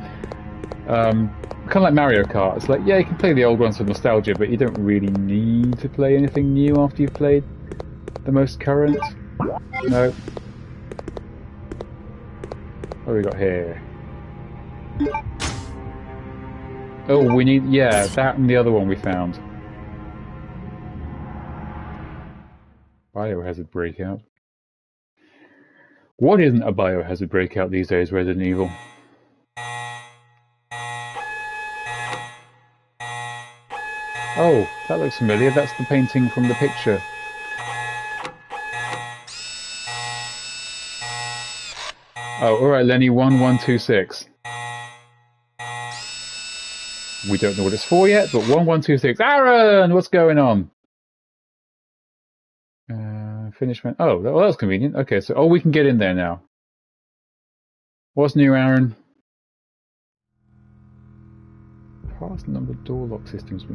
Kind of like Mario Kart. It's like, yeah, you can play the old ones for nostalgia, but you don't really need to play anything new after you've played the most current. No. What do we got here? Oh, we need, yeah, that and the other one we found. Biohazard breakout. What isn't a biohazard breakout these days, Resident Evil? Oh, that looks familiar. That's the painting from the picture. Oh, alright, Lenny, 1126. We don't know what it's for yet, but 1126. Aaron, what's going on? Finish man. Oh, well, that was convenient. Okay, so we can get in there now. What's new, Aaron? Past number door lock systems.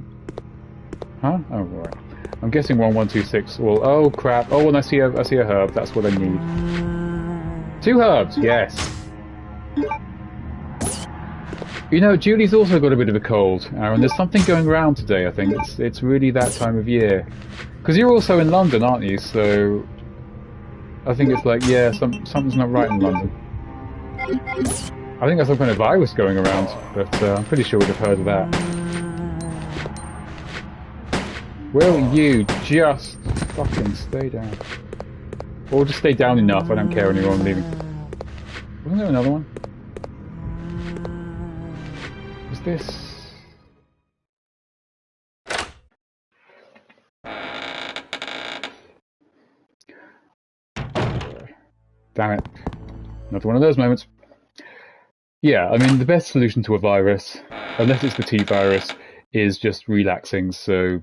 Huh? Oh, right. I'm guessing 1126. Well, oh crap. Oh, and I see a herb. That's what I need. 2 herbs. Yes. You know, Julie's also got a bit of a cold, Aaron. There's something going around today, I think. It's really that time of year. Because you're also in London, aren't you? So I think it's like, yeah, something's not right in London. I think there's some kind of virus going around, but I'm pretty sure we'd have heard of that. Will you just fucking stay down? Or just stay down enough, I don't care anymore, I'm leaving. Wasn't there another one? Was this... Damn it. Another one of those moments. Yeah, I mean, the best solution to a virus, unless it's the T-virus, is just relaxing, so...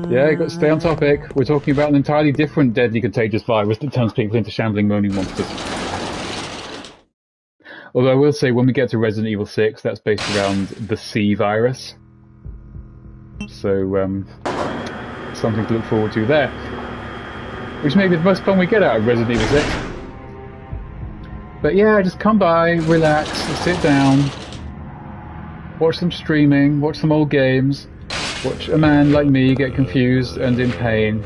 Yeah, you've got to stay on topic. We're talking about an entirely different deadly contagious virus that turns people into shambling, moaning monsters. Although I will say, when we get to Resident Evil 6, that's based around the C virus. So, something to look forward to there. Which may be the most fun we get out of Resident Evil 6. But yeah, just come by, relax, sit down, watch some streaming, watch some old games, watch a man like me get confused and in pain,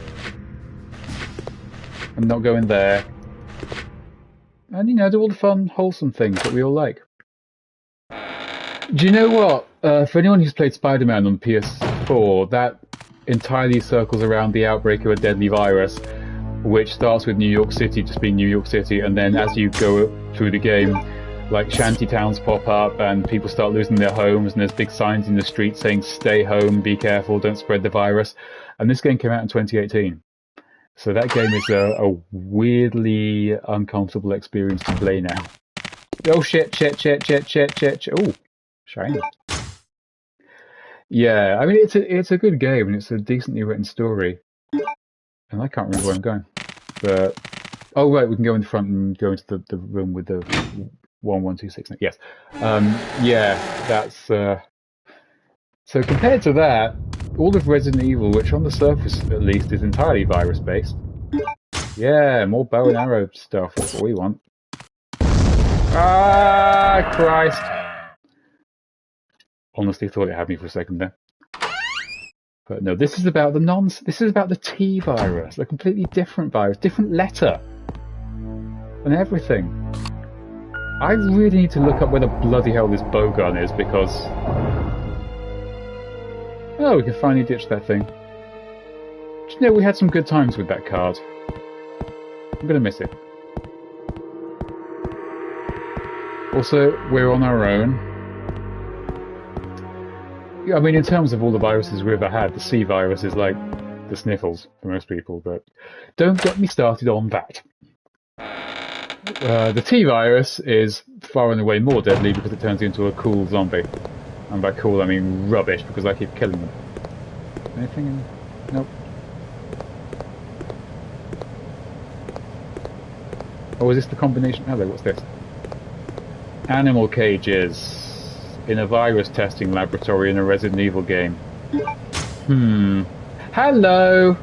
and not go in there. And, you know, do all the fun, wholesome things that we all like. Do you know what? For anyone who's played Spider-Man on PS4, that entirely circles around the outbreak of a deadly virus, which starts with New York City just being New York City, and then as you go through the game, like shanty towns pop up and people start losing their homes, and there's big signs in the street saying stay home, be careful, don't spread the virus. And this game came out in 2018. So that game is a weirdly uncomfortable experience to play now. Oh shit. Oh, shiny. Yeah, I mean, it's a good game, and it's a decently written story. And I can't remember where I'm going. But, oh right, we can go in the front and go into the room with the 1126. Yes. Yeah, that's... So compared to that, all of Resident Evil, which on the surface at least is entirely virus-based. Yeah, more bow and arrow stuff, that's what we want. Ah, Christ! Honestly thought it had me for a second there. But no, this is about the this is about the T virus, a completely different virus, different letter, and everything. I really need to look up where the bloody hell this bowgun is, because... Oh, we can finally ditch that thing. Do you know, we had some good times with that card. I'm gonna miss it. Also, we're on our own. I mean, in terms of all the viruses we've ever had, the C virus is like the sniffles for most people, but don't get me started on that. The T virus is far and away more deadly because it turns you into a cool zombie. And by cool, I mean rubbish, because I keep killing them. Anything in... Nope. Oh, is this the combination? Hello, what's this? Animal cages. In a virus testing laboratory in a Resident Evil game. Hello!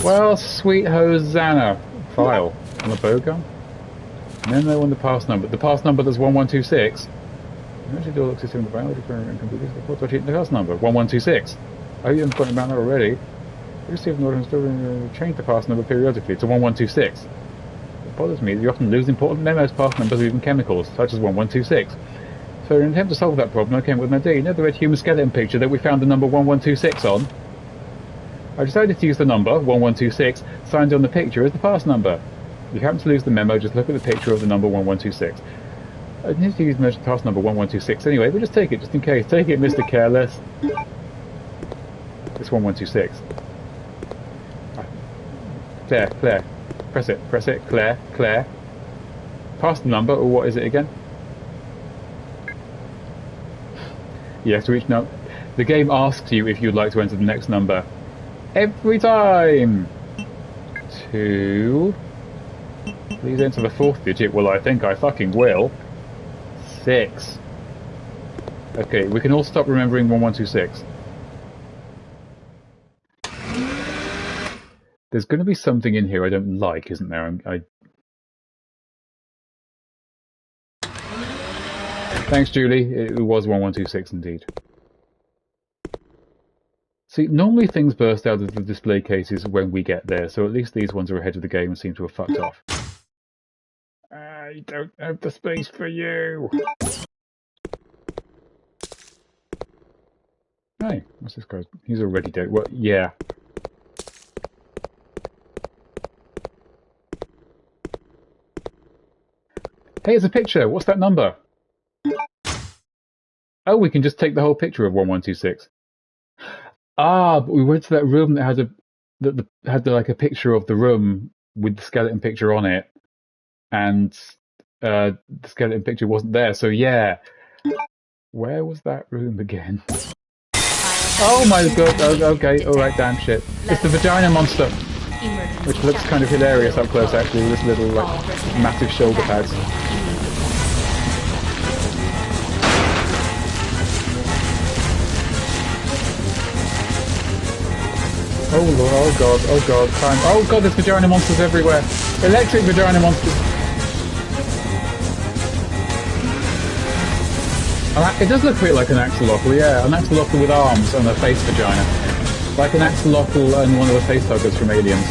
Well, sweet Hosanna. File. On a bowgun? Memo on the pass number. The pass number is 1126. Emergency door looks in the biology and can be used to the pass number. 1126. I haven't forgotten about that already. We received an order to change the pass number periodically to 1126. It bothers me that you often lose important memos, pass numbers, or even chemicals, such as 1126. So in an attempt to solve that problem, I came up with an idea. You know the red human skeleton picture that we found the number 1126 on? I decided to use the number, 1126, signed on the picture as the pass number. If you happen to lose the memo, just look at the picture of the number 1126. I need to use the pass number 1126 anyway, but just take it, just in case. Take it, Mr. Careless. It's 1126. Claire. Press it, Claire. Pass the number, or what is it again? You have to reach now. The game asks you if you'd like to enter the next number. Every time! 2... Please enter the fourth digit. Well, I think I fucking will. 6. Okay, we can all stop remembering 1126. There's going to be something in here I don't like, isn't there? Thanks, Julie. It was 1126 indeed. See, normally things burst out of the display cases when we get there, so at least these ones are ahead of the game and seem to have fucked off. I don't have the space for you. Hey, what's this guy? He's already dead. Well, yeah. Hey, it's a picture. What's that number? Oh, we can just take the whole picture of 1126. Ah, but we went to that room that had like a picture of the room with the skeleton picture on it, and the skeleton picture wasn't there. So yeah, where was that room again? Oh my god! Oh, okay, all right, damn shit. It's the vagina monster, which looks kind of hilarious up close actually, with this little like massive shoulder pads. Oh lord, oh god, time. Oh god, there's vagina monsters everywhere. Electric vagina monsters. It does look a bit like an axolotl, yeah. An axolotl with arms and a face vagina. Like an axolotl and one of the face huggers from Aliens.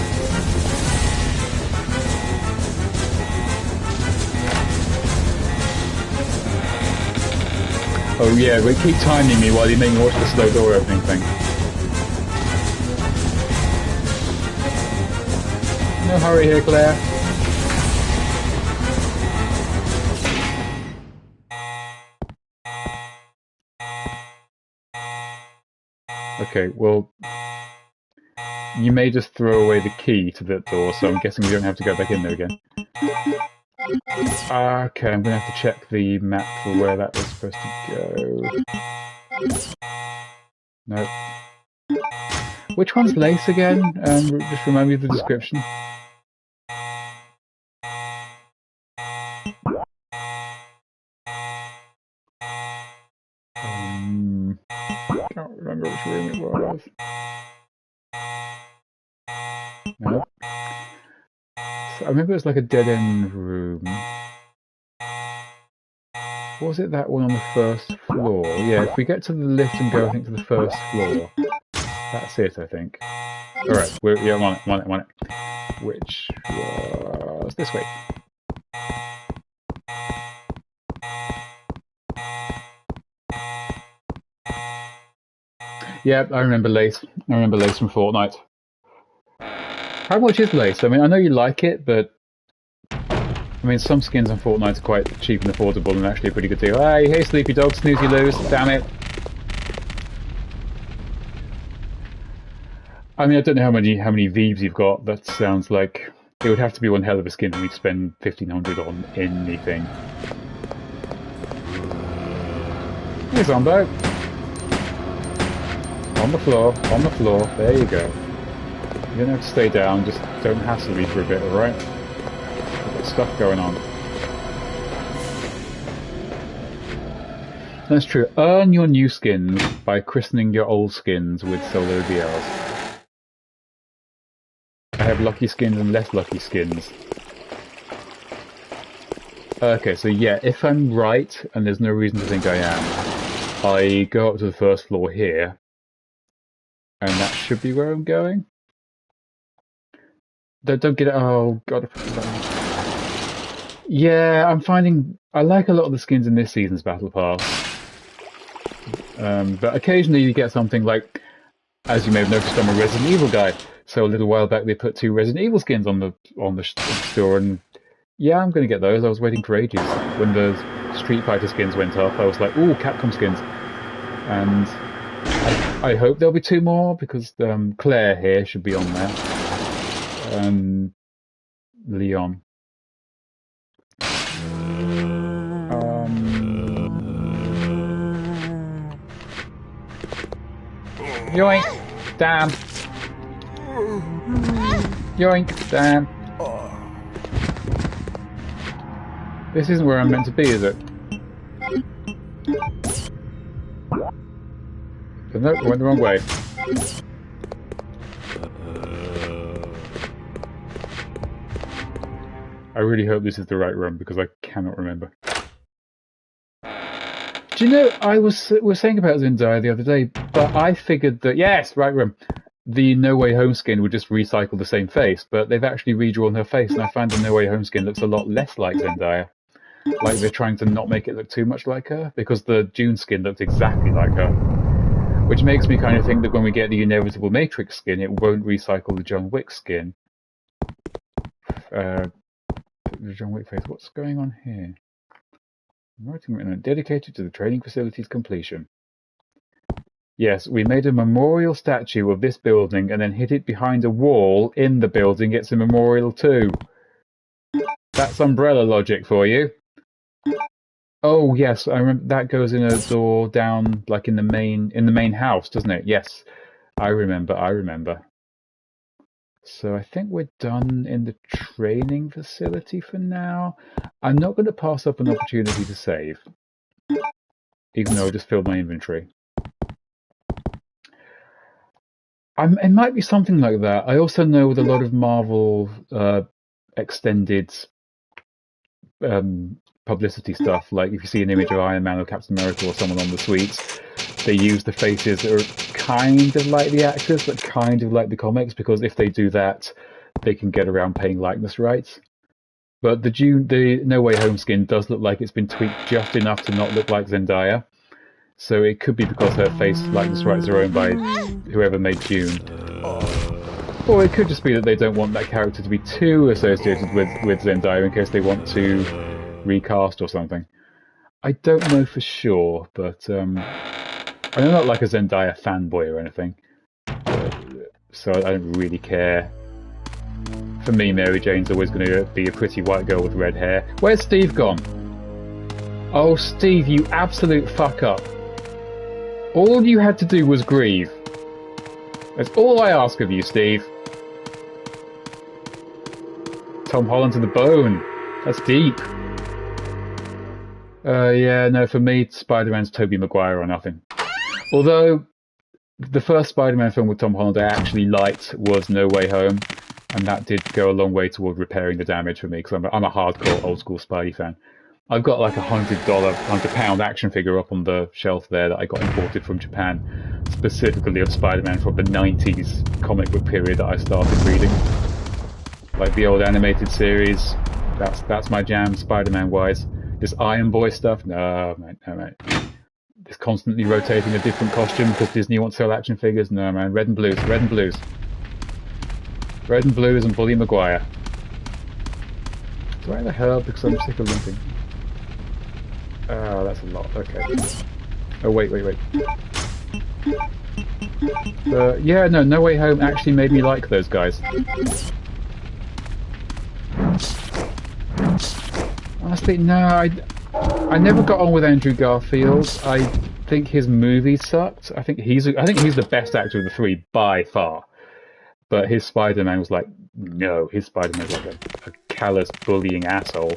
Oh yeah, but keep timing me while you make me watch the slow door opening thing. No hurry here, Claire. Okay, well, you may just throw away the key to that door, so I'm guessing we don't have to go back in there again. Okay, I'm going to have to check the map for where that was supposed to go. Nope. Which one's Lace again? Just remind me of the description. Can't remember which room it was. No. So I remember it was like a dead-end room. Was it that one on the first floor? Yeah, if we get to the lift and go, I think, to the first floor. That's it, I think. Alright, yeah, I'm on it. Which was this way. Yeah, I remember Lace. I remember Lace from Fortnite. How much is Lace? I mean, I know you like it, but I mean, some skins on Fortnite are quite cheap and affordable and actually a pretty good deal. Hey, Sleepy Dog, snooze you lose, damn it. I mean, I don't know how many Vivs you've got. That sounds like it would have to be one hell of a skin for me to spend 1,500 on anything. Hey, Zombo. On the floor, there you go. You don't have to stay down, just don't hassle me for a bit, alright? I've got stuff going on. That's true. Earn your new skins by christening your old skins with solo BLs. I have lucky skins and less lucky skins. Okay, so yeah, if I'm right, and there's no reason to think I am, I go up to the first floor here, and that should be where I'm going. Don't get it. Oh god. Yeah, I'm finding I like a lot of the skins in this season's Battle Pass. But occasionally you get something like, as you may have noticed, I'm a Resident Evil guy. So a little while back they put 2 Resident Evil skins on the store, and yeah, I'm going to get those. I was waiting for ages. When the Street Fighter skins went up, I was like, ooh, Capcom skins. And I hope there'll be 2 more, because Claire here should be on there. Leon. Yoink! Damn! Yoink! Damn! This isn't where I'm meant to be, is it? Nope, I went the wrong way. I really hope this is the right room, because I cannot remember. Do you know, I was saying about Zendaya the other day, but I figured that, yes, right room, the No Way Home skin would just recycle the same face, but they've actually redrawn her face, and I find the No Way Home skin looks a lot less like Zendaya. Like they're trying to not make it look too much like her, because the June skin looked exactly like her. Which makes me kind of think that when we get the inevitable Matrix skin, it won't recycle the John Wick skin. The John Wick face. What's going on here? Writing dedicated to the training facility's completion. Yes, we made a memorial statue of this building and then hid it behind a wall in the building. It's a memorial too. That's Umbrella logic for you. Oh yes, I remember that goes in a door down like in the main house, doesn't it? Yes. I remember. So I think we're done in the training facility for now. I'm not going to pass up an opportunity to save, even though I just filled my inventory. It might be something like that. I also know with a lot of Marvel extended publicity stuff, like if you see an image of Iron Man or Captain America or someone on the suites, they use the faces that are kind of like the actors, but kind of like the comics, because if they do that, they can get around paying likeness rights. But the No Way Home skin does look like it's been tweaked just enough to not look like Zendaya. So it could be because her face likeness rights are owned by whoever made Dune. Or it could just be that they don't want that character to be too associated with Zendaya in case they want to recast or something. I don't know for sure, but I'm not like a Zendaya fanboy or anything, so I don't really care. For me, Mary Jane's always going to be a pretty white girl with red hair. Where's Steve gone? Oh, Steve, you absolute fuck up. All you had to do was grieve. That's all I ask of you, Steve. Tom Holland to the bone. That's deep. Yeah, no, for me, Spider-Man's Tobey Maguire or nothing. Although, the first Spider-Man film with Tom Holland I actually liked was No Way Home, and that did go a long way toward repairing the damage for me, because I'm a hardcore old-school Spidey fan. I've got like a £100 action figure up on the shelf there that I got imported from Japan, specifically of Spider-Man from the 90s comic book period that I started reading. Like the old animated series, that's my jam, Spider-Man-wise. This Iron Boy stuff, no, mate. This constantly rotating a different costume because Disney wants to sell action figures, no, man. Red and blues. Red and blues and Bully Maguire. Do I have a herb because I'm sick of limping? Oh, that's a lot, okay. Oh, wait. Yeah, No Way Home actually made me like those guys. Honestly, no, I never got on with Andrew Garfield. I think his movies sucked. I think he's the best actor of the three by far. But his Spider-Man was like, no, his Spider-Man was like a callous, bullying asshole.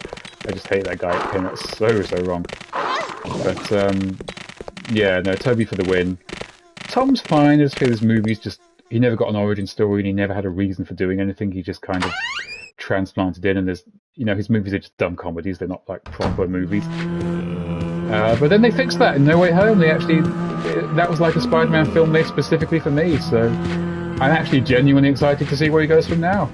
I just hate that guy. It came out so wrong. But yeah, no, Toby for the win. Tom's fine. I just feel his movies he never got an origin story and he never had a reason for doing anything. He just kind of transplanted in, and there's, his movies are just dumb comedies. They're not like proper movies. But then they fixed that in No Way Home. That was like a Spider-Man film made specifically for me. So I'm actually genuinely excited to see where he goes from now.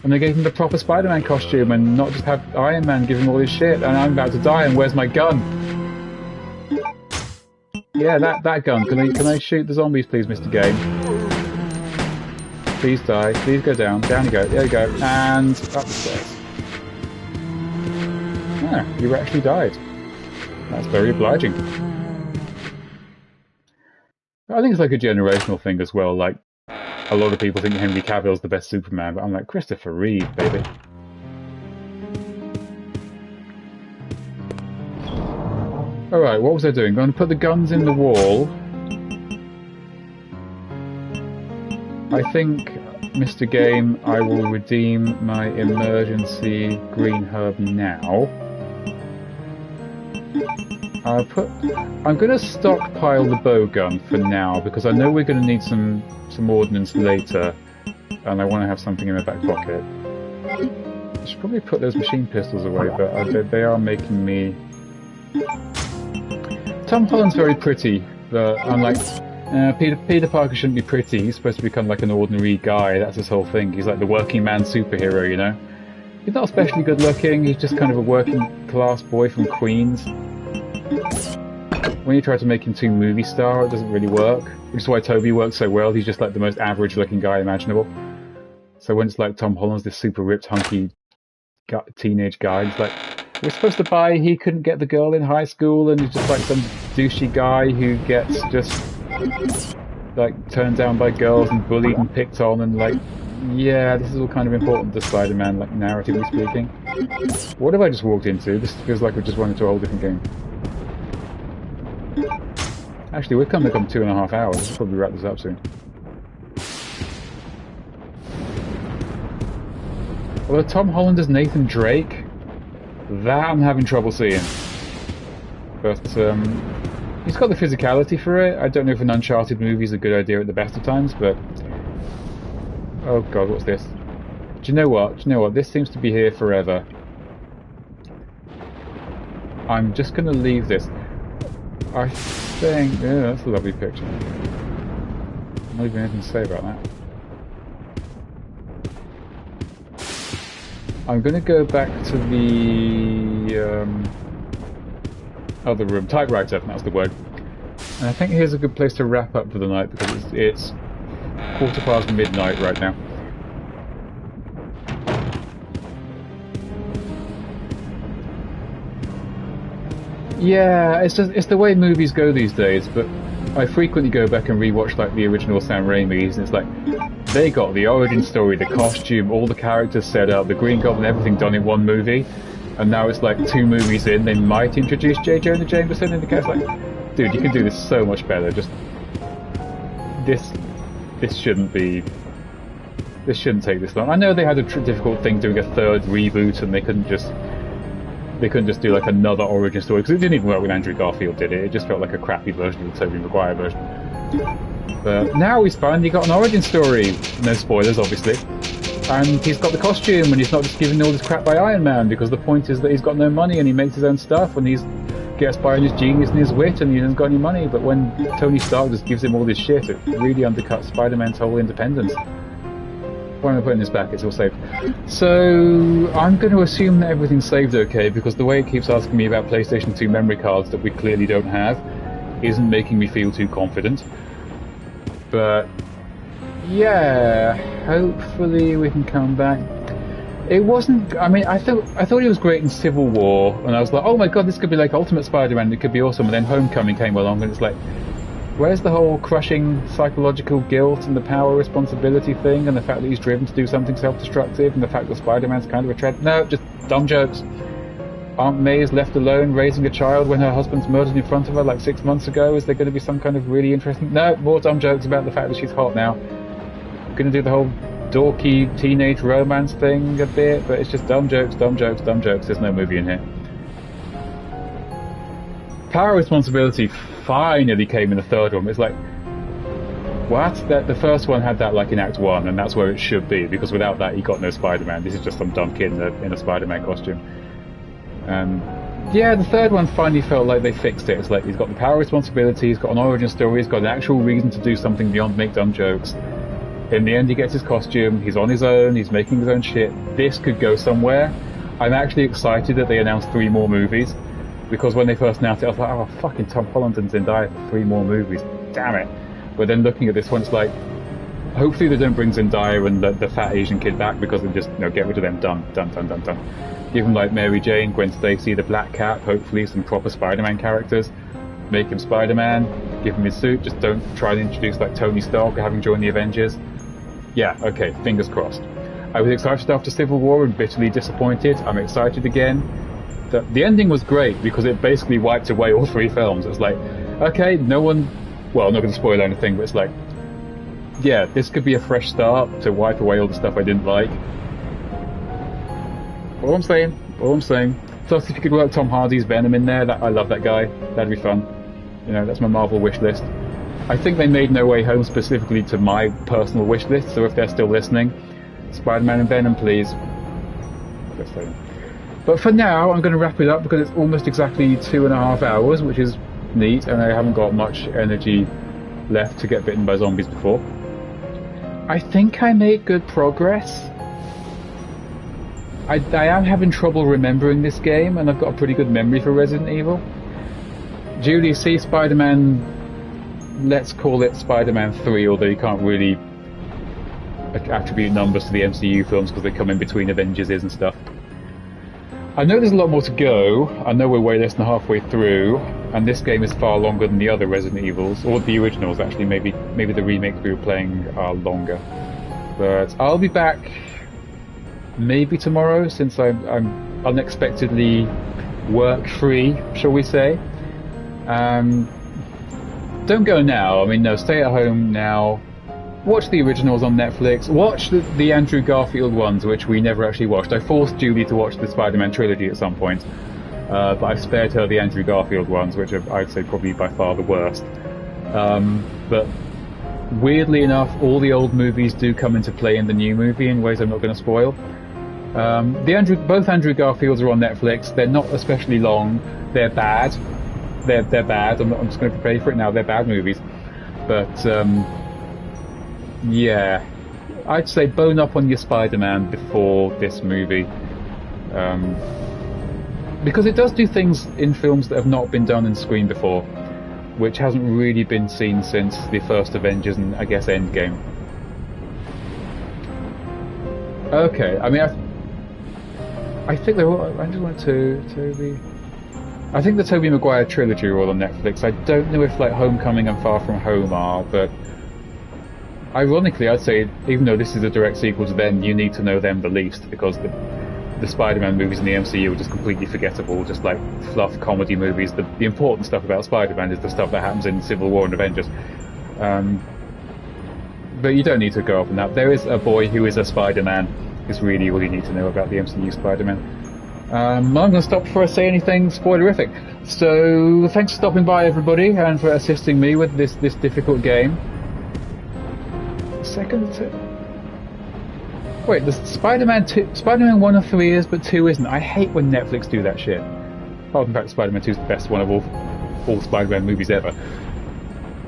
And they gave him the proper Spider-Man costume and not just have Iron Man give him all his shit. And I'm about to die. And where's my gun? Yeah, that gun. Can I shoot the zombies, please, Mr. Game? Please die. Please go down. Down you go. There you go. And up the stairs. Ah, you actually died. That's very obliging. I think it's like a generational thing as well. Like, a lot of people think Henry Cavill's the best Superman, but I'm like, Christopher Reeve, baby. Alright, what was I doing? Going to put the guns in the wall. I think, Mr. Game, I will redeem my emergency green herb now. I'm going to stockpile the bow gun for now, because I know we're going to need some ordnance later, and I want to have something in my back pocket. I should probably put those machine pistols away, but they are making me... Tom Holland's very pretty, but I'm like, Peter Parker shouldn't be pretty. He's supposed to become like an ordinary guy. That's his whole thing. He's like the working man superhero, you know? He's not especially good looking. He's just kind of a working class boy from Queens. when you try to make him too movie star, it doesn't really work. Which is why Toby works so well. He's just like the most average looking guy imaginable. So when it's like Tom Holland's this super ripped, hunky teenage guy, it's like, we're supposed to buy he couldn't get the girl in high school, and he's just like some douchey guy who gets just like turned down by girls and bullied and picked on, and like, yeah, this is all kind of important to Spider-Man, like narratively speaking. What have I just walked into? This feels like we've just run into a whole different game. Actually, we're coming up on 2.5 hours. We'll probably wrap this up soon. Although Tom Holland as Nathan Drake, that I'm having trouble seeing. But he's got the physicality for it. I don't know if an Uncharted movie is a good idea at the best of times, but... Oh god, what's this? Do you know what? This seems to be here forever. I'm just going to leave this. I think... Yeah, that's a lovely picture. Not even anything to say about that. I'm going to go back to the other room. Typewriter, that's the word. And I think here's a good place to wrap up for the night, because it's midnight right now. Yeah, it's the way movies go these days, but I frequently go back and rewatch like the original Sam Raimi's, and it's like, they got the origin story, the costume, all the characters set up, the Green Goblin, everything done in one movie, and now it's like 2 movies in, they might introduce J. Jonah Jameson in the case. Like, dude, you can do this so much better. Just this shouldn't take this long. I know they had a difficult thing doing a 3rd reboot, and they couldn't just do like another origin story, because it didn't even work when Andrew Garfield did it. It just felt like a crappy version of the Tobey Maguire version. But now he's finally got an origin story. No spoilers, obviously. And he's got the costume, and he's not just given all this crap by Iron Man, because the point is that he's got no money and he makes his own stuff, and he gets by on his genius and his wit, and he hasn't got any money. But when Tony Stark just gives him all this shit, it really undercuts Spider-Man's whole independence. Why am I putting this back? It's all saved. So I'm going to assume that everything's saved okay, because the way it keeps asking me about PlayStation 2 memory cards that we clearly don't have isn't making me feel too confident. But yeah, hopefully we can come back. It wasn't. I mean, I thought he was great in Civil War, and I was like, oh my god, this could be like Ultimate Spider-Man. It could be awesome. And then Homecoming came along, and it's like, where's the whole crushing psychological guilt and the power responsibility thing, and the fact that he's driven to do something self-destructive, and the fact that Spider-Man's kind of a tread? No, just dumb jokes. Aunt May is left alone raising a child when her husband's murdered in front of her like 6 months ago. Is there going to be some kind of really interesting... No, more dumb jokes about the fact that she's hot now. Going to do the whole dorky teenage romance thing a bit, but it's just dumb jokes, dumb jokes, dumb jokes. There's no movie in here. Power responsibility finally came in the 3rd one. It's like, what? The first one had that like in Act 1, and that's where it should be, because without that he got no Spider-Man. This is just some dumb kid in a Spider-Man costume. Yeah, the 3rd one finally felt like they fixed it. It's like, he's got the power responsibility, he's got an origin story, he's got an actual reason to do something beyond make dumb jokes. In the end, he gets his costume, he's on his own, he's making his own shit. This could go somewhere. I'm actually excited that they announced 3 more movies, because when they first announced it, I was like, oh, fucking Tom Holland and Zendaya for 3 more movies. Damn it. But then looking at this one, it's like, hopefully they don't bring Zendaya and the fat Asian kid back, because they just, get rid of them. Done. Give him like Mary Jane, Gwen Stacy, the Black Cat, hopefully some proper Spider-Man characters. Make him Spider-Man, give him his suit, just don't try to introduce like Tony Stark having joined the Avengers. Yeah, okay, fingers crossed. I was excited after Civil War and bitterly disappointed. I'm excited again. The ending was great, because it basically wiped away all 3 films. It's like, okay, no one... Well, I'm not going to spoil anything, but it's like, yeah, this could be a fresh start to wipe away all the stuff I didn't like. All I'm saying. Plus, if you could work Tom Hardy's Venom in there, I love that guy. That'd be fun. That's my Marvel wish list. I think they made No Way Home specifically to my personal wish list, so if they're still listening, Spider-Man and Venom, please. But for now, I'm going to wrap it up, because it's almost exactly 2.5 hours, which is neat, and I haven't got much energy left to get bitten by zombies before. I think I made good progress. I am having trouble remembering this game, and I've got a pretty good memory for Resident Evil. Julie, see Spider-Man, let's call it Spider-Man 3, although you can't really attribute numbers to the MCU films because they come in between Avengers and stuff. I know there's a lot more to go. I know we're way less than halfway through, and this game is far longer than the other Resident Evils, or the originals actually. Maybe the remakes we were playing are longer. But I'll be back maybe tomorrow, since I'm unexpectedly work-free, shall we say. Don't go now. I mean, no, stay at home now. Watch the originals on Netflix. Watch the Andrew Garfield ones, which we never actually watched. I forced Julie to watch the Spider-Man trilogy at some point, but I've spared her the Andrew Garfield ones, which are, I'd say, probably by far the worst. But weirdly enough, all the old movies do come into play in the new movie in ways I'm not going to spoil. Both Andrew Garfields are on Netflix. They're not especially long. They're bad. They're bad. I'm just going to pay for it now. They're bad movies. But yeah, I'd say bone up on your Spider-Man before this movie, because it does do things in films that have not been done in screen before, which hasn't really been seen since the first Avengers and I guess Endgame. Okay, I mean, I think they're all. I just want Toby. I think the Tobey Maguire trilogy are all on Netflix. I don't know if like Homecoming and Far From Home are, but ironically, I'd say, even though this is a direct sequel to them, you need to know them the least, because the Spider-Man movies in the MCU are just completely forgettable, just like fluff comedy movies. The important stuff about Spider-Man is the stuff that happens in Civil War and Avengers. But you don't need to go up on that. There is a boy who is a Spider-Man, is really all you need to know about the MCU Spider-Man. I'm going to stop before I say anything spoilerific. So, thanks for stopping by, everybody, and for assisting me with this difficult game. Wait, the Spider-Man 1 of 3 is, but 2 isn't. I hate when Netflix do that shit. Oh, in fact, Spider-Man 2 is the best one of all Spider-Man movies ever.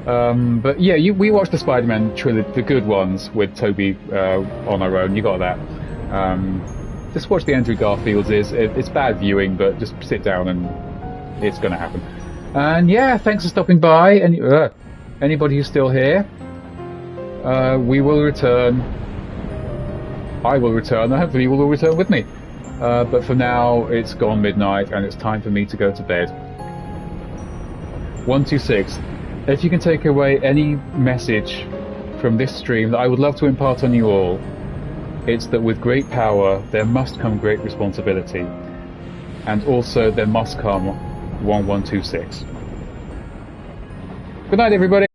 But yeah, we watched the Spider-Man trilogy, the good ones, with Tobey on our own. You got that. Just watch the Andrew Garfield's. It's bad viewing, but just sit down and it's going to happen. And yeah, thanks for stopping by. Anybody who's still here, we will return. I will return, and hopefully you will return with me. But for now, it's gone midnight, and it's time for me to go to bed. 126. If you can take away any message from this stream that I would love to impart on you all, it's that with great power, there must come great responsibility. And also, there must come 1126. Good night, everybody.